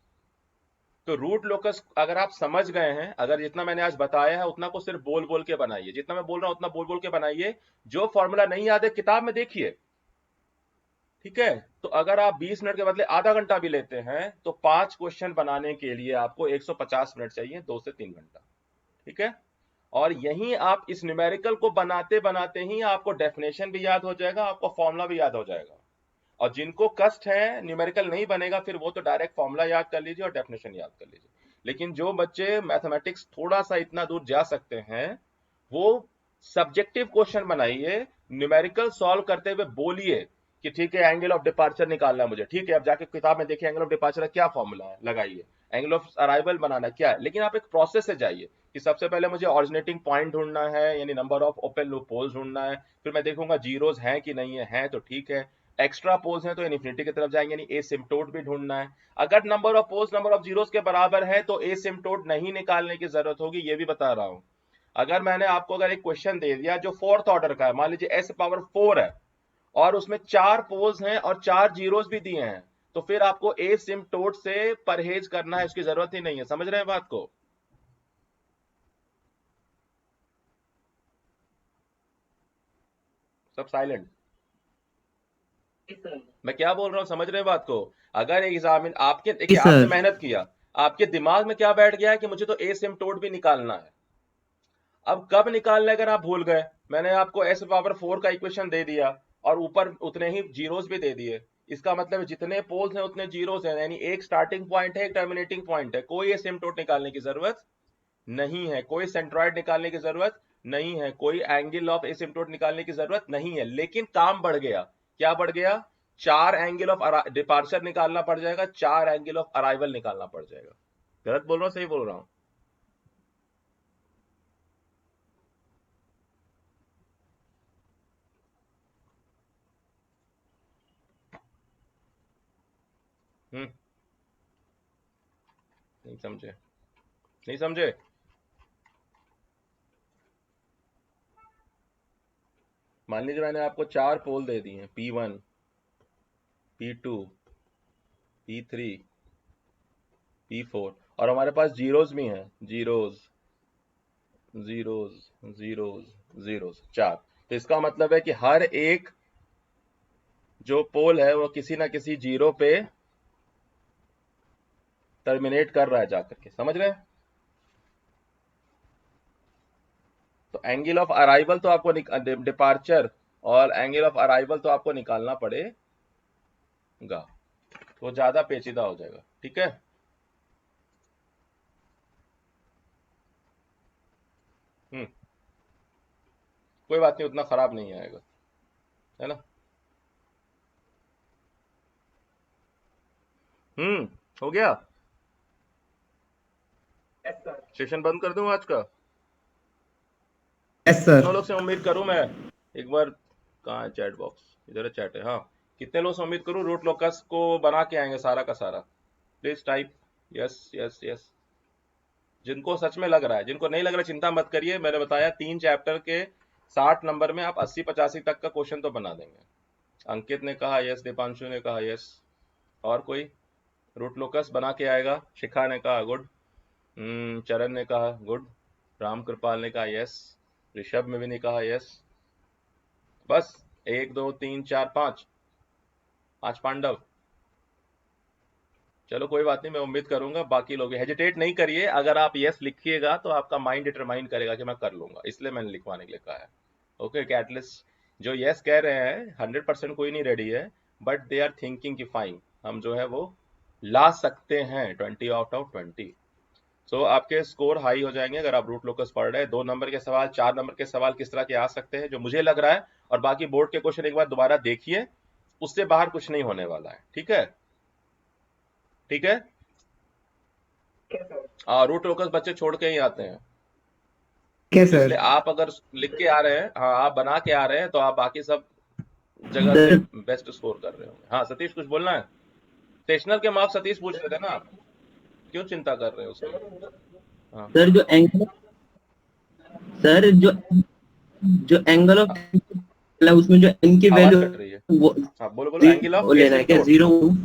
तो रूट लोकस अगर आप समझ गए हैं, अगर जितना मैंने आज बताया है उतना को सिर्फ बोल बोल के बनाइए, जितना मैं बोल रहा हूं उतना बोल बोल के बनाइए। जो फॉर्मूला नहीं याद है किताब में देखिए। ठीक है। तो अगर आप 20 मिनट के बदले आधा घंटा भी लेते हैं तो 5 क्वेश्चन बनाने के लिए आपको 150 मिनट चाहिए, 2 से 3 घंटा। ठीक है। और यहीं आप इस न्यूमेरिकल को बनाते बनाते ही आपको डेफिनेशन भी याद हो जाएगा, आपको फॉर्मूला भी याद हो जाएगा। और जिनको कष्ट है न्यूमेरिकल नहीं बनेगा, फिर वो तो डायरेक्ट फॉर्मूला याद कर लीजिए और डेफिनेशन याद कर लीजिए। लेकिन जो बच्चे मैथमेटिक्स थोड़ा सा इतना दूर जा सकते हैं, वो सब्जेक्टिव क्वेश्चन बनाइए, न्यूमेरिकल सॉल्व करते हुए बोलिए कि ठीक है एंगल ऑफ डिपार्चर निकालना है मुझे, ठीक है अब जाके किताब में देखिए एंगल ऑफ डिपार्चर का क्या फॉर्मूला है, लगाइए। एंगल ऑफ अराइवल बनाना क्या है, लेकिन आप एक प्रोसेस से जाइए कि सबसे पहले मुझे ऑरिजिनेटिंग पॉइंट ढूंढना है, यानी number of open loop holes ढूंढना है, फिर मैं देखूंगा जीरोस हैं कि नहीं है, हैं तो ठीक है, एक्स्ट्रा पोल्स हैं तो इन्फिनिटी की तरफ जाएंगे, यानी एसिम्प्टोट भी ढूंढना है। अगर number of poles number of zeros के बराबर है तो एसिम्प्टोट नहीं निकालने की जरूरत होगी, ये भी बता रहा हूं। अगर मैंने आपको अगर एक क्वेश्चन दे दिया जो फोर्थ ऑर्डर का है, मान लीजिए s पावर 4 है और उसमें 4 पोल्स हैं और 4 जीरोस भी दिए हैं, तो फिर आपको एसिम्प्टोट से परहेज करना है, उसकी जरूरत ही नहीं है। समझ रहे हैं बात को? सब साइलेंट। मैं क्या बोल रहा हूं, समझ रहे हैं बात को? अगर एग्जामिन आपके जी देखिए आपने सर। मेहनत किया, आपके दिमाग में क्या बैठ गया है कि मुझे तो एसिम्प्टोट भी निकालना है। अब कब निकालना है अगर आप भूल गए, मैंने आपको s पावर 4 का इक्वेशन दे दिया और ऊपर उतने ही जीरोस भी दे दिए, इसका मतलब है जितने पोल्स हैं उतने जीरोस हैं, यानी एक स्टार्टिंग पॉइंट है एक टर्मिनेटिंग पॉइंट है, कोई एसिम्प्टोट निकालने की जरूरत नहीं है, कोई सेंट्रॉइड निकालने की जरूरत नहीं है, कोई एंगल ऑफ एसिम्प्टोट निकालने की जरूरत नहीं है। लेकिन काम बढ़ गया, क्या बढ़ गया? 4 एंगल ऑफ डिपार्चर निकालना पड़ जाएगा, 4 एंगल ऑफ अराइवल निकालना पड़ जाएगा। गलत बोल रहा हूं सही बोल रहा हूं? नहीं समझे? नहीं समझे? मान लीजिए मैंने आपको 4 पोल दे दिए हैं, P1 P2 P3 P4, और हमारे पास जीरोस भी हैं, जीरोस जीरोस जीरोस जीरोस 4। तो इसका मतलब है कि हर एक जो पोल है वो किसी ना किसी जीरो पे टर्मिनेट कर रहा है जाकर के। समझ रहे हैं? तो एंगल ऑफ अराइवल तो आपको डिपार्चर और एंगल ऑफ अराइवल तो आपको निकालना पड़ेगा, तो ज्यादा पेचीदा हो जाएगा। ठीक है? हम्म, कोई बात नहीं, उतना खराब नहीं आएगा, है ना? हो गया। सेशन बंद कर दूं आज का? यस कितने सर। लोग से उम्मीद करूं मैं, एक बार, कहाँ है चैट बॉक्स? इधर है, चैट है, हाँ। कितने लोग से उम्मीद करूं रूट लोकस को बना के आएंगे सारा का सारा? Please type yes yes yes. जिनको सच में लग रहा है, जिनको नहीं लग रहा चिंता मत करिए, मैंने बताया 3 चैप्टर के 60 नंबर में आप 80-85 तक का क्वेश्चन तो बना देंगे। अंकित ने कहा यस, दीपांशु ने कहा यस, और कोई रूट लोकस बना के आएगा? शिखा ने कहा गुड, चरण ने कहा गुड, राम कृपाल ने कहा यस, ऋषभ में भी ने कहा यस। बस 1 2 3 4 5 5 पांडव। चलो कोई बात नहीं, मैं उम्मीद करूंगा बाकी लोग हेजिटेट नहीं करिए, अगर आप यस लिखिएगा तो आपका माइंड डिटरमाइन करेगा कि मैं कर लूंगा, इसलिए मैंने लिखवाने के लिए कहा है। ओके, कि एटलीस्ट जो यस कह रहे हैं 100% कोई नहीं रेडी है, बट दे आर थिंकिंग कि फाइन हम जो है वो ला सकते हैं 20 आउट ऑफ 20। सो आपके स्कोर हाई हो जाएंगे अगर आप रूट लोकस पढ़ रहे हैं। 2 नंबर के सवाल, 4 नंबर के सवाल किस तरह के आ सकते हैं जो मुझे लग रहा है, और बाकी बोर्ड के क्वेश्चन एक बार दोबारा देखिए, उससे बाहर कुछ नहीं होने वाला है। ठीक है? ठीक है? रूट लोकस बच्चे छोड़ के ही आते हैं, ठीक है इसलिए सर। आप अगर लिख के आ रहे हैं, हाँ आप बना के आ रहे हैं, तो आप बाकी सब जगह से सर बेस्ट स्कोर कर रहे होंगे। हाँ सतीश कुछ बोलना है? सेशनल के मार्क्स सतीश पूछ रहे थे ना आप, क्यों चिंता कर रहे हैं उसकी? हाँ, सर जो एंगल सर जो एंगल ऑफ मतलब उसमें जो एन की आवाज वैल्यू कट रही है। वो हाँ बोलो बोलो, एंगल ऑफ वो लेना है क्या एसिम्प्टोट। 0?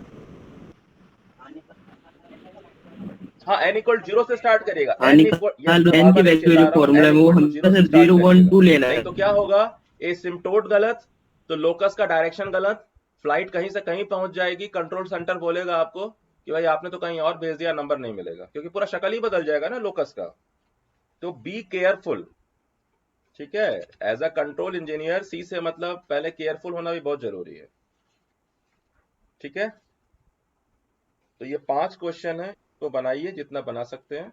हाँ, n इक्वल 0 से स्टार्ट करिएगा, हाँ n इक्वल, ये निकाल लो, मैं बार एन की बार नहीं वैल्यू चिल्ला जो रहा हूँ, फॉर्मूला n है वो इक्वल टू हमें 0 से सर स्टार्ट 0 1 करिएगा। 2 लेना नहीं है। तो क्या होगा, एसिम्प्टोट गलत तो लोकस का डायरेक्शन गलत, फ्लाइट कहीं से कहीं पहुंच जाएगी, कंट्रोल सेंटर बोलेगा आपको कि भाई आपने तो कहीं और भेज दिया, नंबर नहीं मिलेगा, क्योंकि पूरा शक्ल ही बदल जाएगा ना लोकस का। तो बी केयरफुल। ठीक है? एज अ कंट्रोल इंजीनियर सी से मतलब पहले केयरफुल होना भी बहुत जरूरी है। ठीक है? तो ये 5 क्वेश्चन है, तो बनाइए जितना बना सकते हैं।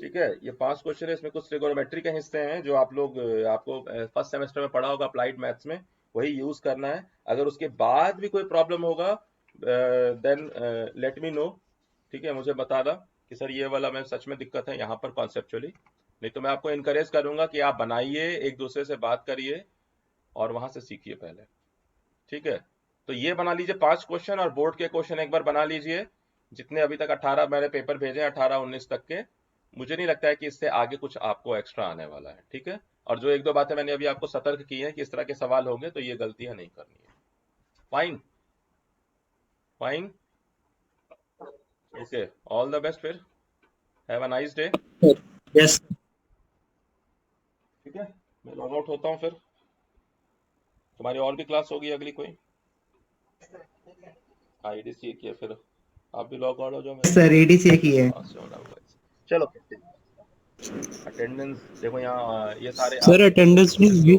ठीक है, ये 5 क्वेश्चन है, इसमें कुछ ट्रिगोनोमेट्री के हिस्से हैं जो आप लोग आपको फर्स्ट सेमेस्टर में पढ़ा होगा अप्लाइड मैथ्स में, वही यूज करना है। अगर उसके बाद भी कोई प्रॉब्लम होगा देन लेट मी नो, ठीक है, मुझे बता दा कि सर ये वाला मैं सच में दिक्कत है यहाँ पर कॉन्सेप्चुअली। नहीं तो मैं आपको इनकरेज करूंगा कि आप बनाइए, एक दूसरे से बात करिए और वहां से सीखिए पहले, ठीक है। तो ये बना लीजिए 5 क्वेश्चन, और बोर्ड के क्वेश्चन एक बार बना लीजिए, जितने अभी तक 18 मैंने पेपर भेजे हैं 18-19 तक के। मुझे नहीं लगता है कि इससे आगे कुछ आपको एक्स्ट्रा आने वाला है, ठीक है। और जो एक दो बातें मैंने अभी आपको सतर्क की हैं कि इस तरह के सवाल होंगे तो ये गलतियां नहीं करनी है। Fine fine, okay, all the best, फिर have a nice day, yes ठीक है। मैं लॉग आउट होता हूँ फिर, तुम्हारी और भी क्लास होगी अगली कोई? आईडीसी की है, फिर आप भी लॉग आउट हो जाओ, मेरे सर एडीसी की है। पास से होना होगा। चलो, अटेंडेंस देखो यहाँ, ये सारे सर आप अटेंडेंस नहीं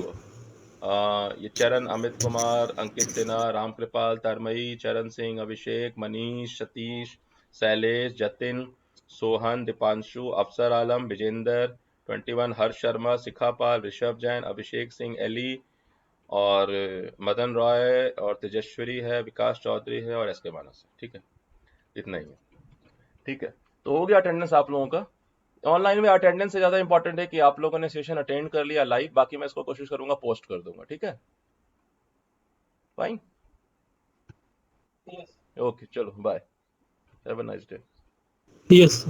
ये चरण, अमित कुमार, अंकित सिन्हा, रामकृपाल, तरमई, चरण सिंह, अभिषेक, मनीष, सतीश, शैलेश, जतिन, सोहन, दीपांशु, अफसर आलम, विजेंद्र, 21, हर्ष शर्मा, शिखापाल, ऋषभ जैन, अभिषेक सिंह, एली, और मदन रॉय, और तेजस्वरी है, विकास चौधरी है, और एसके मानस है, ठीक है। इतना ही है, ठीक है। तो हो गया अटेंडेंस आप लोगों का। ऑनलाइन में अटेंडेंस से ज्यादा इंपॉर्टेंट है कि आप लोगों ने सेशन अटेंड कर लिया लाइव, बाकी मैं इसको कोशिश करूंगा पोस्ट कर दूंगा, ठीक है। फाइन, ओके, चलो bye, have a nice day. Yes